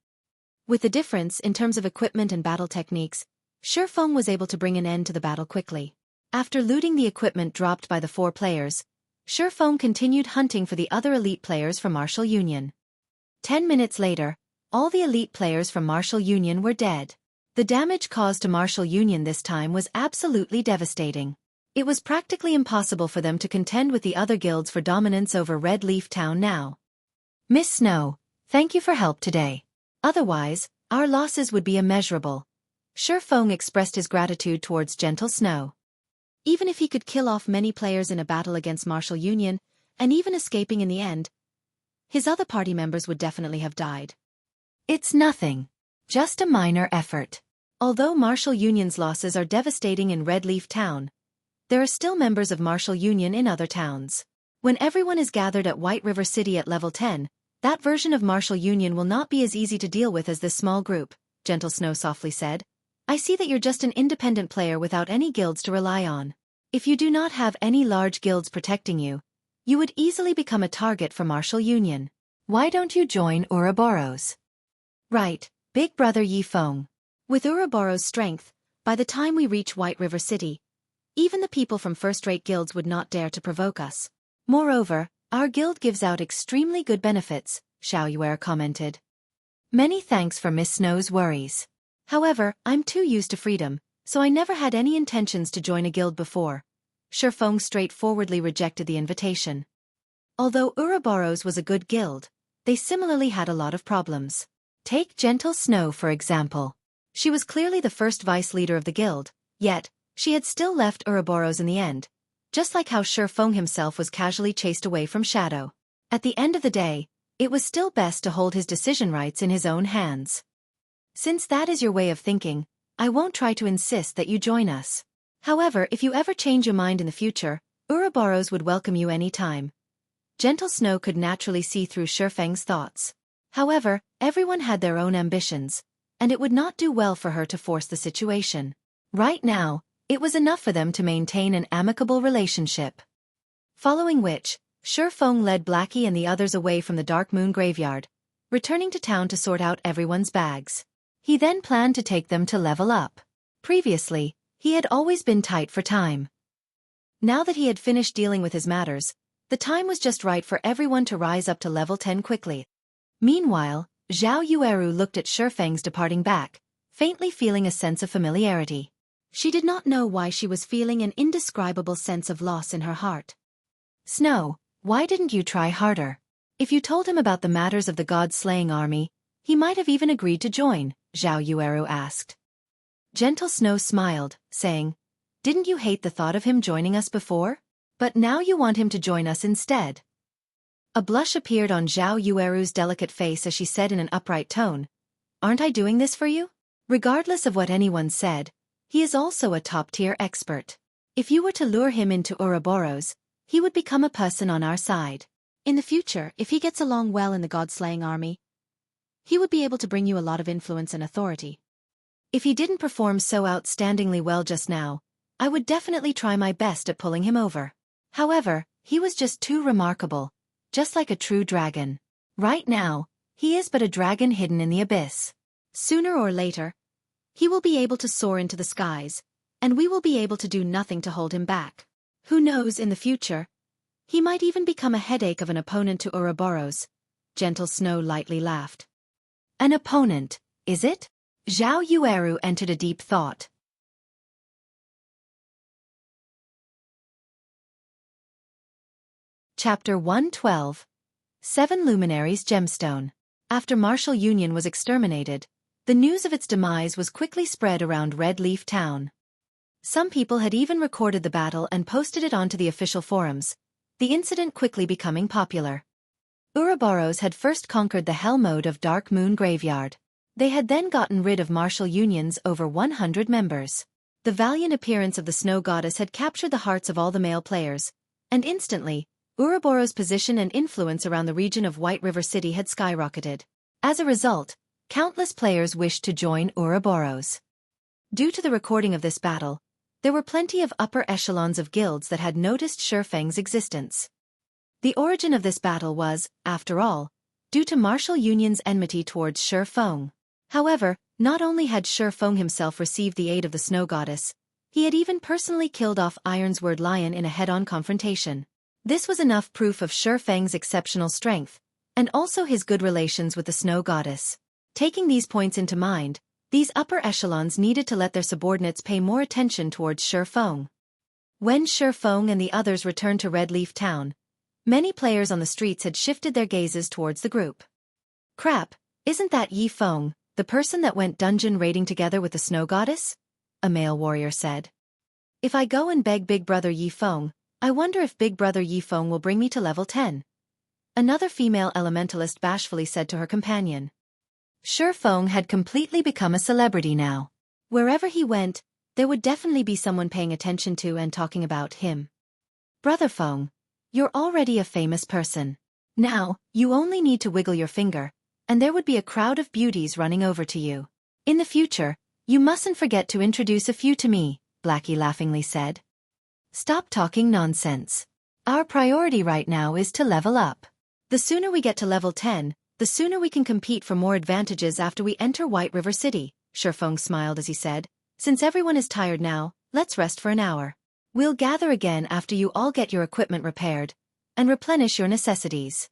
S1: With the difference in terms of equipment and battle techniques, Xueqi was able to bring an end to the battle quickly. After looting the equipment dropped by the 4 players, Xueqi continued hunting for the other elite players from Martial Union. 10 minutes later, all the elite players from Martial Union were dead. The damage caused to Martial Union this time was absolutely devastating. It was practically impossible for them to contend with the other guilds for dominance over Red Leaf Town now. Miss Snow, thank you for help today. Otherwise, our losses would be immeasurable. Xueqi expressed his gratitude towards Gentle Snow. Even if he could kill off many players in a battle against Martial Union, and even escaping in the end, his other party members would definitely have died. It's nothing. Just a minor effort. Although Martial Union's losses are devastating in Red Leaf Town, there are still members of Martial Union in other towns. When everyone is gathered at White River City at level 10, that version of Martial Union will not be as easy to deal with as this small group, Gentle Snow softly said. I see that you're just an independent player without any guilds to rely on. If you do not have any large guilds protecting you, you would easily become a target for Martial Union. Why don't you join Ouroboros? Right, big brother Yi Feng. With Ouroboros' strength, by the time we reach White River City, even the people from first-rate guilds would not dare to provoke us. Moreover, our guild gives out extremely good benefits, Xueqi commented. Many thanks for Miss Snow's worries. However, I'm too used to freedom, so I never had any intentions to join a guild before. Xueqi straightforwardly rejected the invitation. Although Ouroboros was a good guild, they similarly had a lot of problems. Take Gentle Snow for example. She was clearly the first vice leader of the guild, yet, she had still left Ouroboros in the end, just like how Xueqi himself was casually chased away from Shadow. At the end of the day, it was still best to hold his decision rights in his own hands. Since that is your way of thinking, I won't try to insist that you join us. However, if you ever change your mind in the future, Ouroboros would welcome you any time. Gentle Snow could naturally see through Xueqi's thoughts. However, everyone had their own ambitions, and it would not do well for her to force the situation. Right now, it was enough for them to maintain an amicable relationship. Following which, Xueqi led Blackie and the others away from the Dark Moon Graveyard, returning to town to sort out everyone's bags. He then planned to take them to level up. Previously, he had always been tight for time. Now that he had finished dealing with his matters, the time was just right for everyone to rise up to level 10 quickly. Meanwhile, Zhao Yueru looked at Xueqi's departing back, faintly feeling a sense of familiarity. She did not know why she was feeling an indescribable sense of loss in her heart. Snow, why didn't you try harder? If you told him about the matters of the god-slaying army, he might have even agreed to join, Zhao Yueru asked. Gentle Snow smiled, saying, Didn't you hate the thought of him joining us before? But now you want him to join us instead. A blush appeared on Zhao Yueru's delicate face as she said in an upright tone, Aren't I doing this for you? Regardless of what anyone said, he is also a top-tier expert. If you were to lure him into Ouroboros, he would become a person on our side. In the future, if he gets along well in the god-slaying army, he would be able to bring you a lot of influence and authority. If he didn't perform so outstandingly well just now, I would definitely try my best at pulling him over. However, he was just too remarkable, just like a true dragon. Right now, he is but a dragon hidden in the abyss. Sooner or later, he will be able to soar into the skies, and we will be able to do nothing to hold him back. Who knows in the future? He might even become a headache of an opponent to Ouroboros. Gentle Snow lightly laughed. An opponent, is it? Zhao Yueru entered a deep thought. Chapter 112. 7 Luminaries Gemstone. After Martial Union was exterminated, the news of its demise was quickly spread around Red Leaf Town. Some people had even recorded the battle and posted it onto the official forums, the incident quickly becoming popular. Ouroboros had first conquered the hell mode of Dark Moon Graveyard. They had then gotten rid of Martial Union's over 100 members. The valiant appearance of the Snow Goddess had captured the hearts of all the male players, and instantly, Ouroboros' position and influence around the region of White River City had skyrocketed. As a result, countless players wished to join Ouroboros. Due to the recording of this battle, there were plenty of upper echelons of guilds that had noticed Xueqi's existence. The origin of this battle was, after all, due to Martial Union's enmity towards Xueqi. However, not only had Xueqi himself received the aid of the Snow Goddess, he had even personally killed off Ironsword Lion in a head-on confrontation. This was enough proof of Xueqi's exceptional strength, and also his good relations with the snow goddess. Taking these points into mind, these upper echelons needed to let their subordinates pay more attention towards Xueqi. When Xueqi and the others returned to Red Leaf Town, many players on the streets had shifted their gazes towards the group. Crap, isn't that Yi Feng, the person that went dungeon raiding together with the snow goddess? A male warrior said. If I go and beg Big Brother Yi Feng, I wonder if Big Brother Yi Feng will bring me to level 10. Another female elementalist bashfully said to her companion. Xueqi had completely become a celebrity now. Wherever he went, there would definitely be someone paying attention to and talking about him. Brother Feng, you're already a famous person. Now, you only need to wiggle your finger, and there would be a crowd of beauties running over to you. In the future, you mustn't forget to introduce a few to me, Blackie laughingly said. Stop talking nonsense. Our priority right now is to level up. The sooner we get to level 10, the sooner we can compete for more advantages after we enter White River City, Xueqi smiled as he said. Since everyone is tired now, let's rest for an hour. We'll gather again after you all get your equipment repaired and replenish your necessities.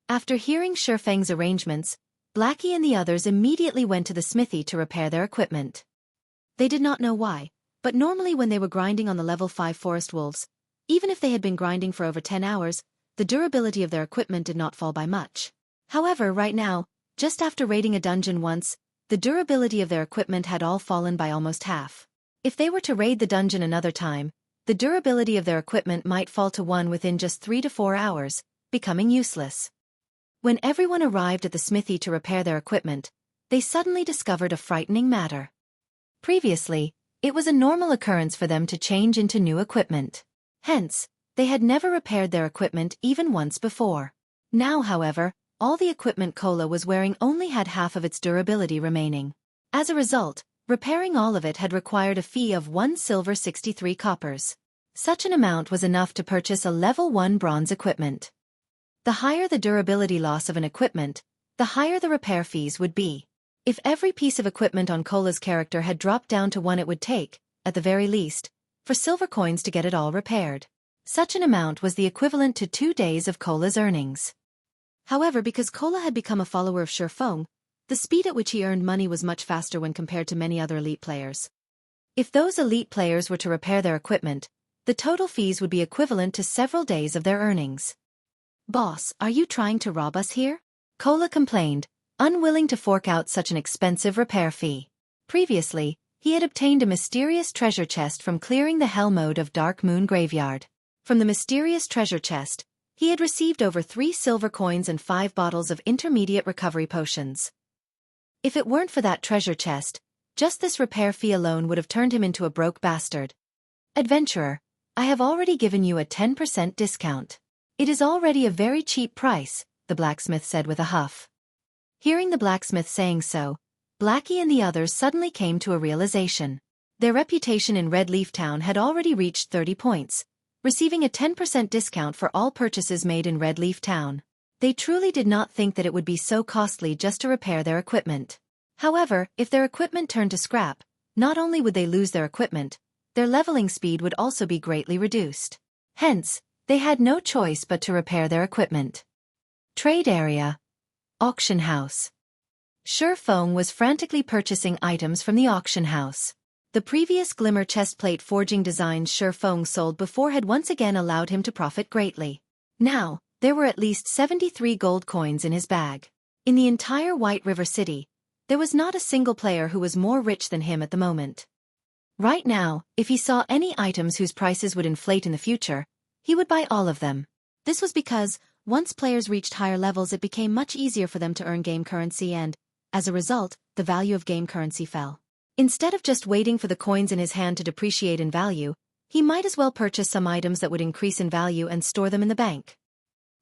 S1: After hearing Xueqi's arrangements, Blackie and the others immediately went to the smithy to repair their equipment. They did not know why, but normally when they were grinding on the level 5 forest wolves, even if they had been grinding for over 10 hours, the durability of their equipment did not fall by much. However, right now, just after raiding a dungeon once, the durability of their equipment had all fallen by almost half. If they were to raid the dungeon another time, the durability of their equipment might fall to 1 within just 3 to 4 hours, becoming useless. When everyone arrived at the smithy to repair their equipment, they suddenly discovered a frightening matter. Previously, it was a normal occurrence for them to change into new equipment. Hence, they had never repaired their equipment even once before. Now, however, all the equipment Kola was wearing only had half of its durability remaining. As a result, repairing all of it had required a fee of 1 silver 63 coppers. Such an amount was enough to purchase a level 1 bronze equipment. The higher the durability loss of an equipment, the higher the repair fees would be. If every piece of equipment on Kola's character had dropped down to 1, it would take, at the very least, for silver coins to get it all repaired. Such an amount was the equivalent to 2 days of Kola's earnings. However, because Kola had become a follower of Xueqi, the speed at which he earned money was much faster when compared to many other elite players. If those elite players were to repair their equipment, the total fees would be equivalent to several days of their earnings. Boss, are you trying to rob us here? Kola complained, unwilling to fork out such an expensive repair fee. Previously, he had obtained a mysterious treasure chest from clearing the hell mode of Dark Moon Graveyard. From the mysterious treasure chest, he had received over 3 silver coins and 5 bottles of intermediate recovery potions. If it weren't for that treasure chest, just this repair fee alone would have turned him into a broke bastard. Adventurer, I have already given you a 10% discount. It is already a very cheap price, the blacksmith said with a huff. Hearing the blacksmith saying so, Blackie and the others suddenly came to a realization. Their reputation in Red Leaf Town had already reached 30 points, receiving a 10% discount for all purchases made in Red Leaf Town. They truly did not think that it would be so costly just to repair their equipment. However, if their equipment turned to scrap, not only would they lose their equipment, their leveling speed would also be greatly reduced. Hence, they had no choice but to repair their equipment. Trade area. Auction house. Xueqi was frantically purchasing items from the auction house. The previous glimmer chestplate forging designs Xueqi sold before had once again allowed him to profit greatly. Now, there were at least 73 gold coins in his bag. In the entire White River City, there was not a single player who was more rich than him at the moment. Right now, if he saw any items whose prices would inflate in the future, he would buy all of them. This was because, once players reached higher levels, it became much easier for them to earn game currency and, as a result, the value of game currency fell. Instead of just waiting for the coins in his hand to depreciate in value, he might as well purchase some items that would increase in value and store them in the bank.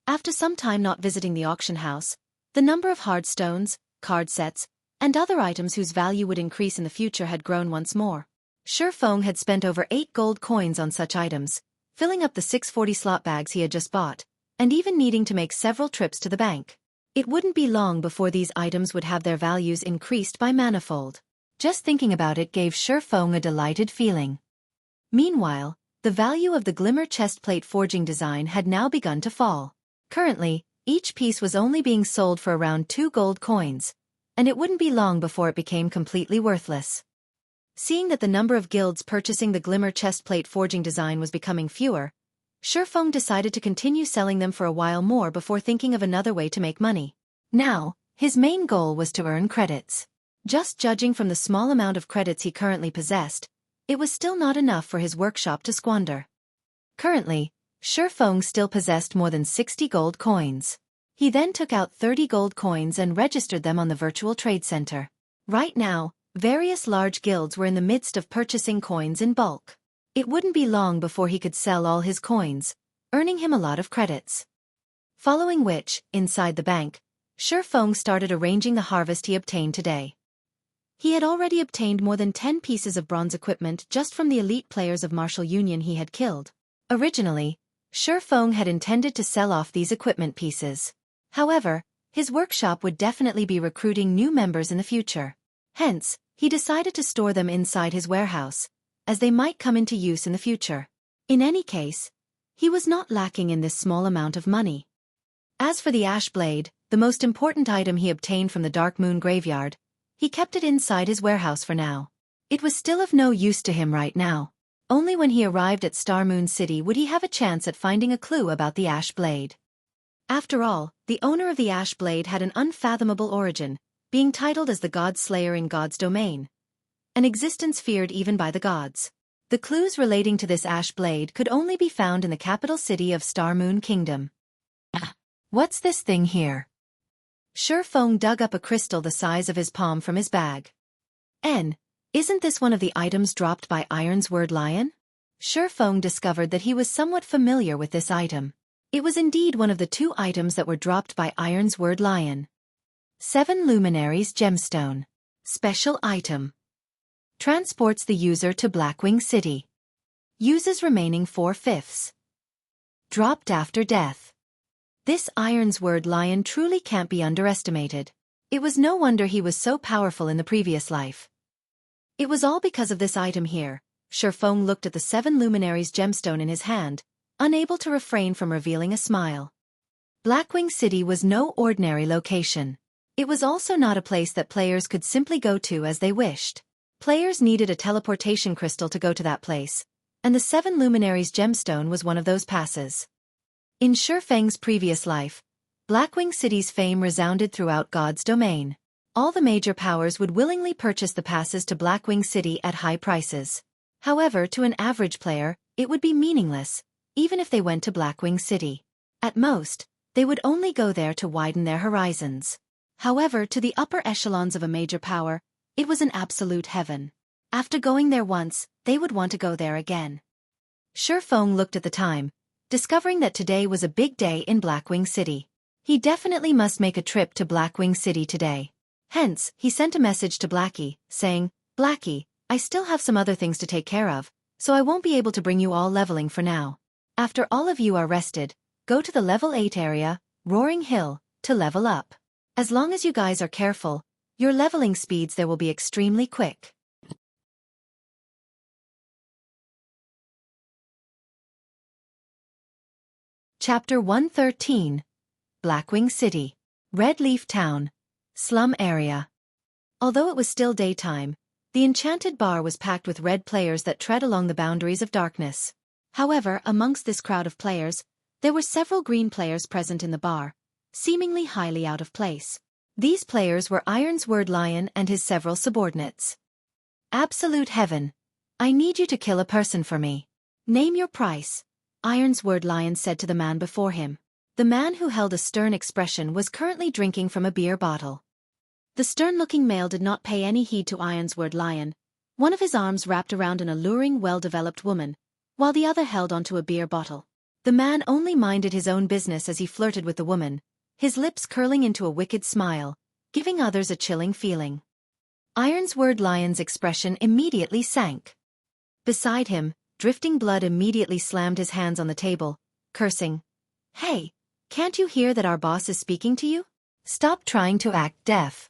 S1: After some time not visiting the auction house, the number of hard stones, card sets, and other items whose value would increase in the future had grown once more. Xueqi had spent over 8 gold coins on such items, filling up the 640 slot bags he had just bought, and even needing to make several trips to the bank. It wouldn't be long before these items would have their values increased by manifold. Just thinking about it gave Xueqi a delighted feeling. Meanwhile, the value of the glimmer chestplate forging design had now begun to fall. Currently, each piece was only being sold for around 2 gold coins, and it wouldn't be long before it became completely worthless. Seeing that the number of guilds purchasing the glimmer chestplate forging design was becoming fewer, Xueqi decided to continue selling them for a while more before thinking of another way to make money. Now, his main goal was to earn credits. Just judging from the small amount of credits he currently possessed, it was still not enough for his workshop to squander. Currently, Xueqi still possessed more than 60 gold coins. He then took out 30 gold coins and registered them on the virtual trade center. Right now, various large guilds were in the midst of purchasing coins in bulk. It wouldn't be long before he could sell all his coins, earning him a lot of credits. Following which, inside the bank, Xueqi started arranging the harvest he obtained today. He had already obtained more than 10 pieces of bronze equipment just from the elite players of Martial Union he had killed. Originally, Xueqi had intended to sell off these equipment pieces. However, his workshop would definitely be recruiting new members in the future. Hence, he decided to store them inside his warehouse, as they might come into use in the future. In any case, he was not lacking in this small amount of money. As for the ash blade, the most important item he obtained from the Dark Moon graveyard, he kept it inside his warehouse for now. It was still of no use to him right now. Only when he arrived at Star Moon City would he have a chance at finding a clue about the ash blade. After all, the owner of the ash blade had an unfathomable origin, being titled as the God Slayer in God's domain, an existence feared even by the gods. The clues relating to this ash blade could only be found in the capital city of Star Moon Kingdom. What's this thing here? Xueqi dug up a crystal the size of his palm from his bag. Isn't this one of the items dropped by Ironsword Lion? Xueqi discovered that he was somewhat familiar with this item. It was indeed one of the 2 items that were dropped by Ironsword Lion. 7 Luminaries Gemstone. Special item. Transports the user to Blackwing City. Uses remaining 4/5. Dropped after death. This Ironsword Lion truly can't be underestimated. It was no wonder he was so powerful in the previous life. It was all because of this item here. Xueqi looked at the 7 Luminaries gemstone in his hand, unable to refrain from revealing a smile. Blackwing City was no ordinary location. It was also not a place that players could simply go to as they wished. Players needed a teleportation crystal to go to that place, and the 7 Luminaries gemstone was one of those passes. In Xueqi's previous life, Blackwing City's fame resounded throughout God's domain. All the major powers would willingly purchase the passes to Blackwing City at high prices. However, to an average player, it would be meaningless, even if they went to Blackwing City. At most, they would only go there to widen their horizons. However, to the upper echelons of a major power, it was an absolute heaven. After going there once, they would want to go there again. Xueqi looked at the time, discovering that today was a big day in Blackwing City. He definitely must make a trip to Blackwing City today. Hence, he sent a message to Blackie, saying, "Blackie, I still have some other things to take care of, so I won't be able to bring you all leveling for now. After all of you are rested, go to the level 8 area, Roaring Hill, to level up. As long as you guys are careful, your leveling speeds there will be extremely quick." Chapter 113. Blackwing City. Red Leaf Town. Slum area. Although it was still daytime, the enchanted bar was packed with red players that tread along the boundaries of darkness. However, amongst this crowd of players, there were several green players present in the bar, seemingly highly out of place. These players were Ironsword Lion and his several subordinates. "Absolute heaven. I need you to kill a person for me. Name your price," Ironsword Lion said to the man before him. The man who held a stern expression was currently drinking from a beer bottle. The stern-looking male did not pay any heed to Ironsword Lion, one of his arms wrapped around an alluring, well-developed woman, while the other held onto a beer bottle. The man only minded his own business as he flirted with the woman, his lips curling into a wicked smile, giving others a chilling feeling. Ironsword Lion's expression immediately sank. Beside him, Drifting Blood immediately slammed his hands on the table, cursing, "Hey, can't you hear that our boss is speaking to you? Stop trying to act deaf."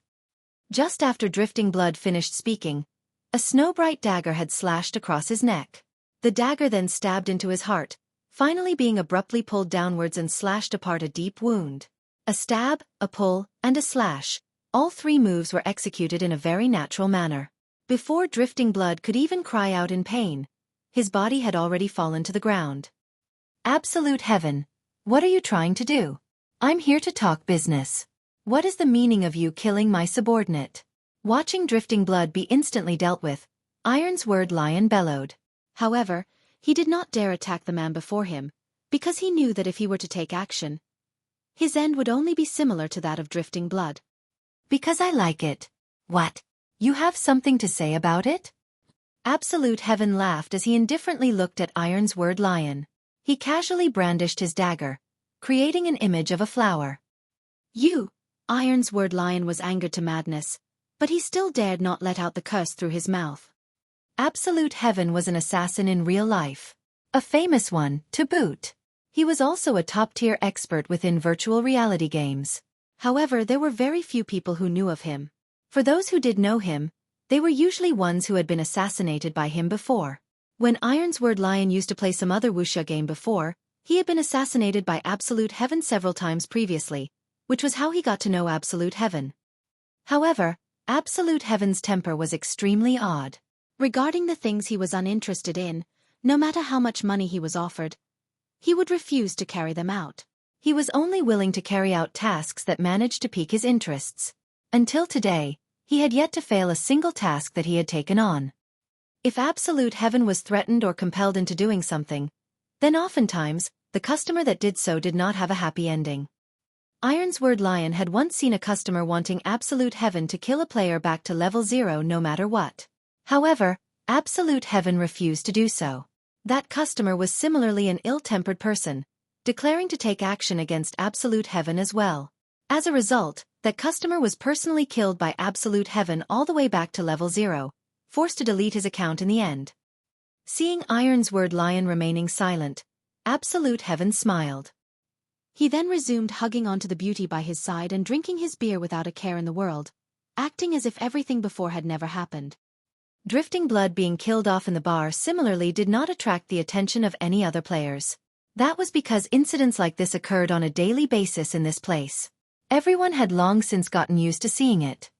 S1: Just after Drifting Blood finished speaking, a snow-bright dagger had slashed across his neck. The dagger then stabbed into his heart, finally being abruptly pulled downwards and slashed apart a deep wound. A stab, a pull, and a slash. All three moves were executed in a very natural manner. Before Drifting Blood could even cry out in pain, his body had already fallen to the ground. Absolute Heaven, what are you trying to do? I'm here to talk business. What is the meaning of you killing my subordinate? Watching Drifting Blood be instantly dealt with, Ironsword Lion bellowed. However, he did not dare attack the man before him, because he knew that if he were to take action, his end would only be similar to that of Drifting Blood. Because I like it. What? You have something to say about it? Absolute Heaven laughed as he indifferently looked at Ironsword Lion. He casually brandished his dagger, creating an image of a flower. You! Ironsword Lion was angered to madness, but he still dared not let out the curse through his mouth. Absolute Heaven was an assassin in real life. A famous one, to boot. He was also a top-tier expert within virtual reality games. However, there were very few people who knew of him. For those who did know him, they were usually ones who had been assassinated by him before. When Ironsword Lion used to play some other wuxia game before, he had been assassinated by Absolute Heaven several times previously, which was how he got to know Absolute Heaven. However, Absolute Heaven's temper was extremely odd. Regarding the things he was uninterested in, no matter how much money he was offered, he would refuse to carry them out. He was only willing to carry out tasks that managed to pique his interests. Until today, he had yet to fail a single task that he had taken on. If Absolute Heaven was threatened or compelled into doing something, then oftentimes, the customer that did so did not have a happy ending. Ironsword Lion had once seen a customer wanting Absolute Heaven to kill a player back to level 0 no matter what. However, Absolute Heaven refused to do so. That customer was similarly an ill-tempered person, declaring to take action against Absolute Heaven as well. As a result, that customer was personally killed by Absolute Heaven all the way back to level 0, forced to delete his account in the end. Seeing Ironsword Lion remaining silent, Absolute Heaven smiled. He then resumed hugging onto the beauty by his side and drinking his beer without a care in the world, acting as if everything before had never happened. Drifting Blood being killed off in the bar similarly did not attract the attention of any other players. That was because incidents like this occurred on a daily basis in this place. Everyone had long since gotten used to seeing it.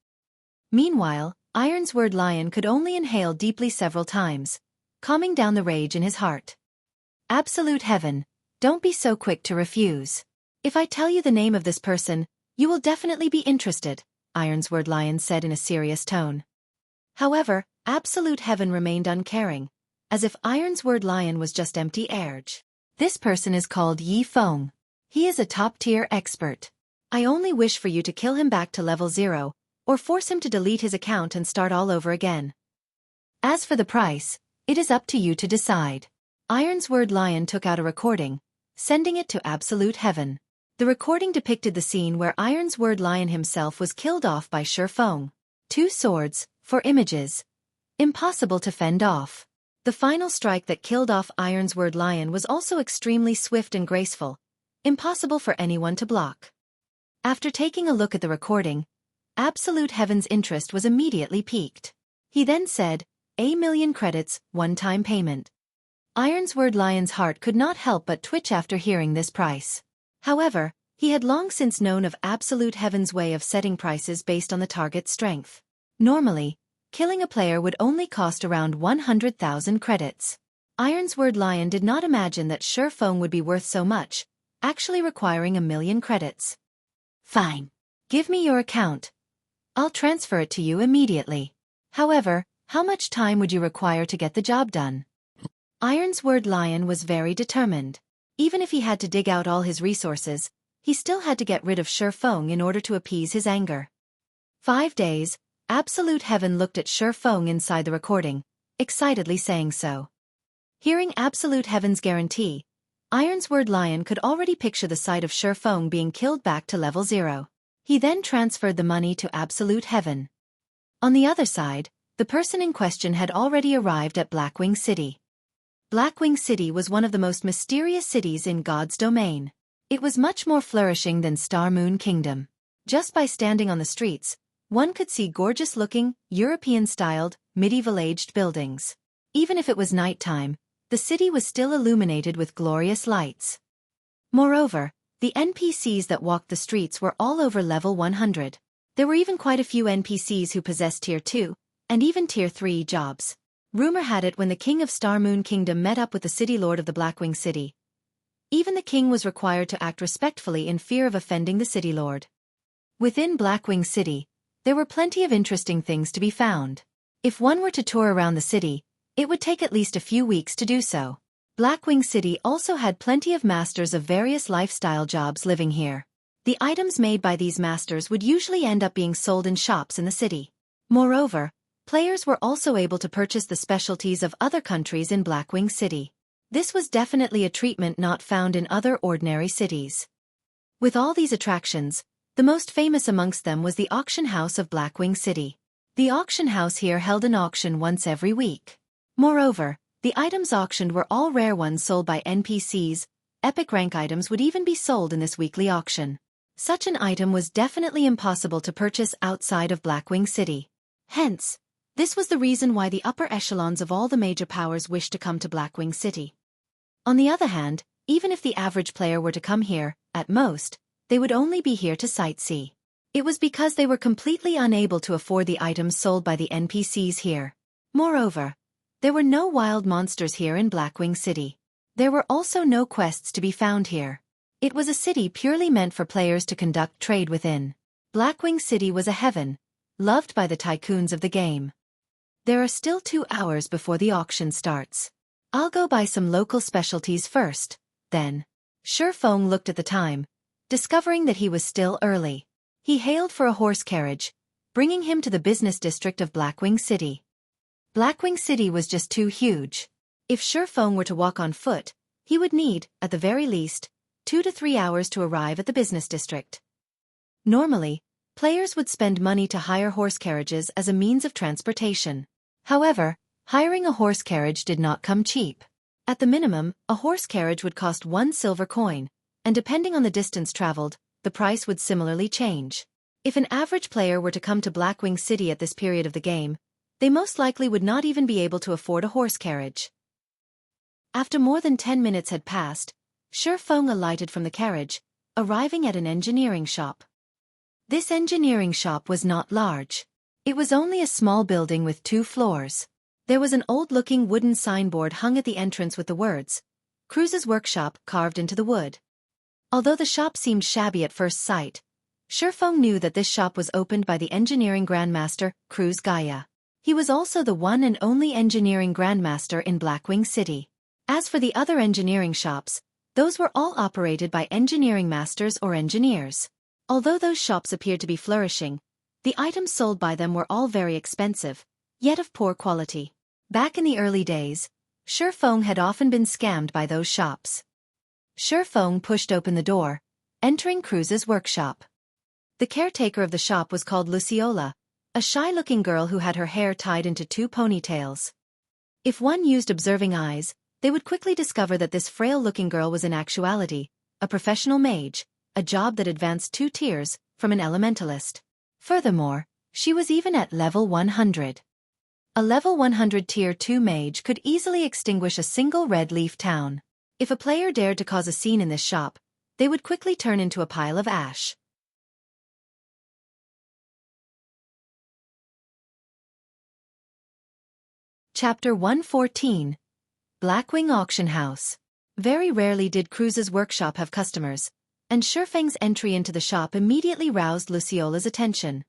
S1: Meanwhile, Ironsword Lion could only inhale deeply several times, calming down the rage in his heart. Absolute Heaven, don't be so quick to refuse. If I tell you the name of this person, you will definitely be interested, Ironsword Lion said in a serious tone. However, Absolute Heaven remained uncaring, as if Ironsword Lion was just empty air. This person is called Yi Feng. He is a top-tier expert. I only wish for you to kill him back to level 0, or force him to delete his account and start all over again. As for the price, it is up to you to decide. Ironsword Lion took out a recording, sending it to Absolute Heaven. The recording depicted the scene where Ironsword Lion himself was killed off by Xueqi. 2 swords, for images. Impossible to fend off. The final strike that killed off Ironsword Lion was also extremely swift and graceful, impossible for anyone to block. After taking a look at the recording, Absolute Heaven's interest was immediately piqued. He then said, "A million credits, one-time payment." Ironsword Lion's heart could not help but twitch after hearing this price. However, he had long since known of Absolute Heaven's way of setting prices based on the target's strength. Normally, killing a player would only cost around 100,000 credits. Ironsword Lion did not imagine that Xueqi would be worth so much, actually requiring 1,000,000 credits. Fine. Give me your account. I'll transfer it to you immediately. However, how much time would you require to get the job done? Ironsword Lion was very determined. Even if he had to dig out all his resources, he still had to get rid of Xueqi in order to appease his anger. 5 days, Absolute Heaven looked at Xueqi inside the recording, excitedly saying so. Hearing Absolute Heaven's guarantee, Ironsword Lion could already picture the sight of Xueqi being killed back to level 0. He then transferred the money to Absolute Heaven. On the other side, the person in question had already arrived at Blackwing City. Blackwing City was one of the most mysterious cities in God's domain. It was much more flourishing than Star Moon Kingdom. Just by standing on the streets, one could see gorgeous-looking, European-styled, medieval-aged buildings. Even if it was nighttime, the city was still illuminated with glorious lights. Moreover, the NPCs that walked the streets were all over level 100. There were even quite a few NPCs who possessed Tier 2, and even Tier 3 jobs. Rumor had it when the King of Star Moon Kingdom met up with the City Lord of the Blackwing City. Even the king was required to act respectfully in fear of offending the City Lord. Within Blackwing City, there were plenty of interesting things to be found. If one were to tour around the city, it would take at least a few weeks to do so. Blackwing City also had plenty of masters of various lifestyle jobs living here. The items made by these masters would usually end up being sold in shops in the city. Moreover, players were also able to purchase the specialties of other countries in Blackwing City. This was definitely a treatment not found in other ordinary cities. With all these attractions, the most famous amongst them was the auction house of Blackwing City. The auction house here held an auction once every week. Moreover, the items auctioned were all rare ones sold by NPCs. Epic rank items would even be sold in this weekly auction. Such an item was definitely impossible to purchase outside of Blackwing City. Hence, this was the reason why the upper echelons of all the major powers wished to come to Blackwing City. On the other hand, even if the average player were to come here, at most, they would only be here to sightsee. It was because they were completely unable to afford the items sold by the NPCs here. Moreover, there were no wild monsters here in Blackwing City. There were also no quests to be found here. It was a city purely meant for players to conduct trade within. Blackwing City was a heaven, loved by the tycoons of the game. There are still 2 hours before the auction starts. I'll go buy some local specialties first, then. Xueqi looked at the time, discovering that he was still early. He hailed for a horse carriage, bringing him to the business district of Blackwing City. Blackwing City was just too huge. If Xueqi were to walk on foot, he would need, at the very least, 2 to 3 hours to arrive at the business district. Normally, players would spend money to hire horse carriages as a means of transportation. However, hiring a horse carriage did not come cheap. At the minimum, a horse carriage would cost 1 silver coin, and depending on the distance traveled, the price would similarly change. If an average player were to come to Blackwing City at this period of the game, they most likely would not even be able to afford a horse carriage. After more than 10 minutes had passed, Xueqi alighted from the carriage, arriving at an engineering shop. This engineering shop was not large. It was only a small building with 2 floors. There was an old-looking wooden signboard hung at the entrance with the words, "Cruz's Workshop," carved into the wood. Although the shop seemed shabby at first sight, Xueqi knew that this shop was opened by the engineering grandmaster, Cruz Gaia. He was also the one and only engineering grandmaster in Blackwing City. As for the other engineering shops, those were all operated by engineering masters or engineers. Although those shops appeared to be flourishing, the items sold by them were all very expensive, yet of poor quality. Back in the early days, Xueqi had often been scammed by those shops. Xueqi pushed open the door, entering Cruz's workshop. The caretaker of the shop was called Luciola, a shy-looking girl who had her hair tied into 2 ponytails. If one used observing eyes, they would quickly discover that this frail-looking girl was in actuality a professional mage, a job that advanced 2 tiers from an elementalist. Furthermore, she was even at level 100. A level 100 tier 2 mage could easily extinguish a single red leaf town. If a player dared to cause a scene in this shop, they would quickly turn into a pile of ash. Chapter 114. Blackwing Auction House. Very rarely did Cruz's workshop have customers, and Xueqi's entry into the shop immediately roused Luciola's attention.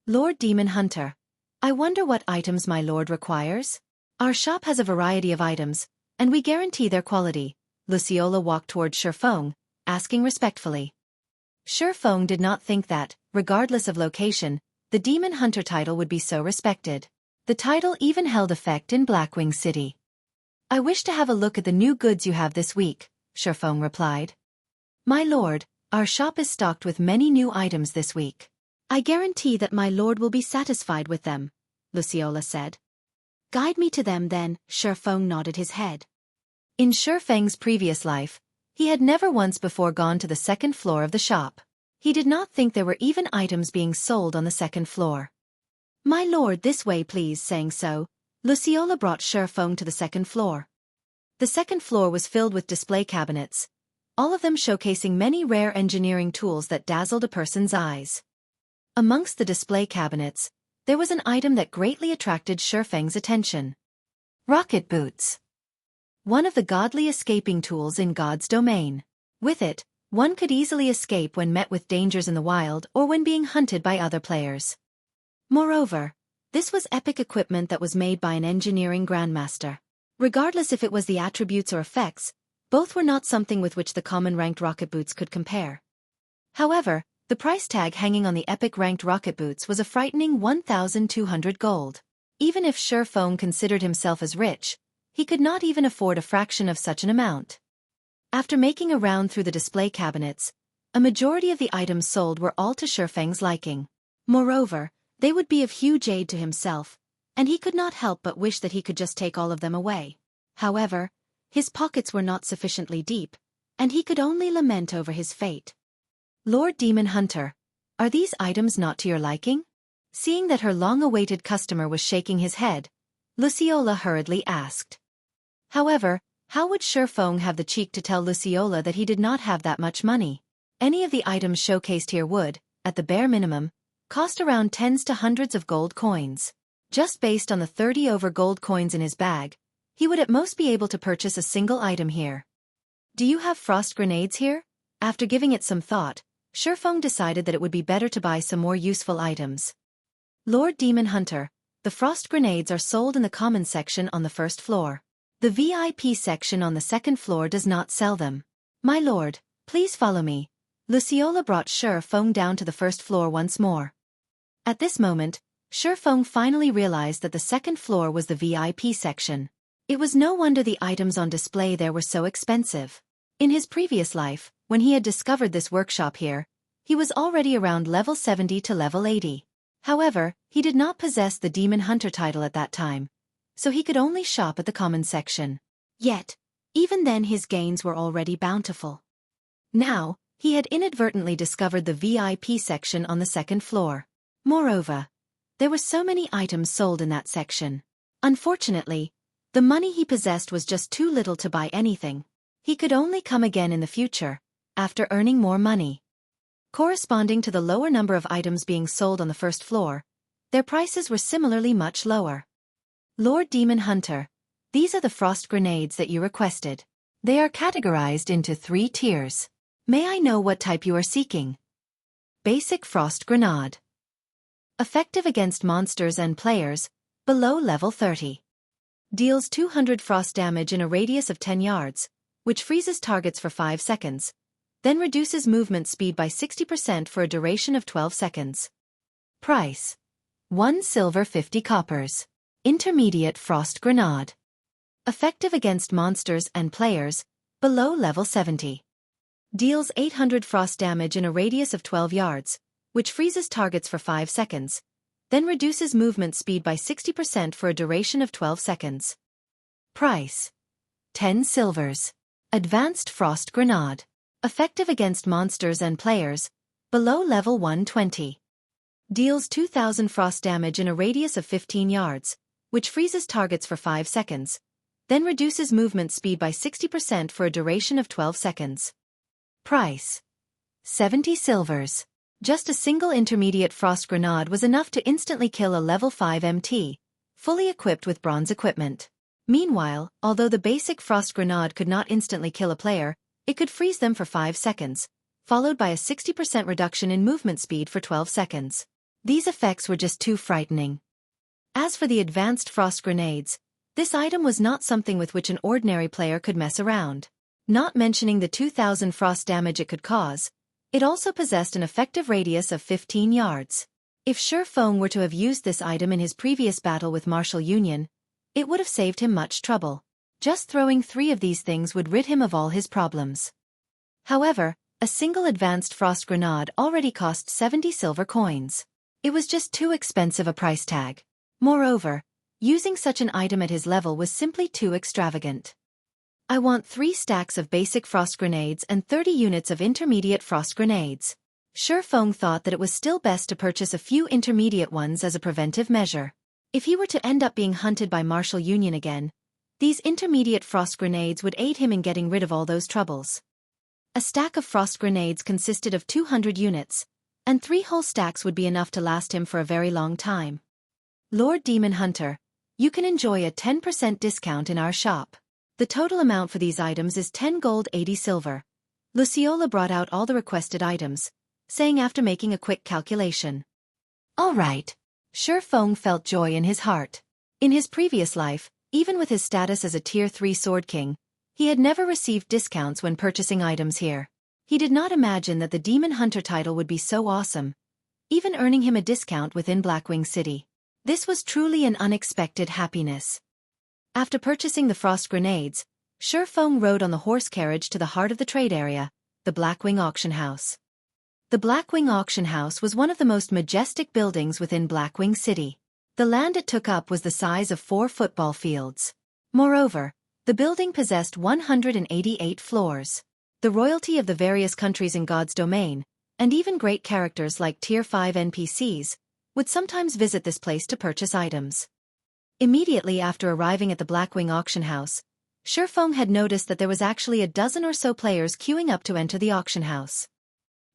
S1: "Lord Demon Hunter, I wonder what items my lord requires? Our shop has a variety of items, and we guarantee their quality." Luciola walked toward Xueqi, asking respectfully. Xueqi did not think that, regardless of location, the Demon Hunter title would be so respected. The title even held effect in Blackwing City. "I wish to have a look at the new goods you have this week," Xueqi replied. "My lord, our shop is stocked with many new items this week. I guarantee that my lord will be satisfied with them," Luciola said. "Guide me to them then," Xueqi nodded his head. In Xueqi's previous life, he had never once before gone to the 2nd floor of the shop. He did not think there were even items being sold on the 2nd floor. "My lord, this way please." Saying so, Luciola brought Xueqi to the 2nd floor. The second floor was filled with display cabinets, all of them showcasing many rare engineering tools that dazzled a person's eyes. Amongst the display cabinets, there was an item that greatly attracted Xueqi's attention. Rocket boots. One of the godly escaping tools in God's domain. With it, one could easily escape when met with dangers in the wild or when being hunted by other players. Moreover, this was epic equipment that was made by an engineering grandmaster. Regardless if it was the attributes or effects, both were not something with which the common ranked rocket boots could compare. However, the price tag hanging on the epic ranked rocket boots was a frightening 1,200 gold. Even if Xueqi considered himself as rich, he could not even afford a fraction of such an amount. After making a round through the display cabinets, a majority of the items sold were all to Xueqi's liking. Moreover, they would be of huge aid to himself, and he could not help but wish that he could just take all of them away. However, his pockets were not sufficiently deep, and he could only lament over his fate. Lord Demon Hunter, are these items not to your liking? Seeing that her long-awaited customer was shaking his head, Luciola hurriedly asked. However, how would Xueqi have the cheek to tell Luciola that he did not have that much money? Any of the items showcased here would, at the bare minimum, cost around tens to hundreds of gold coins. Just based on the 30 over gold coins in his bag, he would at most be able to purchase a single item here. Do you have frost grenades here? After giving it some thought, Xueqi decided that it would be better to buy some more useful items. Lord Demon Hunter, the frost grenades are sold in the common section on the first floor. The VIP section on the second floor does not sell them. My lord, please follow me. Luciola brought Xueqi down to the first floor once more. At this moment, Xueqi finally realized that the second floor was the VIP section. It was no wonder the items on display there were so expensive. In his previous life, when he had discovered this workshop here, he was already around level 70 to level 80. However, he did not possess the Demon Hunter title at that time, so he could only shop at the common section. Yet, even then his gains were already bountiful. Now, he had inadvertently discovered the VIP section on the second floor. Moreover, there were so many items sold in that section. Unfortunately, the money he possessed was just too little to buy anything. He could only come again in the future, after earning more money. Corresponding to the lower number of items being sold on the first floor, their prices were similarly much lower. Lord Demon Hunter, these are the frost grenades that you requested. They are categorized into 3 tiers. May I know what type you are seeking? Basic Frost Grenade. Effective against monsters and players, below level 30. Deals 200 frost damage in a radius of 10 yards, which freezes targets for 5 seconds, then reduces movement speed by 60% for a duration of 12 seconds. Price: 1 silver 50 coppers. Intermediate Frost Grenade. Effective against monsters and players, below level 70. Deals 800 frost damage in a radius of 12 yards, which freezes targets for 5 seconds, then reduces movement speed by 60% for a duration of 12 seconds. Price: 10 silvers. Advanced Frost Grenade. Effective against monsters and players, below level 120. Deals 2000 frost damage in a radius of 15 yards, which freezes targets for 5 seconds, then reduces movement speed by 60% for a duration of 12 seconds. Price: 70 silvers. Just a single intermediate frost grenade was enough to instantly kill a level 5 MT, fully equipped with bronze equipment. Meanwhile, although the basic frost grenade could not instantly kill a player, it could freeze them for 5 seconds, followed by a 60% reduction in movement speed for 12 seconds. These effects were just too frightening. As for the advanced frost grenades, this item was not something with which an ordinary player could mess around. Not mentioning the 2000 frost damage it could cause, it also possessed an effective radius of 15 yards. If Xueqi were to have used this item in his previous battle with Martial Union, it would have saved him much trouble. Just throwing 3 of these things would rid him of all his problems. However, a single advanced frost grenade already cost 70 silver coins. It was just too expensive a price tag. Moreover, using such an item at his level was simply too extravagant. I want 3 stacks of basic frost grenades and 30 units of intermediate frost grenades. Xueqi thought that it was still best to purchase a few intermediate ones as a preventive measure. If he were to end up being hunted by Martial Union again, These intermediate frost grenades would aid him in getting rid of all those troubles. A stack of frost grenades consisted of 200 units, and 3 whole stacks would be enough to last him for a very long time. Lord Demon Hunter, you can enjoy a 10% discount in our shop. The total amount for these items is 10 gold 80 silver. Luciola brought out all the requested items, saying after making a quick calculation. All right. Xueqi felt joy in his heart. In his previous life, even with his status as a Tier 3 Sword King, he had never received discounts when purchasing items here. He did not imagine that the Demon Hunter title would be so awesome, even earning him a discount within Blackwing City. This was truly an unexpected happiness. After purchasing the frost grenades, Xueqi rode on the horse carriage to the heart of the trade area, the Blackwing Auction House. The Blackwing Auction House was one of the most majestic buildings within Blackwing City. The land it took up was the size of 4 football fields. Moreover, the building possessed 188 floors. The royalty of the various countries in God's domain, and even great characters like Tier 5 NPCs, would sometimes visit this place to purchase items. Immediately after arriving at the Blackwing Auction House, Xueqi had noticed that there was actually a dozen or so players queuing up to enter the auction house.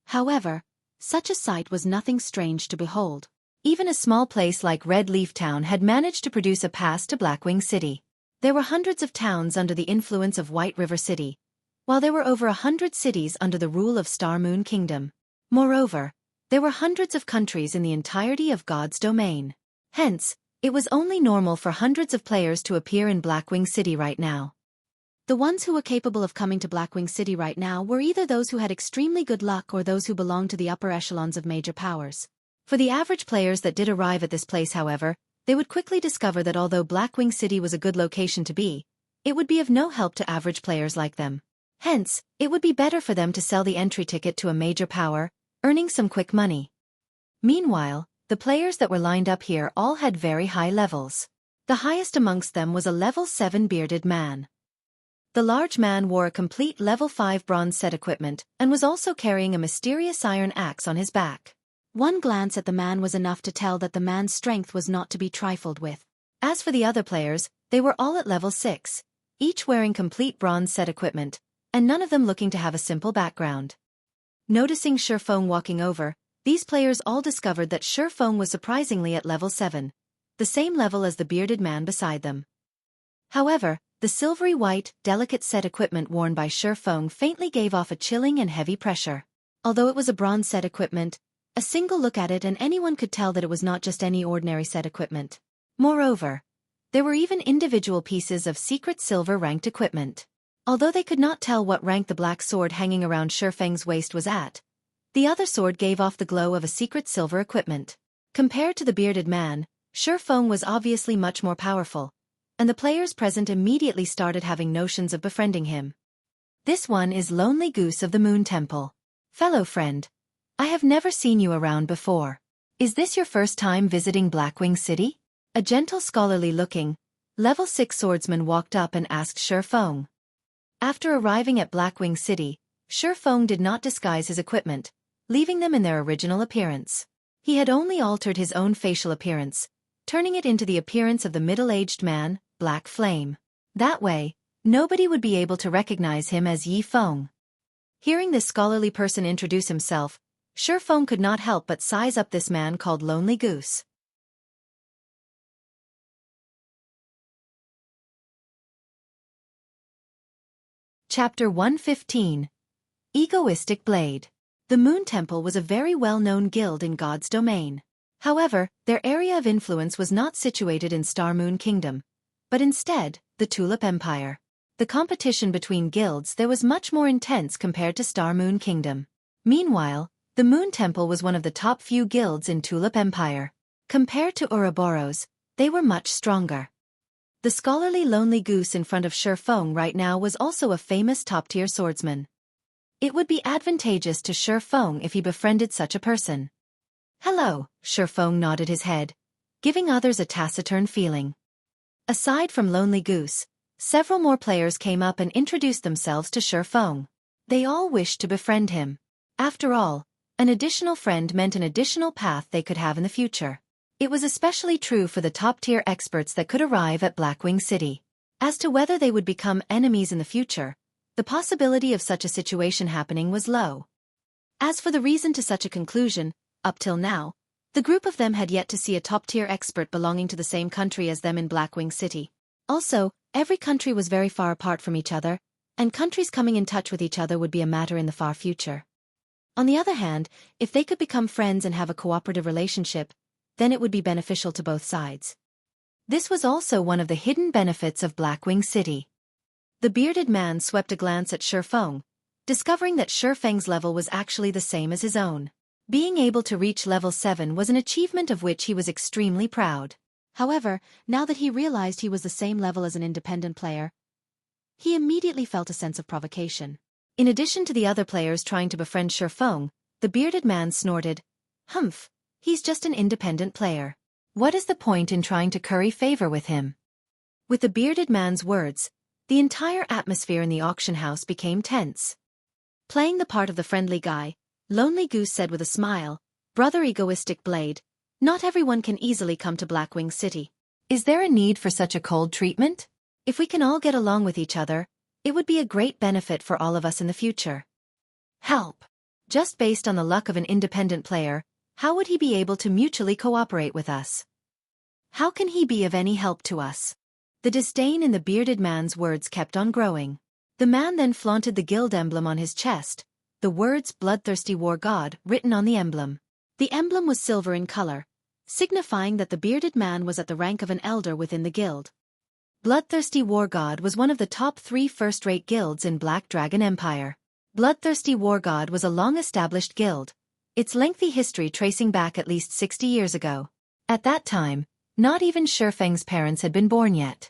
S1: However, such a sight was nothing strange to behold. Even a small place like Red Leaf Town had managed to produce a pass to Blackwing City. There were hundreds of towns under the influence of White River City, while there were over 100 cities under the rule of Star Moon Kingdom. Moreover, there were hundreds of countries in the entirety of God's domain. Hence, it was only normal for hundreds of players to appear in Blackwing City right now. The ones who were capable of coming to Blackwing City right now were either those who had extremely good luck or those who belonged to the upper echelons of major powers. For the average players that did arrive at this place, however, they would quickly discover that although Blackwing City was a good location to be, it would be of no help to average players like them. Hence, it would be better for them to sell the entry ticket to a major power, earning some quick money. Meanwhile, the players that were lined up here all had very high levels. The highest amongst them was a level 7 bearded man. The large man wore a complete level 5 bronze set equipment and was also carrying a mysterious iron axe on his back. One glance at the man was enough to tell that the man's strength was not to be trifled with. As for the other players, they were all at level 6, each wearing complete bronze set equipment, and none of them looking to have a simple background. Noticing Xueqi walking over, these players all discovered that Xueqi was surprisingly at level 7, the same level as the bearded man beside them. However, the silvery white, delicate set equipment worn by Xueqi faintly gave off a chilling and heavy pressure. Although it was a bronze set equipment, a single look at it and anyone could tell that it was not just any ordinary set equipment. Moreover, there were even individual pieces of secret silver ranked equipment. Although they could not tell what rank the black sword hanging around Xueqi's waist was at, the other sword gave off the glow of a secret silver equipment. Compared to the bearded man, Xueqi was obviously much more powerful, and the players present immediately started having notions of befriending him. This one is Lonely Goose of the Moon Temple. Fellow friend, I have never seen you around before. Is this your first time visiting Blackwing City? A gentle scholarly-looking, level 6 swordsman walked up and asked Xueqi. After arriving at Blackwing City, Xueqi did not disguise his equipment, leaving them in their original appearance. He had only altered his own facial appearance, turning it into the appearance of the middle-aged man, Black Flame. That way, nobody would be able to recognize him as Yi Feng. Hearing this scholarly person introduce himself, Xueqi could not help but size up this man called Lonely Goose. Chapter 115. Egoistic Blade. The Moon Temple was a very well-known guild in God's domain. However, their area of influence was not situated in Star Moon Kingdom, but instead, the Tulip Empire. The competition between guilds there was much more intense compared to Star Moon Kingdom. Meanwhile, the Moon Temple was one of the top few guilds in Tulip Empire. Compared to Ouroboros, they were much stronger. The scholarly Lonely Goose in front of Xueqi right now was also a famous top-tier swordsman. It would be advantageous to Xueqi if he befriended such a person. Hello, Xueqi nodded his head, giving others a taciturn feeling. Aside from Lonely Goose, several more players came up and introduced themselves to Xueqi. They all wished to befriend him. After all, an additional friend meant an additional path they could have in the future. It was especially true for the top-tier experts that could arrive at Blackwing City. As to whether they would become enemies in the future, the possibility of such a situation happening was low. As for the reason to such a conclusion, up till now, the group of them had yet to see a top-tier expert belonging to the same country as them in Blackwing City. Also, every country was very far apart from each other, and countries coming in touch with each other would be a matter in the far future. On the other hand, if they could become friends and have a cooperative relationship, then it would be beneficial to both sides. This was also one of the hidden benefits of Blackwing City. The bearded man swept a glance at Xueqi, discovering that Xueqi's level was actually the same as his own. Being able to reach level 7 was an achievement of which he was extremely proud. However, now that he realized he was the same level as an independent player, he immediately felt a sense of provocation. In addition to the other players trying to befriend Xueqi, the bearded man snorted, "Humph, he's just an independent player. What is the point in trying to curry favor with him?" With the bearded man's words, the entire atmosphere in the auction house became tense. Playing the part of the friendly guy, Lonely Goose said with a smile, "Brother Egoistic Blade, not everyone can easily come to Blackwing City. Is there a need for such a cold treatment? If we can all get along with each other, it would be a great benefit for all of us in the future." Help! Just based on the luck of an independent player, how would he be able to mutually cooperate with us? How can he be of any help to us? The disdain in the bearded man's words kept on growing. The man then flaunted the guild emblem on his chest, the words "Bloodthirsty War God" written on the emblem. The emblem was silver in color, signifying that the bearded man was at the rank of an elder within the guild. Bloodthirsty War God was one of the top 3 first-rate guilds in Black Dragon Empire. Bloodthirsty War God was a long-established guild, its lengthy history tracing back at least 60 years ago. At that time, not even Xueqi's parents had been born yet.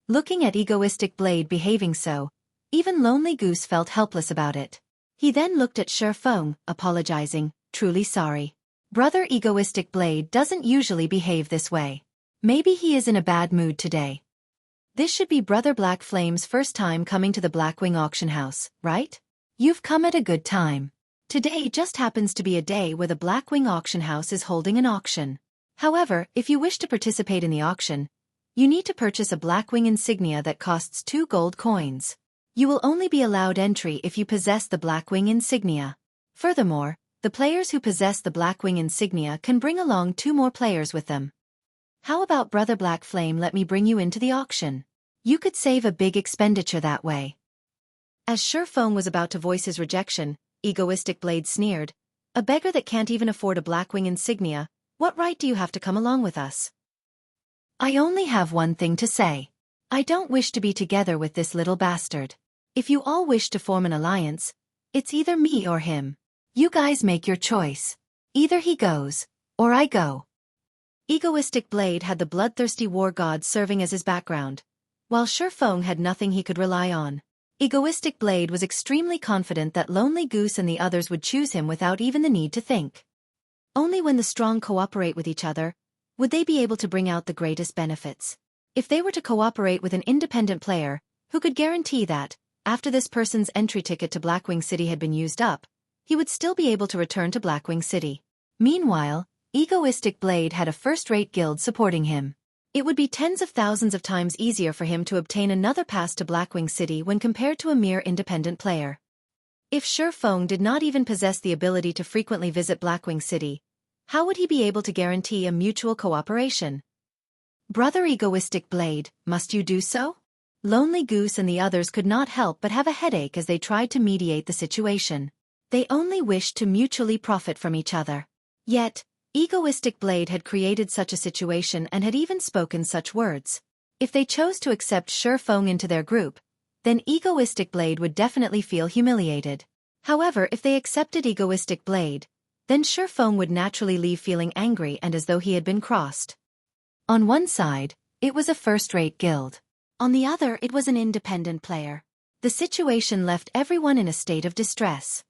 S1: Looking at Egoistic Blade behaving so, even Lonely Goose felt helpless about it. He then looked at Xueqi, apologizing, "Truly sorry. Brother Egoistic Blade doesn't usually behave this way. Maybe he is in a bad mood today." This should be Brother Black Flame's first time coming to the Blackwing auction house, right? You've come at a good time. Today just happens to be a day where the Blackwing auction house is holding an auction. However, if you wish to participate in the auction, you need to purchase a Blackwing insignia that costs 2 gold coins. You will only be allowed entry if you possess the Blackwing insignia. Furthermore, the players who possess the Blackwing insignia can bring along 2 more players with them. How about Brother Black Flame let me bring you into the auction? You could save a big expenditure that way. As Xueqi was about to voice his rejection, Egoistic Blade sneered, "A beggar that can't even afford a Blackwing insignia, what right do you have to come along with us?" "I only have one thing to say. I don't wish to be together with this little bastard. If you all wish to form an alliance, it's either me or him. You guys make your choice. Either he goes, or I go." Egoistic Blade had the bloodthirsty war god serving as his background, while Xueqi had nothing he could rely on. Egoistic Blade was extremely confident that Lonely Goose and the others would choose him without even the need to think. Only when the strong cooperate with each other, would they be able to bring out the greatest benefits. If they were to cooperate with an independent player, who could guarantee that, after this person's entry ticket to Blackwing City had been used up, he would still be able to return to Blackwing City. Meanwhile, Egoistic Blade had a first-rate guild supporting him. It would be tens of thousands of times easier for him to obtain another pass to Blackwing City when compared to a mere independent player. If Xueqi did not even possess the ability to frequently visit Blackwing City, how would he be able to guarantee a mutual cooperation? "Brother Egoistic Blade, must you do so?" Lonely Goose and the others could not help but have a headache as they tried to mediate the situation. They only wished to mutually profit from each other. Yet, Egoistic Blade had created such a situation and had even spoken such words. If they chose to accept Xueqi into their group, then Egoistic Blade would definitely feel humiliated. However, if they accepted Egoistic Blade, then Xueqi would naturally leave feeling angry and as though he had been crossed. On one side, it was a first-rate guild. On the other, it was an independent player. The situation left everyone in a state of distress.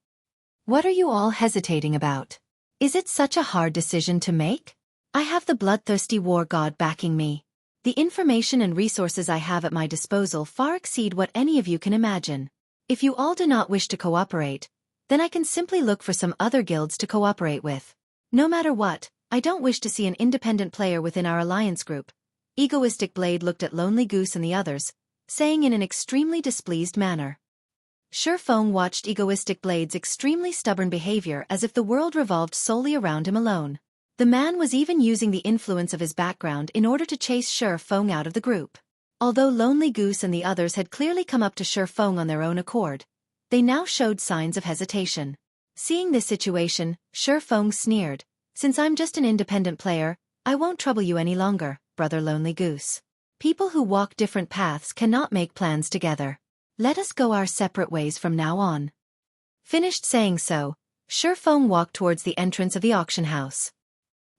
S1: What are you all hesitating about? Is it such a hard decision to make? I have the bloodthirsty war god backing me. The information and resources I have at my disposal far exceed what any of you can imagine. If you all do not wish to cooperate, then I can simply look for some other guilds to cooperate with. No matter what, I don't wish to see an independent player within our alliance group. Egoistic Blade looked at Lonely Goose and the others, saying in an extremely displeased manner. Xueqi watched Egoistic Blade's extremely stubborn behavior as if the world revolved solely around him alone. The man was even using the influence of his background in order to chase Xueqi out of the group. Although Lonely Goose and the others had clearly come up to Xueqi on their own accord, they now showed signs of hesitation. Seeing this situation, Xueqi sneered, "Since I'm just an independent player, I won't trouble you any longer, brother Lonely Goose. People who walk different paths cannot make plans together. Let us go our separate ways from now on." Finished saying so, Xueqi walked towards the entrance of the auction house.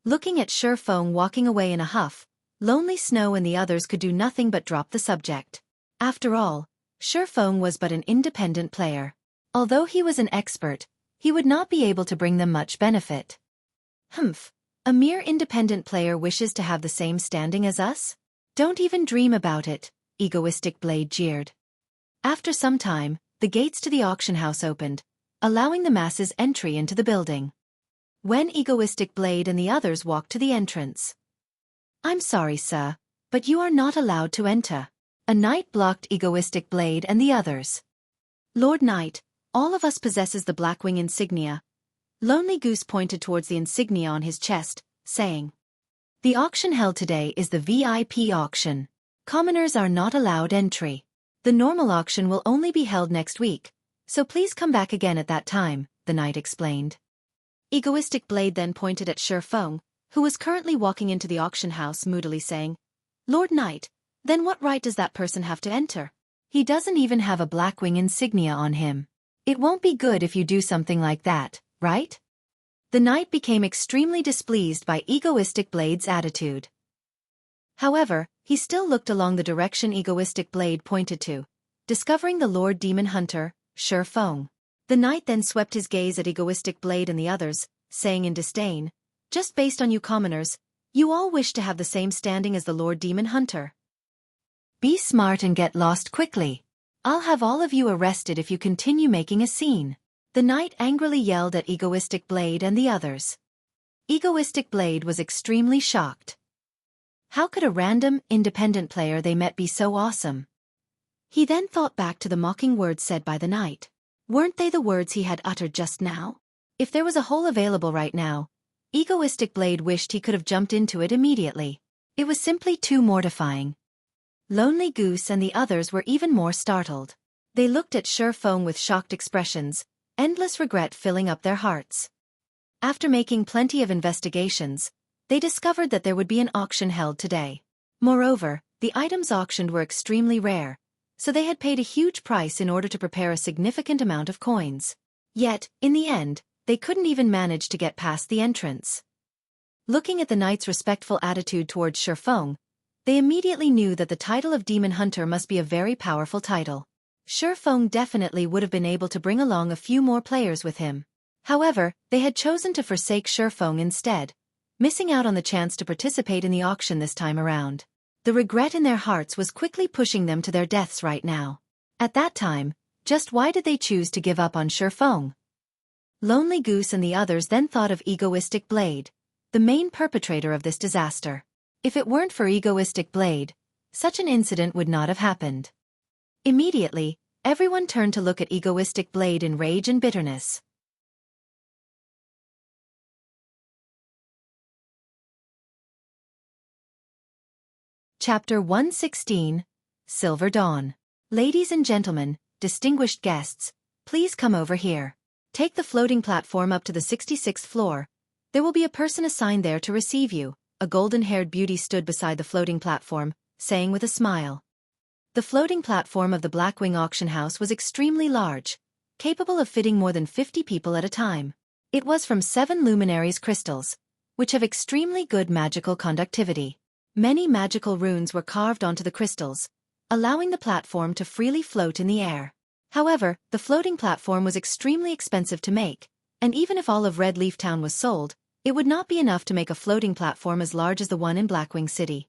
S1: Looking at Xueqi walking away in a huff, Lonely Snow and the others could do nothing but drop the subject. After all, Xueqi was but an independent player. Although he was an expert, he would not be able to bring them much benefit. Humph, a mere independent player wishes to have the same standing as us? Don't even dream about it, Egoistic Blade jeered. After some time, the gates to the auction house opened, allowing the masses entry into the building. When Egoistic Blade and the others walked to the entrance. "I'm sorry, sir, but you are not allowed to enter." A knight blocked Egoistic Blade and the others. "Lord Knight, all of us possesses the Blackwing insignia." Lonely Goose pointed towards the insignia on his chest, saying, "The auction held today is the VIP auction. Commoners are not allowed entry. The normal auction will only be held next week, so please come back again at that time," the knight explained. Egoistic Blade then pointed at Xueqi, who was currently walking into the auction house moodily saying, "Lord Knight, then what right does that person have to enter? He doesn't even have a Blackwing insignia on him. It won't be good if you do something like that, right?" The knight became extremely displeased by Egoistic Blade's attitude. However, he still looked along the direction Egoistic Blade pointed to, discovering the Lord Demon Hunter, Xueqi. The knight then swept his gaze at Egoistic Blade and the others, saying in disdain, "Just based on you commoners, you all wish to have the same standing as the Lord Demon Hunter. Be smart and get lost quickly. I'll have all of you arrested if you continue making a scene." The knight angrily yelled at Egoistic Blade and the others. Egoistic Blade was extremely shocked. How could a random, independent player they met be so awesome? He then thought back to the mocking words said by the knight. Weren't they the words he had uttered just now? If there was a hole available right now, Egoistic Blade wished he could have jumped into it immediately. It was simply too mortifying. Lonely Goose and the others were even more startled. They looked at Xueqi with shocked expressions, endless regret filling up their hearts. After making plenty of investigations, they discovered that there would be an auction held today. Moreover, the items auctioned were extremely rare, so they had paid a huge price in order to prepare a significant amount of coins. Yet, in the end, they couldn't even manage to get past the entrance. Looking at the knight's respectful attitude towards Xueqi, they immediately knew that the title of Demon Hunter must be a very powerful title. Xueqi definitely would have been able to bring along a few more players with him. However, they had chosen to forsake Xueqi instead, missing out on the chance to participate in the auction this time around. The regret in their hearts was quickly pushing them to their deaths right now. At that time, just why did they choose to give up on Xueqi? Lonely Goose and the others then thought of Egoistic Blade, the main perpetrator of this disaster. If it weren't for Egoistic Blade, such an incident would not have happened. Immediately, everyone turned to look at Egoistic Blade in rage and bitterness. Chapter 116, Silver Dawn. Ladies and gentlemen, distinguished guests, please come over here. Take the floating platform up to the 66th floor. There will be a person assigned there to receive you. A golden-haired beauty stood beside the floating platform, saying with a smile. The floating platform of the Blackwing auction house was extremely large, capable of fitting more than 50 people at a time. It was from 7 Luminaries crystals, which have extremely good magical conductivity. Many magical runes were carved onto the crystals, allowing the platform to freely float in the air. However, the floating platform was extremely expensive to make, and even if all of Red Leaf Town was sold, it would not be enough to make a floating platform as large as the one in Blackwing City.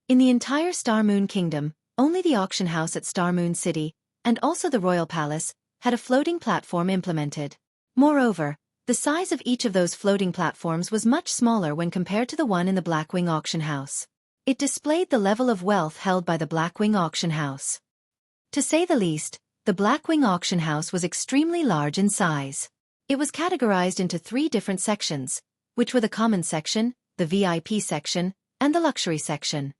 S1: In the entire Star Moon Kingdom, only the auction house at Star Moon City, and also the Royal Palace, had a floating platform implemented. Moreover, the size of each of those floating platforms was much smaller when compared to the one in the Blackwing auction house. It displayed the level of wealth held by the Blackwing auction house. To say the least, the Blackwing auction house was extremely large in size. It was categorized into 3 different sections, which were the common section, the VIP section, and the luxury section.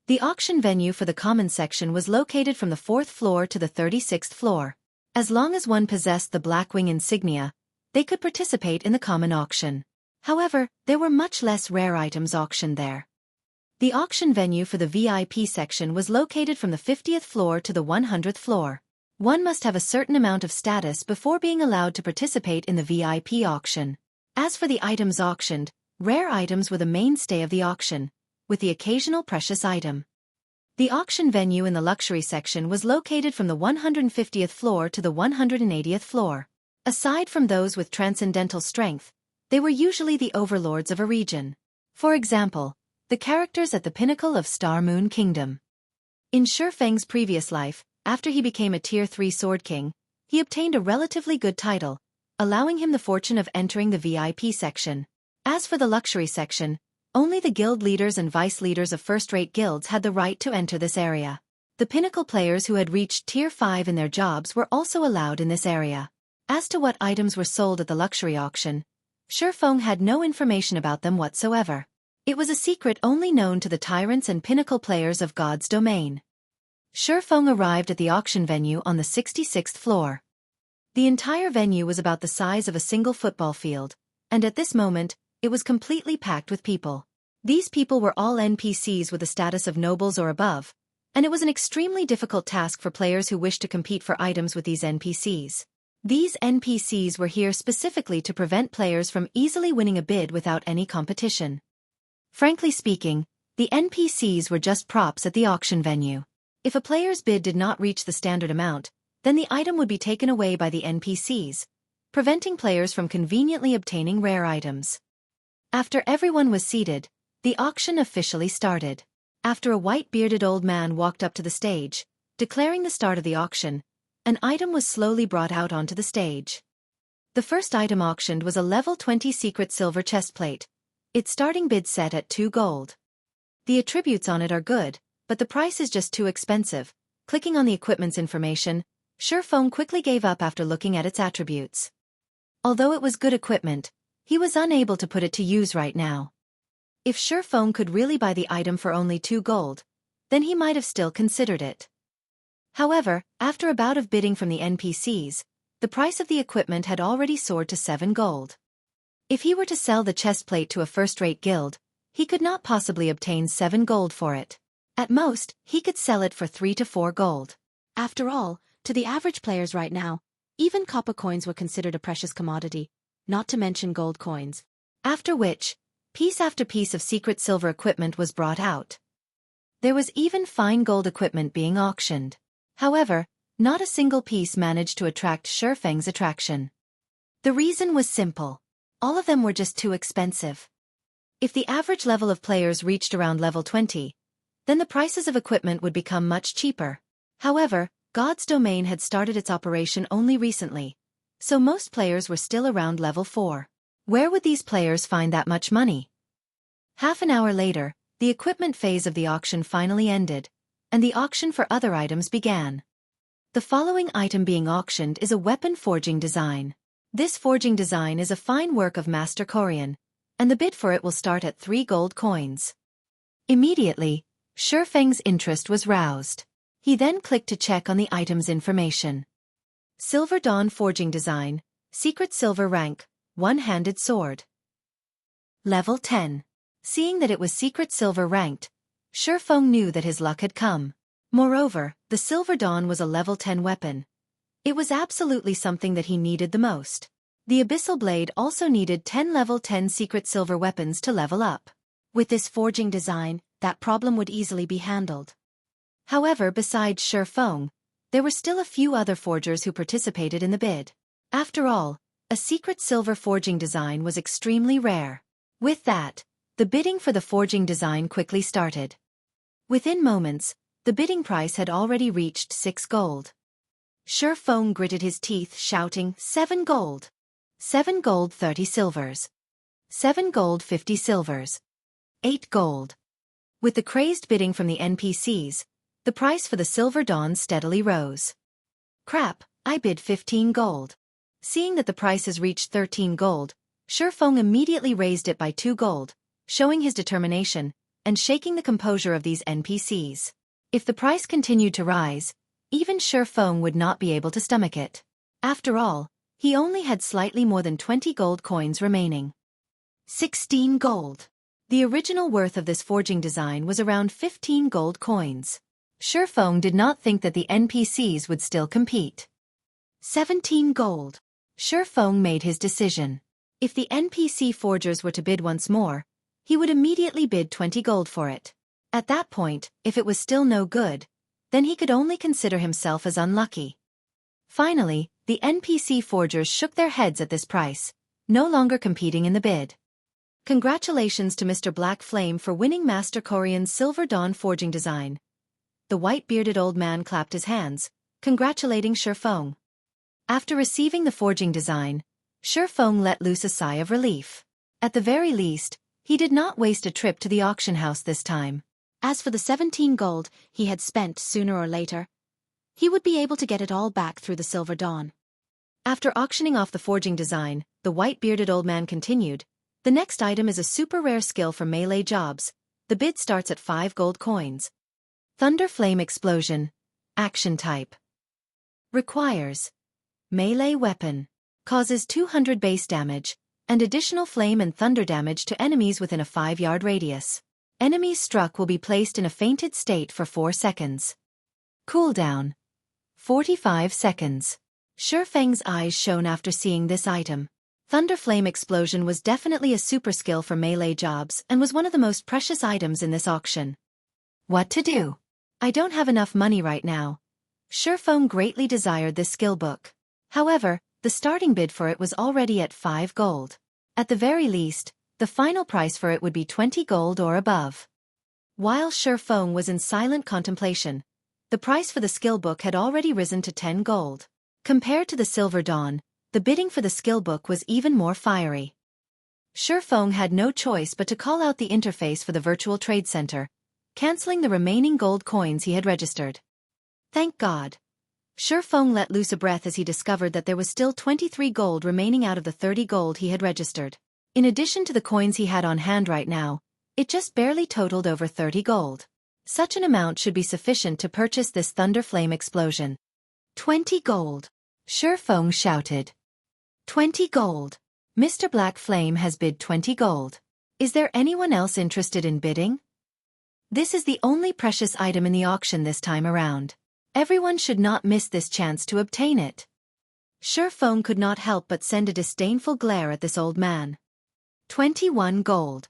S1: The auction venue for the common section was located from the 4th floor to the 36th floor. As long as one possessed the Blackwing insignia, they could participate in the common auction. However, there were much less rare items auctioned there. The auction venue for the VIP section was located from the 50th floor to the 100th floor. One must have a certain amount of status before being allowed to participate in the VIP auction. As for the items auctioned, rare items were the mainstay of the auction, with the occasional precious item. The auction venue in the luxury section was located from the 150th floor to the 180th floor. Aside from those with transcendental strength, they were usually the overlords of a region. For example, the characters at the pinnacle of Star Moon Kingdom. In Xueqi's previous life, after he became a Tier 3 Sword King, he obtained a relatively good title, allowing him the fortune of entering the VIP section. As for the luxury section, only the guild leaders and vice leaders of first-rate guilds had the right to enter this area. The pinnacle players who had reached Tier 5 in their jobs were also allowed in this area. As to what items were sold at the luxury auction, Xueqi had no information about them whatsoever. It was a secret only known to the tyrants and pinnacle players of God's domain. Xueqi arrived at the auction venue on the 66th floor. The entire venue was about the size of a single football field, and at this moment, it was completely packed with people. These people were all NPCs with the status of nobles or above, and it was an extremely difficult task for players who wished to compete for items with these NPCs. These NPCs were here specifically to prevent players from easily winning a bid without any competition. Frankly speaking, the NPCs were just props at the auction venue. If a player's bid did not reach the standard amount, then the item would be taken away by the NPCs, preventing players from conveniently obtaining rare items. After everyone was seated, the auction officially started. After a white-bearded old man walked up to the stage, declaring the start of the auction, an item was slowly brought out onto the stage. The first item auctioned was a level 20 secret silver chestplate, its starting bid set at 2 gold. The attributes on it are good, but the price is just too expensive. Clicking on the equipment's information, Xueqi quickly gave up after looking at its attributes. Although it was good equipment, he was unable to put it to use right now. If Xueqi could really buy the item for only 2 gold, then he might have still considered it. However, after a bout of bidding from the NPCs, the price of the equipment had already soared to 7 gold. If he were to sell the chestplate to a first-rate guild, he could not possibly obtain 7 gold for it. At most, he could sell it for 3 to 4 gold. After all, to the average players right now, even copper coins were considered a precious commodity, not to mention gold coins. After which, piece after piece of secret silver equipment was brought out. There was even fine gold equipment being auctioned. However, not a single piece managed to attract Xueqi's attraction. The reason was simple. All of them were just too expensive. If the average level of players reached around level 20, then the prices of equipment would become much cheaper. However, God's domain had started its operation only recently, so most players were still around level 4. Where would these players find that much money? Half an hour later, the equipment phase of the auction finally ended, and the auction for other items began. The following item being auctioned is a weapon forging design. This forging design is a fine work of Master Korean, and the bid for it will start at 3 gold coins. Immediately, Xueqi's interest was roused. He then clicked to check on the item's information. Silver Dawn Forging Design, Secret Silver Rank, One-Handed Sword. Level 10. Seeing that it was Secret Silver ranked, Xueqi knew that his luck had come. Moreover, the Silver Dawn was a level 10 weapon. It was absolutely something that he needed the most. The Abyssal Blade also needed 10 level 10 secret silver weapons to level up. With this forging design, that problem would easily be handled. However, besides Xueqi, there were still a few other forgers who participated in the bid. After all, a secret silver forging design was extremely rare. With that, the bidding for the forging design quickly started. Within moments, the bidding price had already reached 6 gold. Xueqi gritted his teeth, shouting, 7 gold! 7 gold 30 silvers. 7 gold 50 silvers. 8 gold. With the crazed bidding from the NPCs, the price for the Silver Dawn steadily rose. Crap, I bid 15 gold. Seeing that the price has reached 13 gold, Xueqi immediately raised it by 2 gold, showing his determination, and shaking the composure of these NPCs. If the price continued to rise, even Xueqi would not be able to stomach it. After all, he only had slightly more than 20 gold coins remaining. 16 gold. The original worth of this forging design was around 15 gold coins. Xueqi did not think that the NPCs would still compete. 17 gold. Xueqi made his decision. If the NPC forgers were to bid once more, he would immediately bid 20 gold for it. At that point, if it was still no good, then he could only consider himself as unlucky. Finally, the NPC forgers shook their heads at this price, no longer competing in the bid. Congratulations to Mr. Black Flame for winning Master Korean's Silver Dawn forging design. The white-bearded old man clapped his hands, congratulating Xueqi. After receiving the forging design, Xueqi let loose a sigh of relief. At the very least, he did not waste a trip to the auction house this time. As for the 17 gold he had spent sooner or later, he would be able to get it all back through the Silver Dawn. After auctioning off the forging design, the white-bearded old man continued, the next item is a super rare skill for melee jobs. The bid starts at 5 gold coins. Thunder Flame Explosion. Action type. Requires melee weapon. Causes 200 base damage, and additional flame and thunder damage to enemies within a 5-yard radius. Enemies struck will be placed in a fainted state for 4 seconds. Cooldown. 45 seconds. Xueqi's eyes shone after seeing this item. Thunder Flame Explosion was definitely a super skill for melee jobs and was one of the most precious items in this auction. What to do? I don't have enough money right now. Xueqi greatly desired this skill book. However, the starting bid for it was already at 5 gold. At the very least, the final price for it would be 20 gold or above. While Xueqi was in silent contemplation, the price for the skill book had already risen to 10 gold. Compared to the Silver Dawn, the bidding for the skill book was even more fiery. Xueqi had no choice but to call out the interface for the virtual trade center, canceling the remaining gold coins he had registered. Thank God. Xueqi let loose a breath as he discovered that there was still 23 gold remaining out of the 30 gold he had registered. In addition to the coins he had on hand right now, it just barely totaled over 30 gold. Such an amount should be sufficient to purchase this Thunder Flame Explosion. 20 gold. Xueqi shouted. 20 gold. Mr. Black Flame has bid 20 gold. Is there anyone else interested in bidding? This is the only precious item in the auction this time around. Everyone should not miss this chance to obtain it. Xueqi could not help but send a disdainful glare at this old man. 21 gold.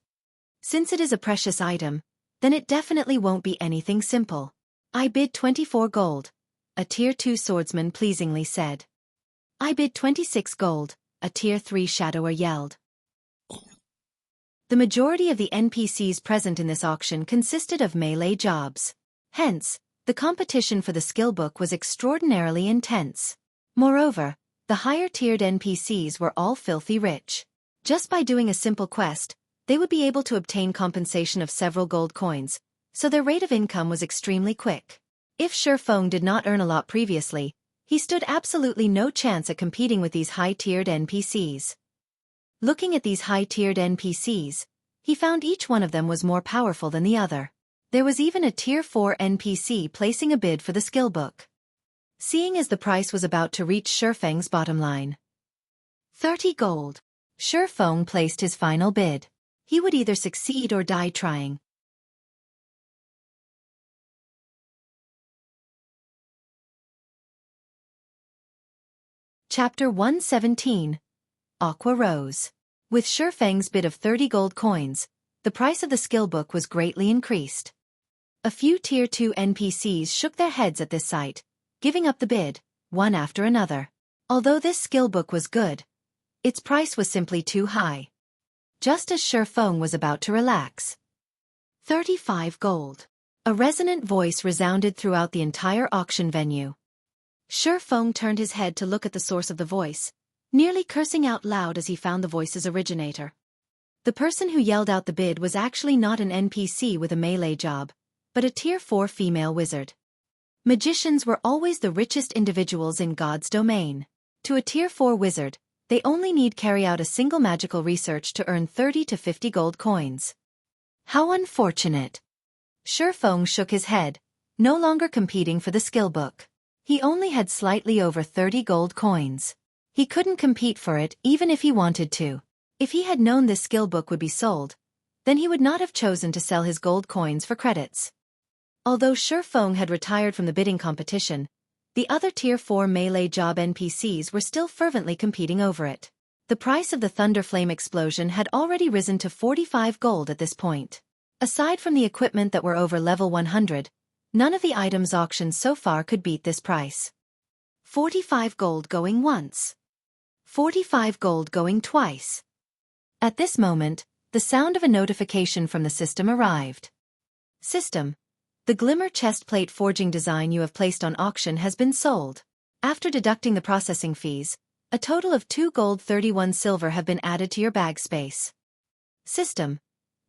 S1: Since it is a precious item, then it definitely won't be anything simple. I bid 24 gold, a Tier 2 swordsman pleasingly said. I bid 26 gold, a Tier 3 shadower yelled. The majority of the NPCs present in this auction consisted of melee jobs. Hence, the competition for the skill book was extraordinarily intense. Moreover, the higher-tiered NPCs were all filthy rich. Just by doing a simple quest, they would be able to obtain compensation of several gold coins, so their rate of income was extremely quick. If Xueqi did not earn a lot previously, he stood absolutely no chance at competing with these high-tiered NPCs. Looking at these high-tiered NPCs, he found each one of them was more powerful than the other. There was even a Tier 4 NPC placing a bid for the skill book. Seeing as the price was about to reach Xueqi's bottom line. 30 gold. Xueqi placed his final bid. He would either succeed or die trying. Chapter 117. Aqua rose. With Xueqi's bid of 30 gold coins, the price of the skill book was greatly increased. A few Tier 2 NPCs shook their heads at this sight, giving up the bid, one after another. Although this skill book was good, its price was simply too high. Just as Xueqi was about to relax. 35 gold. A resonant voice resounded throughout the entire auction venue. Xueqi turned his head to look at the source of the voice, nearly cursing out loud as he found the voice's originator. The person who yelled out the bid was actually not an NPC with a melee job, but a Tier 4 female wizard. Magicians were always the richest individuals in God's domain. To a Tier 4 wizard, they only need carry out a single magical research to earn 30 to 50 gold coins. How unfortunate. Xueqi shook his head, no longer competing for the skill book. He only had slightly over 30 gold coins. He couldn't compete for it even if he wanted to. If he had known this skill book would be sold, then he would not have chosen to sell his gold coins for credits. Although Xueqi had retired from the bidding competition, the other Tier 4 melee job NPCs were still fervently competing over it. The price of the Thunderflame explosion had already risen to 45 gold at this point. Aside from the equipment that were over level 100, none of the items auctioned so far could beat this price. 45 gold going once. 45 gold going twice. At this moment, the sound of a notification from the system arrived. System. The Glimmer chestplate forging design you have placed on auction has been sold. After deducting the processing fees, a total of 2 gold 31 silver have been added to your bag space. System.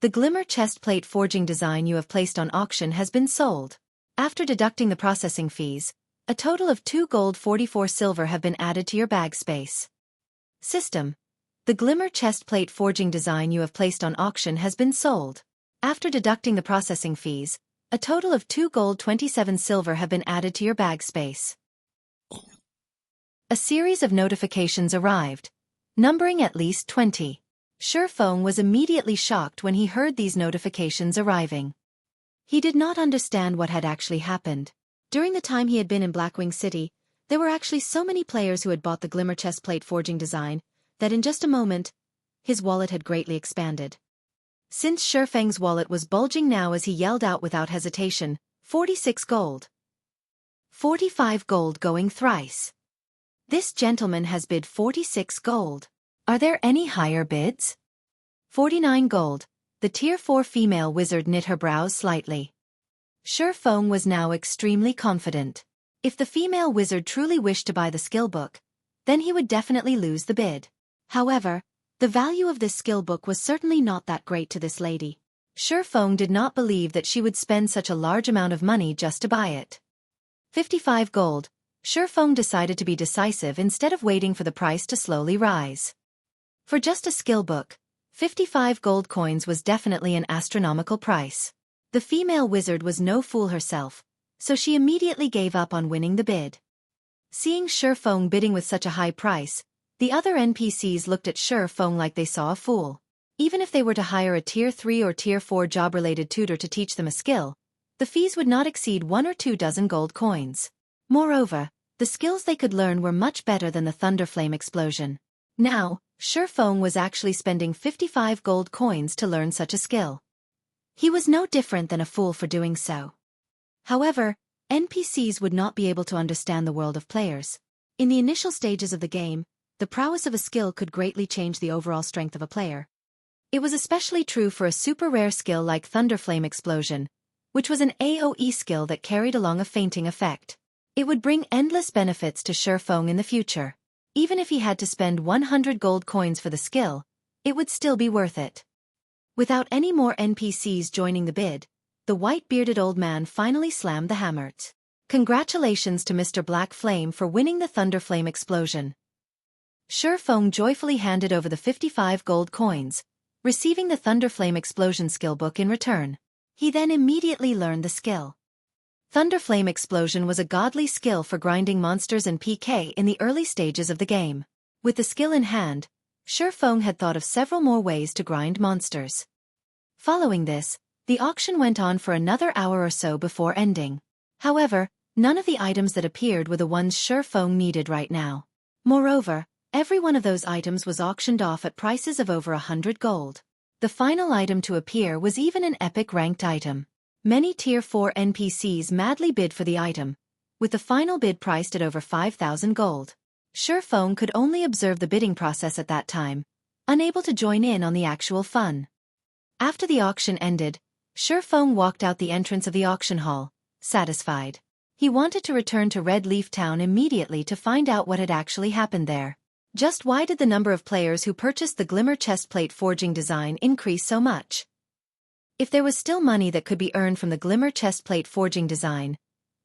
S1: The Glimmer chestplate forging design you have placed on auction has been sold. After deducting the processing fees, a total of 2 gold 44 silver have been added to your bag space. System. The Glimmer chestplate forging design you have placed on auction has been sold. After deducting the processing fees, a total of 2 gold 27 silver have been added to your bag space. A series of notifications arrived, numbering at least 20. Xueqi was immediately shocked when he heard these notifications arriving. He did not understand what had actually happened. During the time he had been in Blackwing City, there were actually so many players who had bought the Glimmer chestplate forging design that in just a moment, his wallet had greatly expanded. Since Xueqi's wallet was bulging now as he yelled out without hesitation, 46 gold. 45 gold going thrice. This gentleman has bid 46 gold. Are there any higher bids? 49 gold. The Tier 4 female wizard knit her brows slightly. Xueqi was now extremely confident. If the female wizard truly wished to buy the skill book, then he would definitely lose the bid. However, the value of this skill book was certainly not that great to this lady. Xueqi did not believe that she would spend such a large amount of money just to buy it. 55 gold. Xueqi decided to be decisive instead of waiting for the price to slowly rise. For just a skill book, 55 gold coins was definitely an astronomical price. The female wizard was no fool herself, so she immediately gave up on winning the bid. Seeing Xueqi bidding with such a high price, the other NPCs looked at Xueqi like they saw a fool. Even if they were to hire a Tier 3 or Tier 4 job-related tutor to teach them a skill, the fees would not exceed 1 or 2 dozen gold coins. Moreover, the skills they could learn were much better than the Thunderflame explosion. Now, Xueqi was actually spending 55 gold coins to learn such a skill. He was no different than a fool for doing so. However, NPCs would not be able to understand the world of players. In the initial stages of the game, the prowess of a skill could greatly change the overall strength of a player. It was especially true for a super rare skill like Thunderflame Explosion, which was an AoE skill that carried along a fainting effect. It would bring endless benefits to Xueqi in the future. Even if he had to spend 100 gold coins for the skill, it would still be worth it. Without any more NPCs joining the bid, the white-bearded old man finally slammed the hammer. Congratulations to Mr. Black Flame for winning the Thunderflame Explosion. Xueqi joyfully handed over the 55 gold coins, receiving the Thunderflame Explosion skill book in return. He then immediately learned the skill. Thunderflame Explosion was a godly skill for grinding monsters and PK in the early stages of the game. With the skill in hand, Xueqi had thought of several more ways to grind monsters. Following this, the auction went on for another hour or so before ending. However, none of the items that appeared were the ones Xueqi needed right now. Moreover, every one of those items was auctioned off at prices of over 100 gold. The final item to appear was even an epic ranked item. Many Tier 4 NPCs madly bid for the item, with the final bid priced at over 5,000 gold. Xueqi could only observe the bidding process at that time, unable to join in on the actual fun. After the auction ended, Xueqi walked out the entrance of the auction hall, satisfied. He wanted to return to Red Leaf Town immediately to find out what had actually happened there. Just why did the number of players who purchased the Glimmer chestplate forging design increase so much? If there was still money that could be earned from the Glimmer chestplate forging design,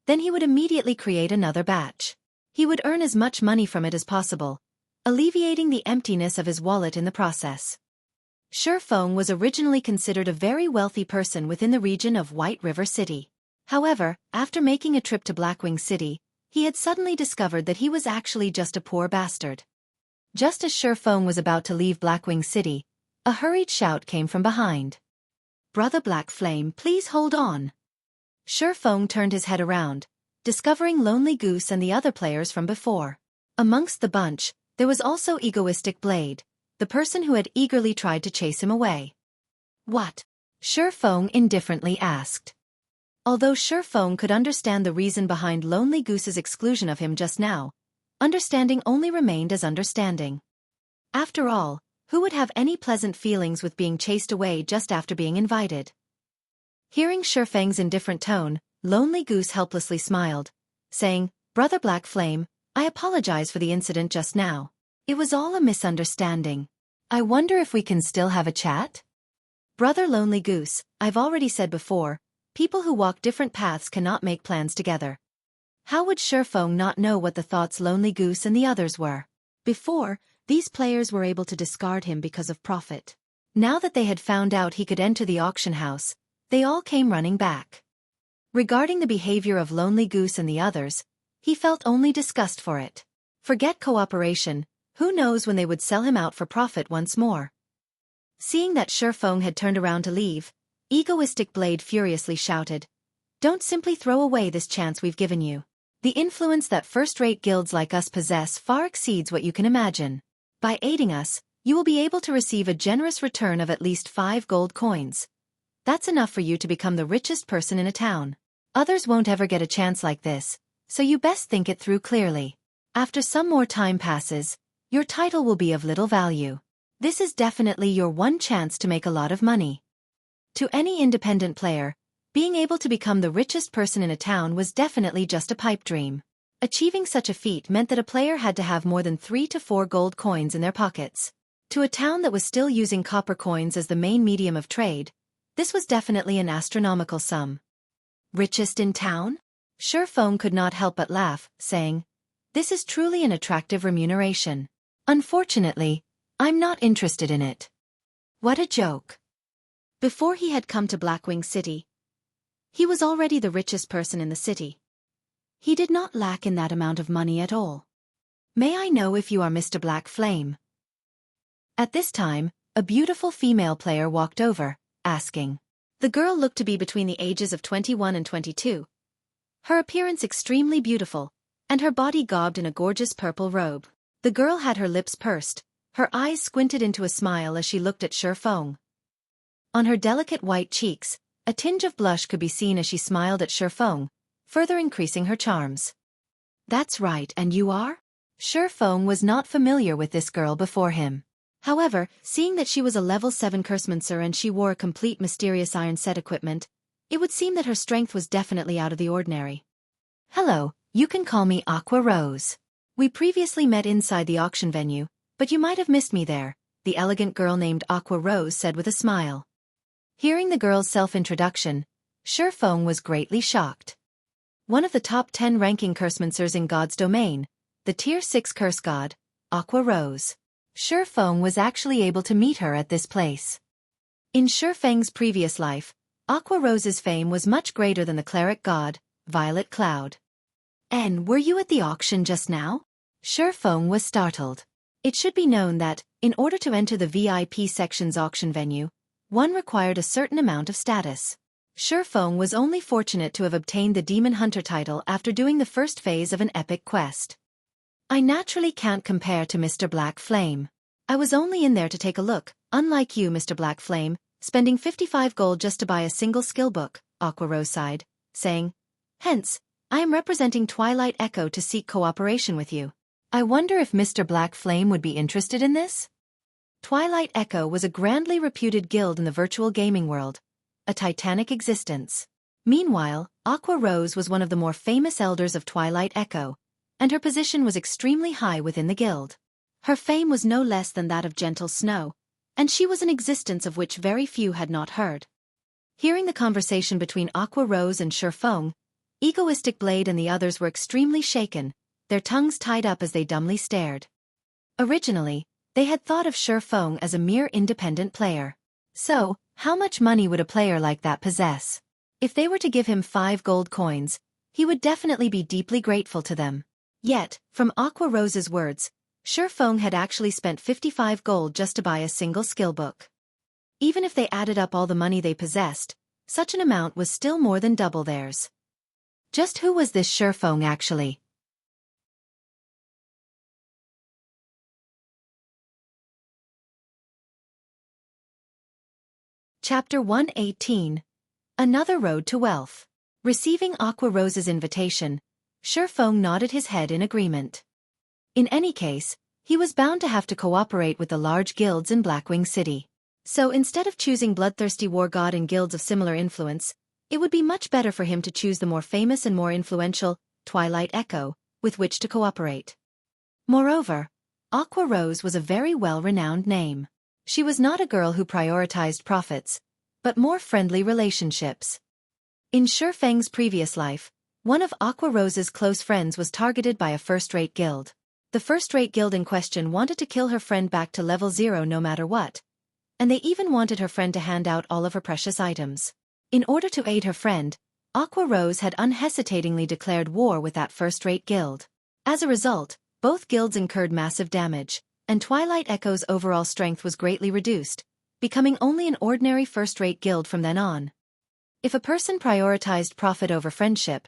S1: Then he would immediately create another batch. He would earn as much money from it as possible, alleviating the emptiness of his wallet in the process. Xueqi was originally considered a very wealthy person within the region of White River City. However, after making a trip to Blackwing City, he had suddenly discovered that he was actually just a poor bastard. Just as Xueqi was about to leave Blackwing City, a hurried shout came from behind. "Brother Black Flame, please hold on." Xueqi turned his head around, discovering Lonely Goose and the other players from before. Amongst the bunch, there was also Egoistic Blade, the person who had eagerly tried to chase him away. "What?" Xueqi indifferently asked. Although Xueqi could understand the reason behind Lonely Goose's exclusion of him just now, understanding only remained as understanding. After all, who would have any pleasant feelings with being chased away just after being invited? Hearing Xueqi's indifferent tone, Lonely Goose helplessly smiled, saying, "Brother Black Flame, I apologize for the incident just now. It was all a misunderstanding. I wonder if we can still have a chat?" "Brother Lonely Goose, I've already said before, people who walk different paths cannot make plans together." How would Xueqi not know what the thoughts Lonely Goose and the others were? Before, these players were able to discard him because of profit. Now that they had found out he could enter the auction house, they all came running back. Regarding the behavior of Lonely Goose and the others, he felt only disgust for it. Forget cooperation, who knows when they would sell him out for profit once more. Seeing that Xueqi had turned around to leave, Egoistic Blade furiously shouted, "Don't simply throw away this chance we've given you. The influence that first-rate guilds like us possess far exceeds what you can imagine. By aiding us, you will be able to receive a generous return of at least 5 gold coins. That's enough for you to become the richest person in a town. Others won't ever get a chance like this, so you best think it through clearly. After some more time passes, your title will be of little value. This is definitely your one chance to make a lot of money." To any independent player, being able to become the richest person in a town was definitely just a pipe dream. Achieving such a feat meant that a player had to have more than 3 to 4 gold coins in their pockets. To a town that was still using copper coins as the main medium of trade, this was definitely an astronomical sum. "Richest in town?" Xueqi could not help but laugh, saying, "This is truly an attractive remuneration. Unfortunately, I'm not interested in it." What a joke. Before he had come to Blackwing City, he was already the richest person in the city. He did not lack in that amount of money at all. "May I know if you are Mr. Black Flame?" At this time, a beautiful female player walked over, asking. The girl looked to be between the ages of 21 and 22. Her appearance extremely beautiful, and her body garbed in a gorgeous purple robe. The girl had her lips pursed, her eyes squinted into a smile as she looked at Xueqi. On her delicate white cheeks, a tinge of blush could be seen as she smiled at Xueqi, further increasing her charms. "That's right, and you are?" Xueqi was not familiar with this girl before him. However, seeing that she was a level 7 cursemancer and she wore a complete mysterious iron set equipment, it would seem that her strength was definitely out of the ordinary. "Hello, you can call me Aqua Rose. We previously met inside the auction venue, but you might have missed me there," the elegant girl named Aqua Rose said with a smile. Hearing the girl's self-introduction, Xueqi was greatly shocked. One of the top 10 ranking cursemancers in God's domain, the Tier 6 curse god, Aqua Rose. Xueqi was actually able to meet her at this place. In Xueqi's previous life, Aqua Rose's fame was much greater than the cleric god, Violet Cloud. "And were you at the auction just now?" Xueqi was startled. It should be known that, in order to enter the VIP section's auction venue, one required a certain amount of status. Xueqi was only fortunate to have obtained the Demon Hunter title after doing the first phase of an epic quest. "I naturally can't compare to Mr. Black Flame. I was only in there to take a look, unlike you, Mr. Black Flame, spending 55 gold just to buy a single skill book," Aqua Rose sighed, saying, "Hence, I am representing Twilight Echo to seek cooperation with you. I wonder if Mr. Black Flame would be interested in this?" Twilight Echo was a grandly reputed guild in the virtual gaming world, a titanic existence. Meanwhile, Aqua Rose was one of the more famous elders of Twilight Echo, and her position was extremely high within the guild. Her fame was no less than that of Gentle Snow, and she was an existence of which very few had not heard. Hearing the conversation between Aqua Rose and Xueqi, Egoistic Blade and the others were extremely shaken, their tongues tied up as they dumbly stared. Originally, they had thought of Xueqi as a mere independent player. So, how much money would a player like that possess? If they were to give him 5 gold coins, he would definitely be deeply grateful to them. Yet, from Aqua Rose's words, Xueqi had actually spent 55 gold just to buy a single skill book. Even if they added up all the money they possessed, such an amount was still more than double theirs. Just who was this Xueqi actually? Chapter 118. Another Road to Wealth. Receiving Aqua Rose's invitation, Xueqi nodded his head in agreement. In any case, he was bound to have to cooperate with the large guilds in Blackwing City. So instead of choosing bloodthirsty war god and guilds of similar influence, it would be much better for him to choose the more famous and more influential Twilight Echo, with which to cooperate. Moreover, Aqua Rose was a very well-renowned name. She was not a girl who prioritized profits, but more friendly relationships. In Xueqi's previous life, one of Aqua Rose's close friends was targeted by a first-rate guild. The first-rate guild in question wanted to kill her friend back to level 0 no matter what, and they even wanted her friend to hand out all of her precious items. In order to aid her friend, Aqua Rose had unhesitatingly declared war with that first-rate guild. As a result, both guilds incurred massive damage, and Twilight Echo's overall strength was greatly reduced, becoming only an ordinary first-rate guild from then on. If a person prioritized profit over friendship,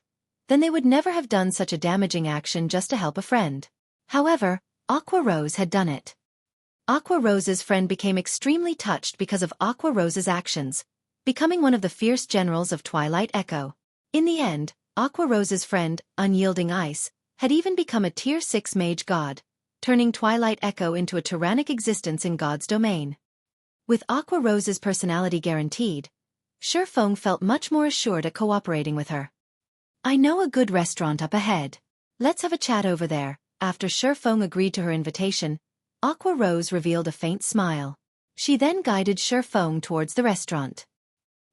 S1: then they would never have done such a damaging action just to help a friend. However, Aqua Rose had done it. Aqua Rose's friend became extremely touched because of Aqua Rose's actions, becoming one of the fierce generals of Twilight Echo. In the end, Aqua Rose's friend, Unyielding Ice, had even become a Tier 6 mage god, turning Twilight Echo into a tyrannic existence in God's domain. With Aqua Rose's personality guaranteed, Xueqi felt much more assured at cooperating with her. I know a good restaurant up ahead. Let's have a chat over there. After Xueqi agreed to her invitation, Aqua Rose revealed a faint smile. She then guided Xueqi towards the restaurant.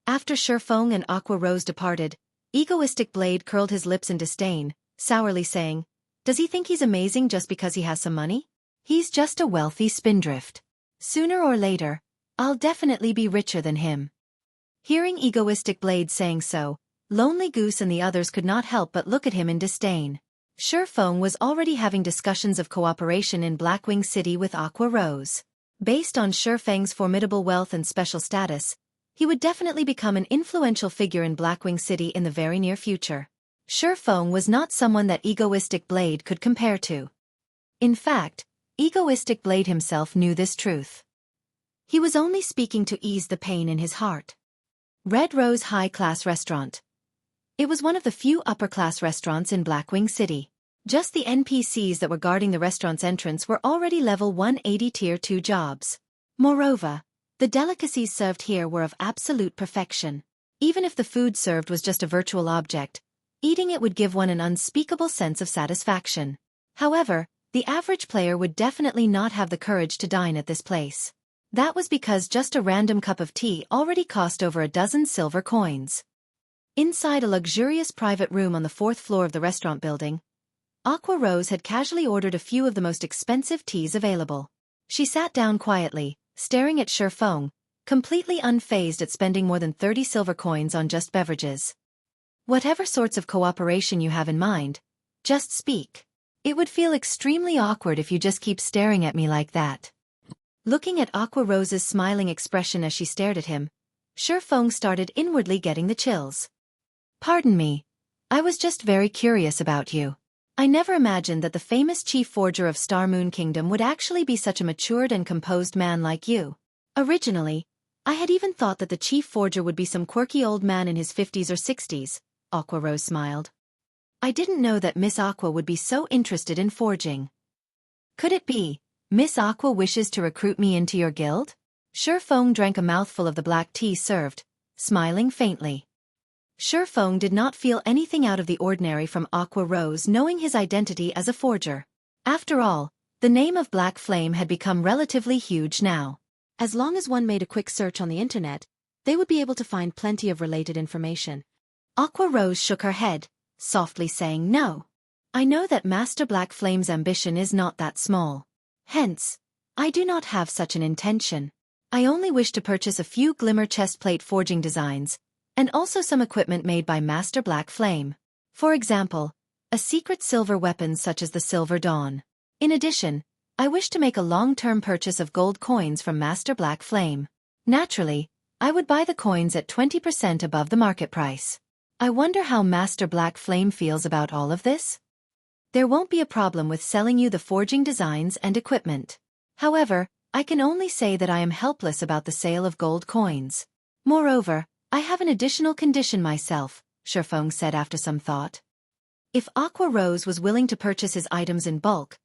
S1: After Xueqi and Aqua Rose departed, Egoistic Blade curled his lips in disdain, sourly saying, "Does he think he's amazing just because he has some money? He's just a wealthy spindrift. Sooner or later, I'll definitely be richer than him." Hearing Egoistic Blade saying so, Lonely Goose and the others could not help but look at him in disdain. Xueqi was already having discussions of cooperation in Blackwing City with Aqua Rose. Based on Xueqi's formidable wealth and special status, he would definitely become an influential figure in Blackwing City in the very near future. Xueqi was not someone that Egoistic Blade could compare to. In fact, Egoistic Blade himself knew this truth. He was only speaking to ease the pain in his heart. Red Rose High-Class Restaurant. It was one of the few upper-class restaurants in Blackwing City. Just the NPCs that were guarding the restaurant's entrance were already level 180 Tier 2 jobs. Moreover, the delicacies served here were of absolute perfection. Even if the food served was just a virtual object, eating it would give one an unspeakable sense of satisfaction. However, the average player would definitely not have the courage to dine at this place. That was because just a random cup of tea already cost over a dozen silver coins. Inside a luxurious private room on the 4th floor of the restaurant building, Aqua Rose had casually ordered a few of the most expensive teas available. She sat down quietly, staring at Xueqi, completely unfazed at spending more than 30 silver coins on just beverages. Whatever sorts of cooperation you have in mind, just speak. It would feel extremely awkward if you just keep staring at me like that. Looking at Aqua Rose's smiling expression as she stared at him, Xueqi started inwardly getting the chills. Pardon me. I was just very curious about you. I never imagined that the famous chief forger of Star Moon Kingdom would actually be such a matured and composed man like you. Originally, I had even thought that the chief forger would be some quirky old man in his 50s or 60s, Aqua Rose smiled. I didn't know that Miss Aqua would be so interested in forging. Could it be, Miss Aqua wishes to recruit me into your guild? Xueqi drank a mouthful of the black tea served, smiling faintly. Xueqi did not feel anything out of the ordinary from Aqua Rose knowing his identity as a forger. After all, the name of Black Flame had become relatively huge now. As long as one made a quick search on the internet, they would be able to find plenty of related information. Aqua Rose shook her head, softly saying no. I know that Master Black Flame's ambition is not that small. Hence, I do not have such an intention. I only wish to purchase a few glimmer chestplate forging designs, and also some equipment made by Master Black Flame. For example, a secret silver weapon such as the Silver Dawn. In addition, I wish to make a long-term purchase of gold coins from Master Black Flame. Naturally, I would buy the coins at 20% above the market price. I wonder how Master Black Flame feels about all of this? There won't be a problem with selling you the forging designs and equipment. However, I can only say that I am helpless about the sale of gold coins. Moreover, I have an additional condition myself, Xueqi said after some thought. If Aqua Rose was willing to purchase his items in bulk,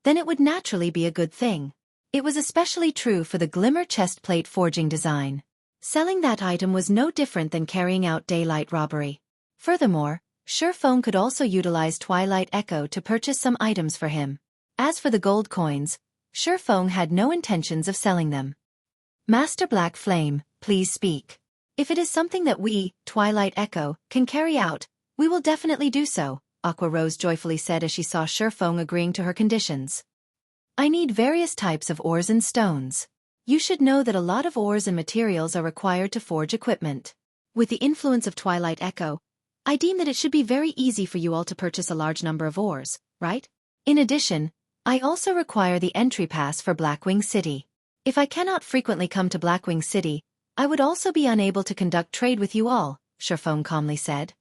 S1: then it would naturally be a good thing. It was especially true for the glimmer chestplate forging design. Selling that item was no different than carrying out daylight robbery. Furthermore, Xueqi could also utilize Twilight Echo to purchase some items for him. As for the gold coins, Xueqi had no intentions of selling them. Master Black Flame, please speak. If it is something that we, Twilight Echo, can carry out, we will definitely do so, Aqua Rose joyfully said as she saw Xueqi agreeing to her conditions. I need various types of ores and stones. You should know that a lot of ores and materials are required to forge equipment. With the influence of Twilight Echo, I deem that it should be very easy for you all to purchase a large number of ores, right? In addition, I also require the entry pass for Blackwing City. If I cannot frequently come to Blackwing City, I would also be unable to conduct trade with you all, Xueqi calmly said.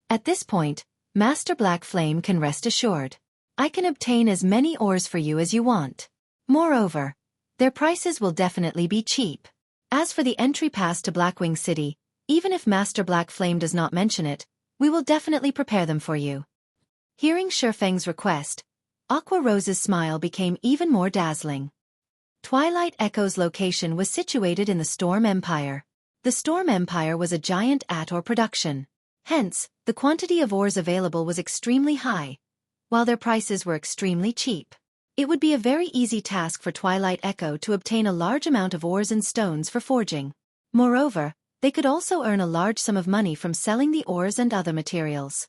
S1: At this point, Master Black Flame can rest assured. I can obtain as many ores for you as you want. Moreover, their prices will definitely be cheap. As for the entry pass to Blackwing City, even if Master Black Flame does not mention it, we will definitely prepare them for you. Hearing Xueqi's request, Aqua Rose's smile became even more dazzling. Twilight Echo's location was situated in the Storm Empire. The Storm Empire was a giant ore production. Hence, the quantity of ores available was extremely high, while their prices were extremely cheap. It would be a very easy task for Twilight Echo to obtain a large amount of ores and stones for forging. Moreover, they could also earn a large sum of money from selling the ores and other materials.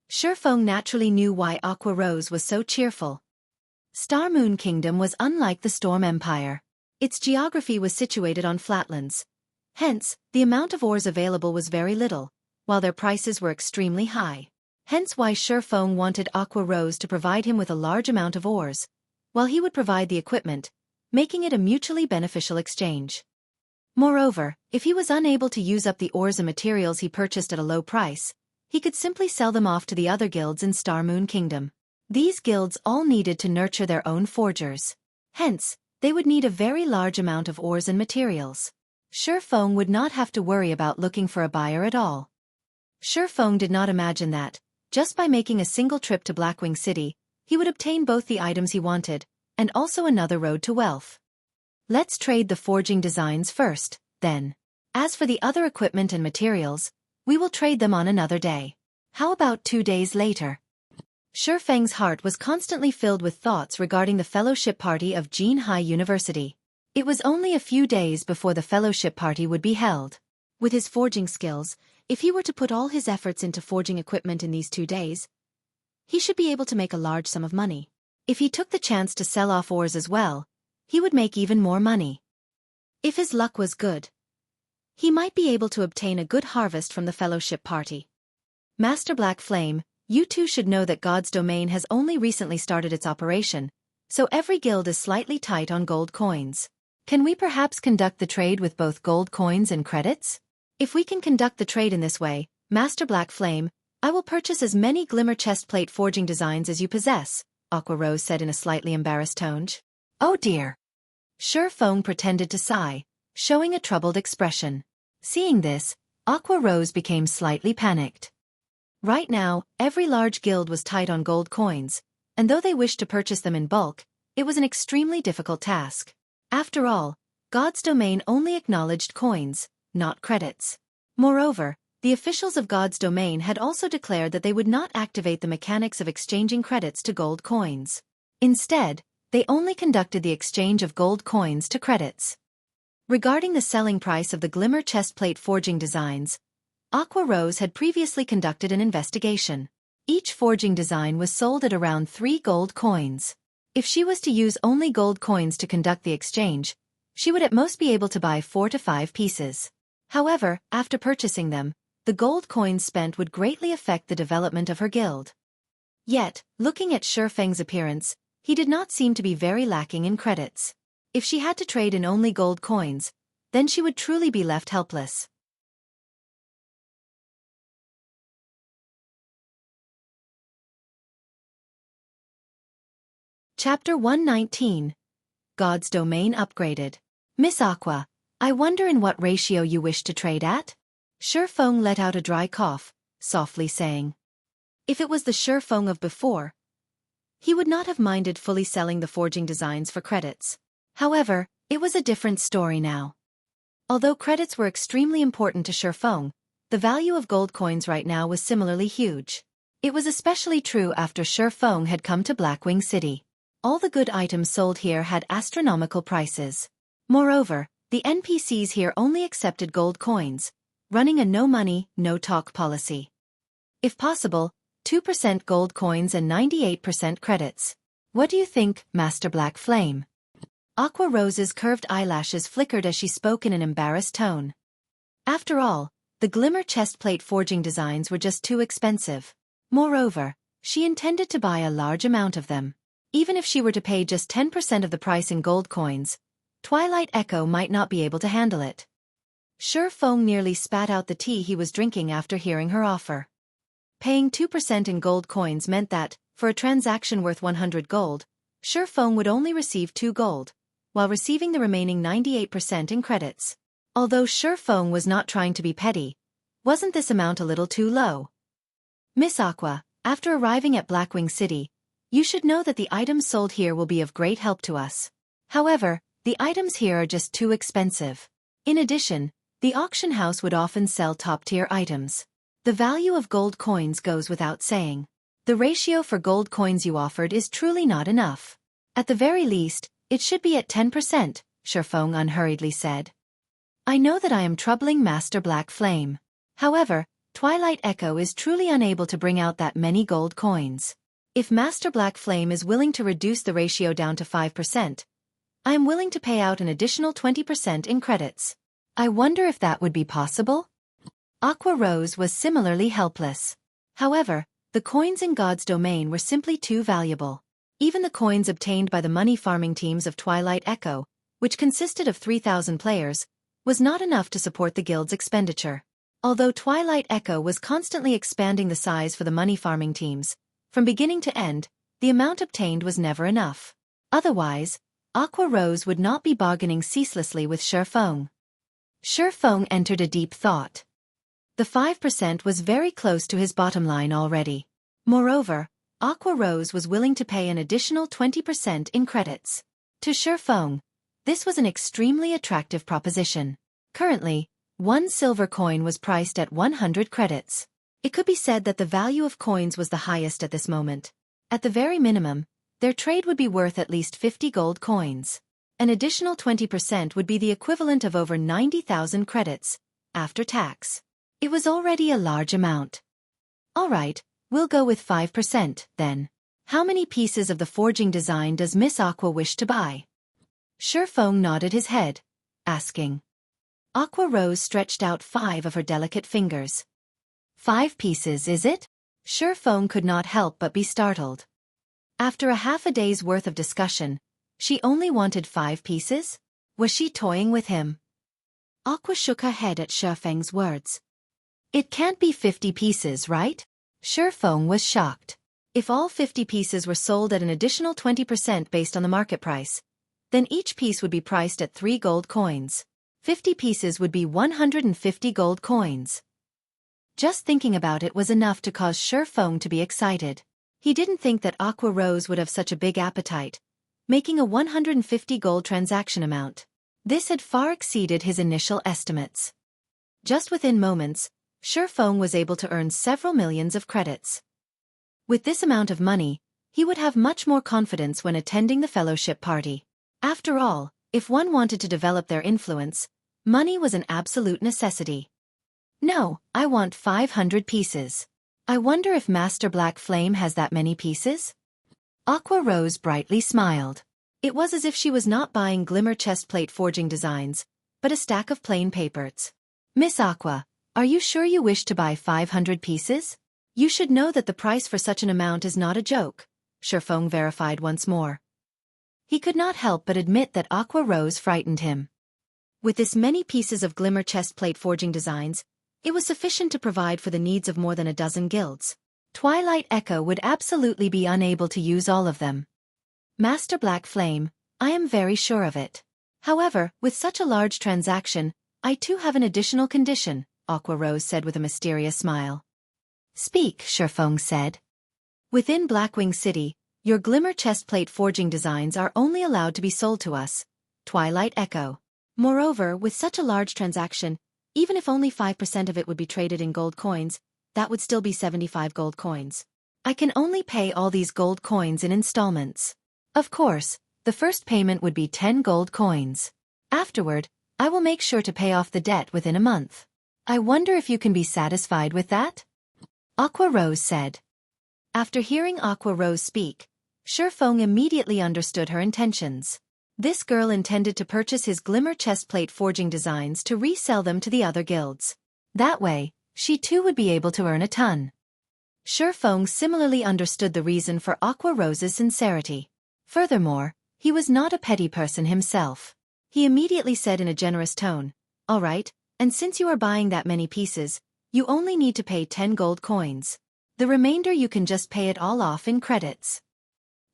S1: Xueqi naturally knew why Aqua Rose was so cheerful. Star Moon Kingdom was unlike the Storm Empire. Its geography was situated on flatlands. Hence, the amount of ores available was very little, while their prices were extremely high. Hence why Xueqi wanted Aqua Rose to provide him with a large amount of ores, while he would provide the equipment, making it a mutually beneficial exchange. Moreover, if he was unable to use up the ores and materials he purchased at a low price, he could simply sell them off to the other guilds in Star Moon Kingdom. These guilds all needed to nurture their own forgers. Hence, they would need a very large amount of ores and materials. Xueqi would not have to worry about looking for a buyer at all. Xueqi did not imagine that, just by making a single trip to Blackwing City, he would obtain both the items he wanted, and also another road to wealth. Let's trade the forging designs first, then. As for the other equipment and materials, we will trade them on another day. How about 2 days later? Xueqi's heart was constantly filled with thoughts regarding the fellowship party of Jinhai University. It was only a few days before the fellowship party would be held. With his forging skills, if he were to put all his efforts into forging equipment in these 2 days, he should be able to make a large sum of money. If he took the chance to sell off ores as well, he would make even more money. If his luck was good, he might be able to obtain a good harvest from the fellowship party. Master Black Flame, you too should know that God's domain has only recently started its operation, so every guild is slightly tight on gold coins. Can we perhaps conduct the trade with both gold coins and credits? If we can conduct the trade in this way, Master Black Flame, I will purchase as many glimmer chestplate forging designs as you possess, Aqua Rose said in a slightly embarrassed tone. Oh dear. Xueqi pretended to sigh, showing a troubled expression. Seeing this, Aqua Rose became slightly panicked. Right now, every large guild was tight on gold coins, and though they wished to purchase them in bulk, it was an extremely difficult task. After all, God's domain only acknowledged coins, not credits. Moreover, the officials of God's domain had also declared that they would not activate the mechanics of exchanging credits to gold coins. Instead, they only conducted the exchange of gold coins to credits. Regarding the selling price of the glimmer chestplate forging designs, Aqua Rose had previously conducted an investigation. Each forging design was sold at around 3 gold coins. If she was to use only gold coins to conduct the exchange, she would at most be able to buy 4 to 5 pieces. However, after purchasing them, the gold coins spent would greatly affect the development of her guild. Yet, looking at Xueqi's appearance, he did not seem to be very lacking in credits. If she had to trade in only gold coins, then she would truly be left helpless. Chapter 119. God's Domain Upgraded. Miss Aqua, I wonder in what ratio you wish to trade at? Xueqi let out a dry cough, softly saying. If it was the Xueqi of before, he would not have minded fully selling the forging designs for credits. However, it was a different story now. Although credits were extremely important to Xueqi, the value of gold coins right now was similarly huge. It was especially true after Xueqi had come to Blackwing City. All the good items sold here had astronomical prices. Moreover, the NPCs here only accepted gold coins, running a no-money, no-talk policy. If possible, 2% gold coins and 98% credits. What do you think, Master Black Flame? Aqua Rose's curved eyelashes flickered as she spoke in an embarrassed tone. After all, the glimmer chestplate forging designs were just too expensive. Moreover, she intended to buy a large amount of them. Even if she were to pay just 10% of the price in gold coins, Twilight Echo might not be able to handle it. Xueqi nearly spat out the tea he was drinking after hearing her offer. Paying 2% in gold coins meant that, for a transaction worth 100 gold, Xueqi would only receive 2 gold, while receiving the remaining 98% in credits. Although Xueqi was not trying to be petty, wasn't this amount a little too low? Miss Aqua, after arriving at Blackwing City, you should know that the items sold here will be of great help to us. However, the items here are just too expensive. In addition, the auction house would often sell top-tier items. The value of gold coins goes without saying. The ratio for gold coins you offered is truly not enough. At the very least, it should be at 10%, Xueqi unhurriedly said. I know that I am troubling Master Black Flame. However, Twilight Echo is truly unable to bring out that many gold coins. If Master Black Flame is willing to reduce the ratio down to 5%, I am willing to pay out an additional 20% in credits. I wonder if that would be possible? Aqua Rose was similarly helpless. However, the coins in God's domain were simply too valuable. Even the coins obtained by the money farming teams of Twilight Echo, which consisted of 3,000 players, was not enough to support the guild's expenditure. Although Twilight Echo was constantly expanding the size for the money farming teams, from beginning to end, the amount obtained was never enough. Otherwise, Aqua Rose would not be bargaining ceaselessly with Xueqi. Xueqi entered a deep thought. The 5% was very close to his bottom line already. Moreover, Aqua Rose was willing to pay an additional 20% in credits. To Xueqi, this was an extremely attractive proposition. Currently, 1 silver coin was priced at 100 credits. It could be said that the value of coins was the highest at this moment. At the very minimum, their trade would be worth at least 50 gold coins. An additional 20% would be the equivalent of over 90,000 credits, after tax. It was already a large amount. Alright, we'll go with 5%, then. How many pieces of the forging design does Miss Aqua wish to buy? Xueqi nodded his head, asking. Aqua Rose stretched out 5 of her delicate fingers. 5 pieces, is it? Xueqi could not help but be startled. After a half a day's worth of discussion, she only wanted 5 pieces? Was she toying with him? Aqua shook her head at Xueqi's words. It can't be 50 pieces, right? Xueqi was shocked. If all 50 pieces were sold at an additional 20% based on the market price, then each piece would be priced at 3 gold coins. 50 pieces would be 150 gold coins. Just thinking about it was enough to cause Xueqi to be excited. He didn't think that Aqua Rose would have such a big appetite, making a 150 gold transaction amount. This had far exceeded his initial estimates. Just within moments, Xueqi was able to earn several millions of credits. With this amount of money, he would have much more confidence when attending the fellowship party. After all, if one wanted to develop their influence, money was an absolute necessity. No, I want 500 pieces. I wonder if Master Black Flame has that many pieces? Aqua Rose brightly smiled. It was as if she was not buying glimmer chestplate forging designs, but a stack of plain papers. Miss Aqua, are you sure you wish to buy 500 pieces? You should know that the price for such an amount is not a joke, Xueqi verified once more. He could not help but admit that Aqua Rose frightened him. With this many pieces of glimmer chestplate forging designs, it was sufficient to provide for the needs of more than a dozen guilds. Twilight Echo would absolutely be unable to use all of them. Master Black Flame, I am very sure of it. However, with such a large transaction, I too have an additional condition, Aqua Rose said with a mysterious smile. Speak, Xueqi said. Within Blackwing City, your glimmer chestplate forging designs are only allowed to be sold to us, Twilight Echo. Moreover, with such a large transaction, even if only 5% of it would be traded in gold coins, that would still be 75 gold coins. I can only pay all these gold coins in installments. Of course, the first payment would be 10 gold coins. Afterward, I will make sure to pay off the debt within a month. I wonder if you can be satisfied with that? Aqua Rose said. After hearing Aqua Rose speak, Xueqi immediately understood her intentions. This girl intended to purchase his glimmer chestplate forging designs to resell them to the other guilds. That way, she too would be able to earn a ton. Xueqi similarly understood the reason for Aqua Rose's sincerity. Furthermore, he was not a petty person himself. He immediately said in a generous tone, "All right, and since you are buying that many pieces, you only need to pay 10 gold coins. The remainder you can just pay it all off in credits."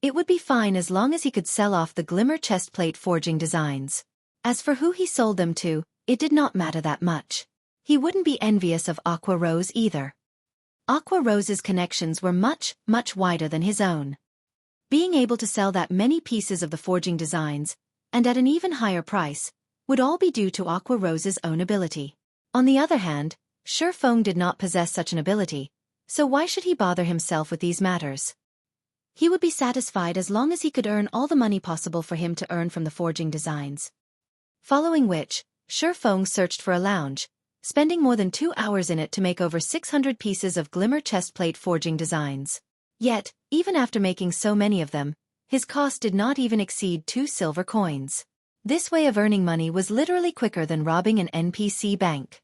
S1: It would be fine as long as he could sell off the glimmer chestplate forging designs. As for who he sold them to, it did not matter that much. He wouldn't be envious of Aqua Rose either. Aqua Rose's connections were much, much wider than his own. Being able to sell that many pieces of the forging designs, and at an even higher price, would all be due to Aqua Rose's own ability. On the other hand, Xueqi did not possess such an ability, so why should he bother himself with these matters? He would be satisfied as long as he could earn all the money possible for him to earn from the forging designs. Following which, Xueqi searched for a lounge, spending more than 2 hours in it to make over 600 pieces of glimmer chestplate forging designs. Yet, even after making so many of them, his cost did not even exceed 2 silver coins. This way of earning money was literally quicker than robbing an NPC bank.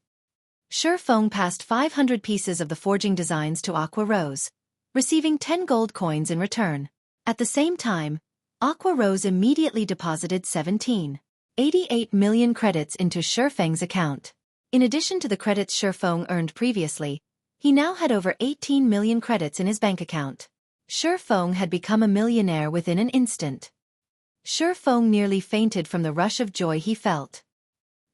S1: Xueqi passed 500 pieces of the forging designs to Aqua Rose, receiving 10 gold coins in return. At the same time, Aqua Rose immediately deposited 17.88 million credits into Xueqi's account. In addition to the credits Xueqi earned previously, he now had over 18 million credits in his bank account. Xueqi had become a millionaire within an instant. Xueqi nearly fainted from the rush of joy he felt.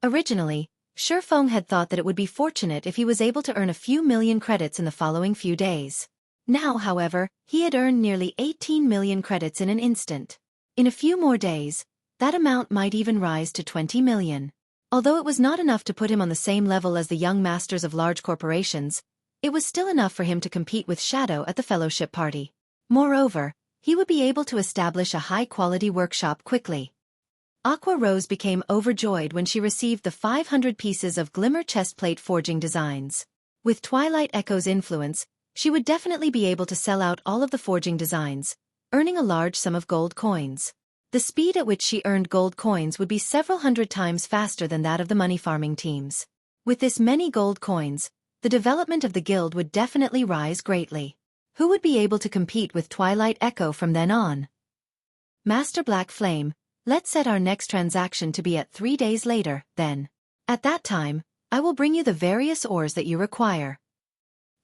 S1: Originally, Xueqi had thought that it would be fortunate if he was able to earn a few million credits in the following few days. Now, however, he had earned nearly 18 million credits in an instant. In a few more days, that amount might even rise to 20 million. Although it was not enough to put him on the same level as the young masters of large corporations, it was still enough for him to compete with Shadow at the fellowship party. Moreover, he would be able to establish a high-quality workshop quickly. Aqua Rose became overjoyed when she received the 500 pieces of glimmer chestplate forging designs. With Twilight Echo's influence, she would definitely be able to sell out all of the forging designs, earning a large sum of gold coins. The speed at which she earned gold coins would be several hundred times faster than that of the money farming teams. With this many gold coins, the development of the guild would definitely rise greatly. Who would be able to compete with Twilight Echo from then on? Master Black Flame, let's set our next transaction to be at 3 days later, then. At that time, I will bring you the various ores that you require.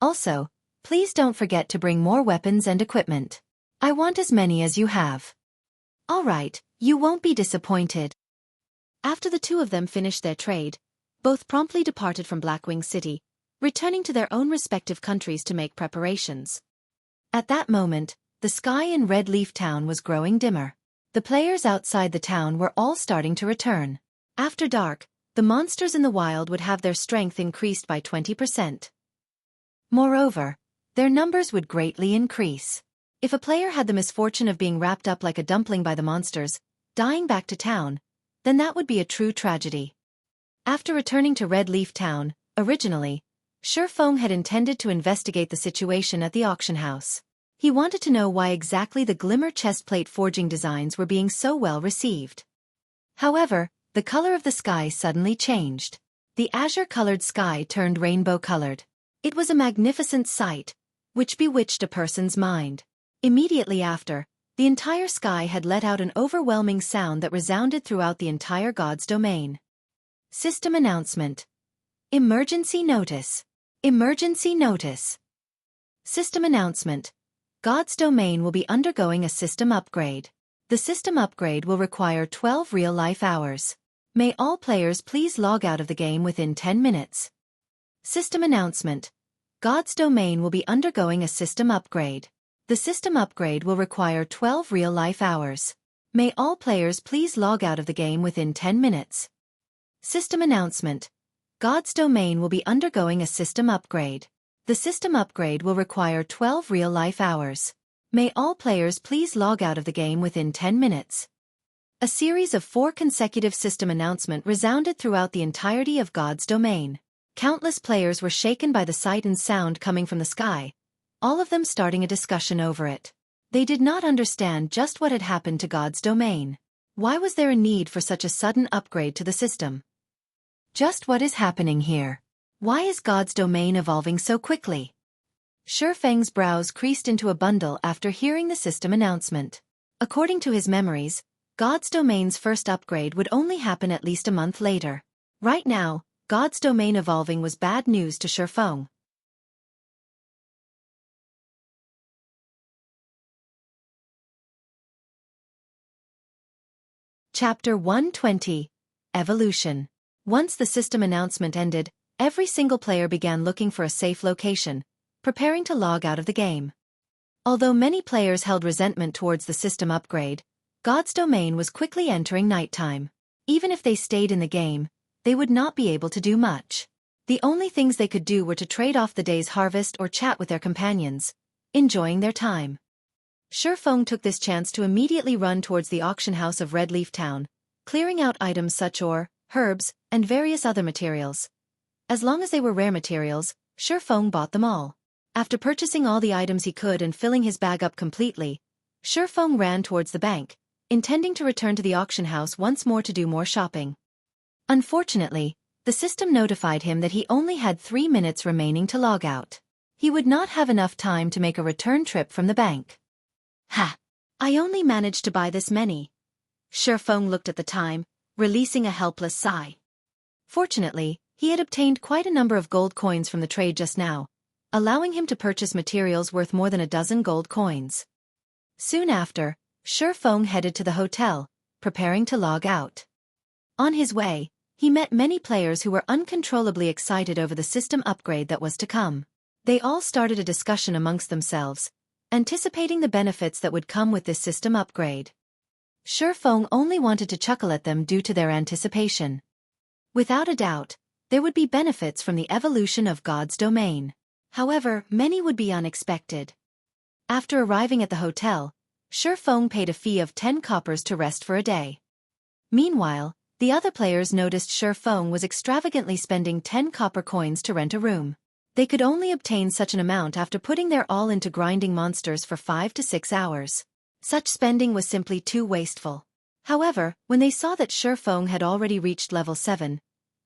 S1: Also, please don't forget to bring more weapons and equipment. I want as many as you have. All right, you won't be disappointed. After the two of them finished their trade, both promptly departed from Blackwing City, returning to their own respective countries to make preparations. At that moment, the sky in Red Leaf Town was growing dimmer. The players outside the town were all starting to return. After dark, the monsters in the wild would have their strength increased by 20%. Moreover, their numbers would greatly increase. If a player had the misfortune of being wrapped up like a dumpling by the monsters, dying back to town, then that would be a true tragedy. After returning to Red Leaf Town, originally, Xueqi had intended to investigate the situation at the auction house. He wanted to know why exactly the glimmer chestplate forging designs were being so well received. However, the color of the sky suddenly changed. The azure-colored sky turned rainbow-colored. It was a magnificent sight, which bewitched a person's mind. Immediately after, the entire sky had let out an overwhelming sound that resounded throughout the entire God's domain. System announcement. Emergency notice. Emergency notice. System announcement. God's domain will be undergoing a system upgrade. The system upgrade will require 12 real-life hours. May all players please log out of the game within 10 minutes. System announcement. God's domain will be undergoing a system upgrade. The system upgrade will require 12 real-life hours. May all players please log out of the game within 10 minutes. System announcement. God's domain will be undergoing a system upgrade. The system upgrade will require 12 real-life hours. May all players please log out of the game within 10 minutes. A series of 4 consecutive system announcements resounded throughout the entirety of God's domain. Countless players were shaken by the sight and sound coming from the sky, all of them starting a discussion over it. They did not understand just what had happened to God's domain. Why was there a need for such a sudden upgrade to the system? Just what is happening here? Why is God's domain evolving so quickly? Xueqi's brows creased into a bundle after hearing the system announcement. According to his memories, God's domain's first upgrade would only happen at least a month later. Right now, God's domain evolving was bad news to Xueqi. Chapter 120. Evolution. Once the system announcement ended, every single player began looking for a safe location, preparing to log out of the game. Although many players held resentment towards the system upgrade, God's domain was quickly entering nighttime. Even if they stayed in the game, they would not be able to do much. The only things they could do were to trade off the day's harvest or chat with their companions, enjoying their time. Xueqi took this chance to immediately run towards the auction house of Red Leaf Town, clearing out items such ore, herbs, and various other materials. As long as they were rare materials, Xueqi bought them all. After purchasing all the items he could and filling his bag up completely, Xueqi ran towards the bank, intending to return to the auction house once more to do more shopping. Unfortunately, the system notified him that he only had 3 minutes remaining to log out. He would not have enough time to make a return trip from the bank. Ha! I only managed to buy this many. Xueqi looked at the time, releasing a helpless sigh. Fortunately, he had obtained quite a number of gold coins from the trade just now, allowing him to purchase materials worth more than a dozen gold coins. Soon after, Xueqi headed to the hotel, preparing to log out. On his way, he met many players who were uncontrollably excited over the system upgrade that was to come. They all started a discussion amongst themselves, anticipating the benefits that would come with this system upgrade. Xueqi only wanted to chuckle at them due to their anticipation. Without a doubt, there would be benefits from the evolution of God's domain. However, many would be unexpected. After arriving at the hotel, Xueqi paid a fee of 10 coppers to rest for a day. Meanwhile, the other players noticed Xueqi was extravagantly spending 10 copper coins to rent a room. They could only obtain such an amount after putting their all into grinding monsters for 5 to 6 hours. Such spending was simply too wasteful. However, when they saw that Xueqi had already reached level 7,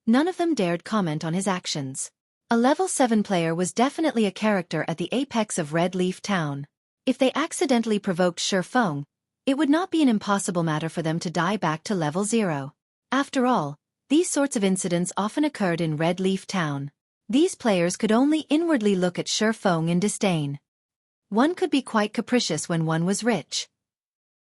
S1: none of them dared comment on his actions. A level 7 player was definitely a character at the apex of Red Leaf Town. If they accidentally provoked Xueqi, it would not be an impossible matter for them to die back to level 0. After all, these sorts of incidents often occurred in Red Leaf Town. These players could only inwardly look at Xueqi in disdain. One could be quite capricious when one was rich.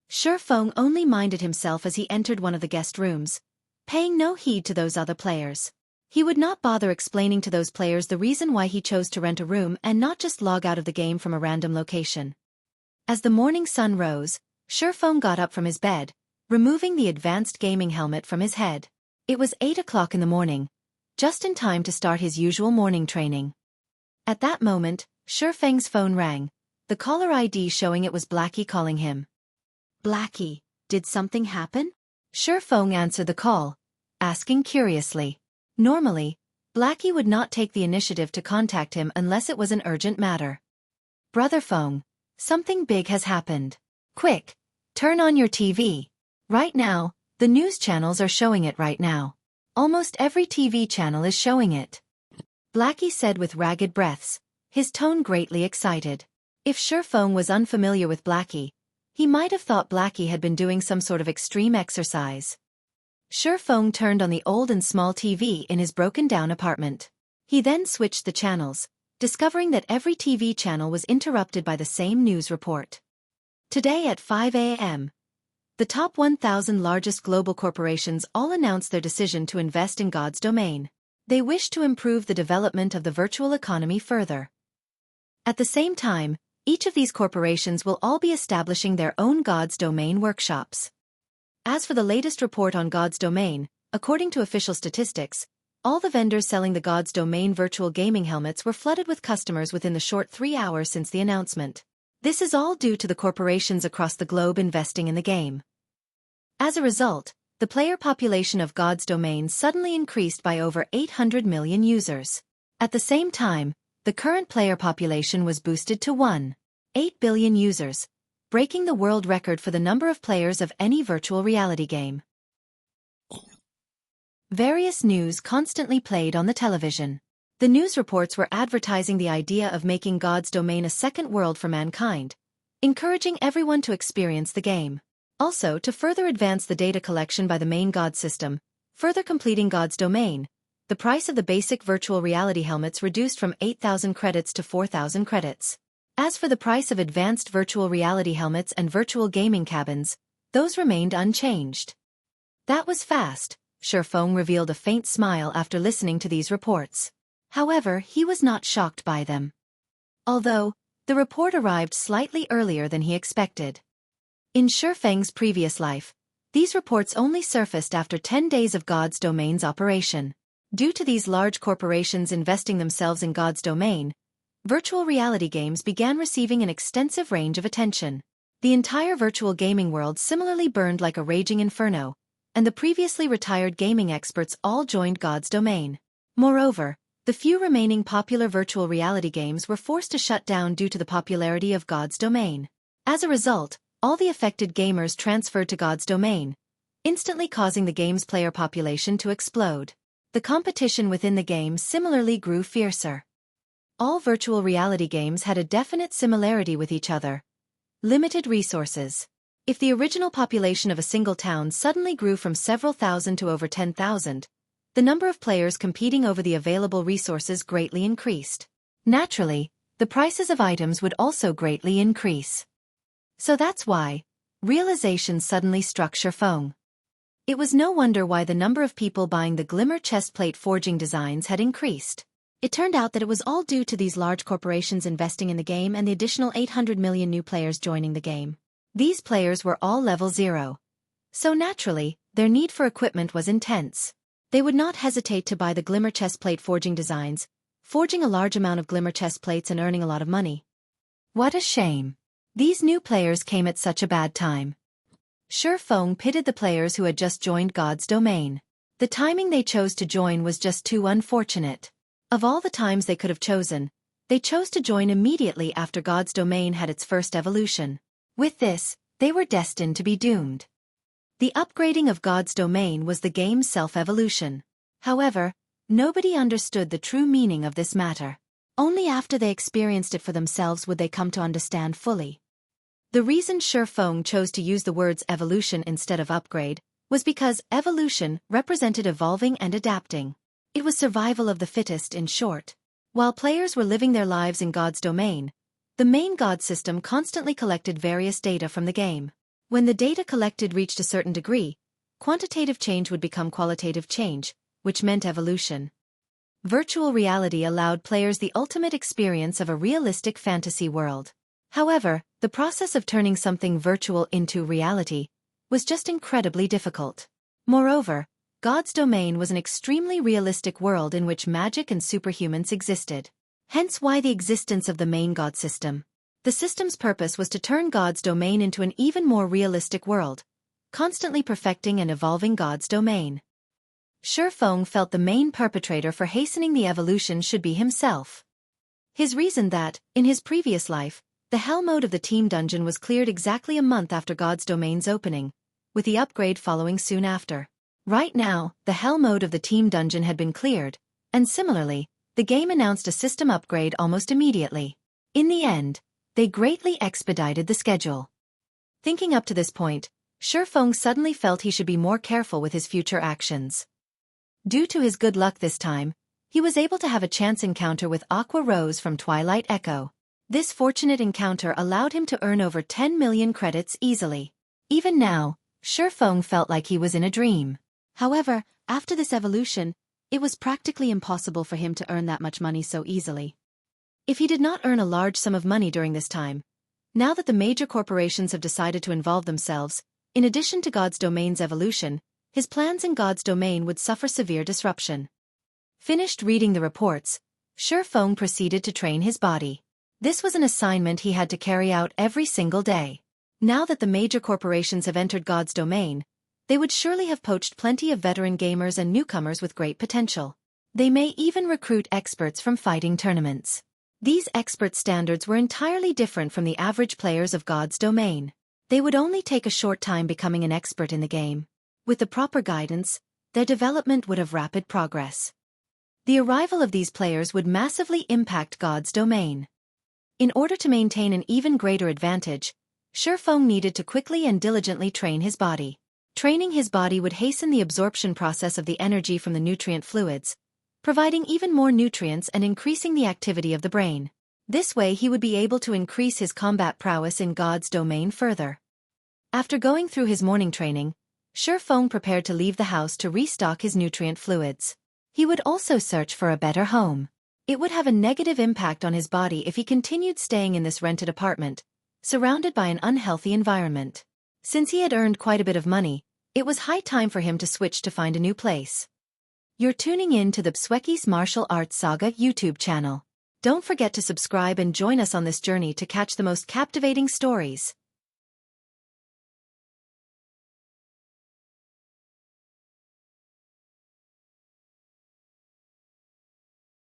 S1: Xueqi only minded himself as he entered one of the guest rooms, paying no heed to those other players. He would not bother explaining to those players the reason why he chose to rent a room and not just log out of the game from a random location. As the morning sun rose, Xueqi got up from his bed, removing the advanced gaming helmet from his head. It was 8 o'clock in the morning, just in time to start his usual morning training. At that moment, Xueqi's phone rang, the caller ID showing it was Blackwing calling him. Blackwing, did something happen? Xueqi answered the call, asking curiously. Normally, Blackie would not take the initiative to contact him unless it was an urgent matter. Brother Feng, something big has happened. Quick, turn on your TV. Right now, the news channels are showing it right now. Almost every TV channel is showing it. Blackie said with ragged breaths, his tone greatly excited. If Xueqi was unfamiliar with Blackie, he might have thought Blackie had been doing some sort of extreme exercise. Xueqi turned on the old and small TV in his broken-down apartment. He then switched the channels, discovering that every TV channel was interrupted by the same news report. Today at 5 a.m., the top 1,000 largest global corporations all announced their decision to invest in God's domain. They wish to improve the development of the virtual economy further. At the same time, each of these corporations will all be establishing their own God's domain workshops. As for the latest report on God's domain, according to official statistics, all the vendors selling the God's domain virtual gaming helmets were flooded with customers within the short 3 hours since the announcement. This is all due to the corporations across the globe investing in the game. As a result, the player population of God's domain suddenly increased by over 800 million users. At the same time, the current player population was boosted to 1.8 billion users, breaking the world record for the number of players of any virtual reality game. Various news constantly played on the television. The news reports were advertising the idea of making God's domain a second world for mankind, encouraging everyone to experience the game. Also, to further advance the data collection by the main God system, further completing God's domain, the price of the basic virtual reality helmets reduced from 8,000 credits to 4,000 credits. As for the price of advanced virtual reality helmets and virtual gaming cabins, those remained unchanged. That was fast, Xueqi revealed a faint smile after listening to these reports. However, he was not shocked by them. Although, the report arrived slightly earlier than he expected. In Xueqi's previous life, these reports only surfaced after 10 days of God's domain's operation. Due to these large corporations investing themselves in God's domain, virtual reality games began receiving an extensive range of attention. The entire virtual gaming world similarly burned like a raging inferno, and the previously retired gaming experts all joined God's domain. Moreover, the few remaining popular virtual reality games were forced to shut down due to the popularity of God's domain. As a result, all the affected gamers transferred to God's domain, instantly causing the game's player population to explode. The competition within the game similarly grew fiercer. All virtual reality games had a definite similarity with each other. Limited resources. If the original population of a single town suddenly grew from several thousand to over 10,000, the number of players competing over the available resources greatly increased. Naturally, the prices of items would also greatly increase. So that's why realization suddenly struck Xueqi. It was no wonder why the number of people buying the glimmer chestplate forging designs had increased. It turned out that it was all due to these large corporations investing in the game and the additional 800 million new players joining the game. These players were all level 0. So naturally, their need for equipment was intense. They would not hesitate to buy the glimmer chestplate forging designs, forging a large amount of glimmer chestplates and earning a lot of money. What a shame. These new players came at such a bad time. Xueqi pitied the players who had just joined God's domain. The timing they chose to join was just too unfortunate. Of all the times they could have chosen, they chose to join immediately after God's domain had its first evolution. With this, they were destined to be doomed. The upgrading of God's domain was the game's self-evolution. However, nobody understood the true meaning of this matter. Only after they experienced it for themselves would they come to understand fully. The reason Xueqi chose to use the words evolution instead of upgrade was because evolution represented evolving and adapting. It was survival of the fittest, in short. While players were living their lives in God's domain, the main God system constantly collected various data from the game. When the data collected reached a certain degree, quantitative change would become qualitative change, which meant evolution. Virtual reality allowed players the ultimate experience of a realistic fantasy world. However, the process of turning something virtual into reality was just incredibly difficult. Moreover, God's domain was an extremely realistic world in which magic and superhumans existed. Hence why the existence of the main God system. The system's purpose was to turn God's domain into an even more realistic world, constantly perfecting and evolving God's domain. Xueqi felt the main perpetrator for hastening the evolution should be himself. His reason that, in his previous life, the Hell mode of the team dungeon was cleared exactly a month after God's Domain's opening, with the upgrade following soon after. Right now, the Hell mode of the team dungeon had been cleared, and similarly, the game announced a system upgrade almost immediately. In the end, they greatly expedited the schedule. Thinking up to this point, Xueqi suddenly felt he should be more careful with his future actions. Due to his good luck this time, he was able to have a chance encounter with Aqua Rose from Twilight Echo. This fortunate encounter allowed him to earn over 10 million credits easily. Even now, Xueqi felt like he was in a dream. However, after this evolution, it was practically impossible for him to earn that much money so easily. If he did not earn a large sum of money during this time, now that the major corporations have decided to involve themselves, in addition to God's Domain's evolution, his plans in God's Domain would suffer severe disruption. Finished reading the reports, Xueqi proceeded to train his body. This was an assignment he had to carry out every single day. Now that the major corporations have entered God's Domain, they would surely have poached plenty of veteran gamers and newcomers with great potential. They may even recruit experts from fighting tournaments. These expert standards were entirely different from the average players of God's Domain. They would only take a short time becoming an expert in the game. With the proper guidance, their development would have rapid progress. The arrival of these players would massively impact God's Domain. In order to maintain an even greater advantage, Xueqi needed to quickly and diligently train his body. Training his body would hasten the absorption process of the energy from the nutrient fluids, providing even more nutrients and increasing the activity of the brain. This way he would be able to increase his combat prowess in God's Domain further. After going through his morning training, Xueqi prepared to leave the house to restock his nutrient fluids. He would also search for a better home. It would have a negative impact on his body if he continued staying in this rented apartment, surrounded by an unhealthy environment. Since he had earned quite a bit of money, it was high time for him to switch to find a new place. You're tuning in to the Xueqi's Martial Arts Saga YouTube channel. Don't forget to subscribe and join us on this journey to catch the most captivating stories.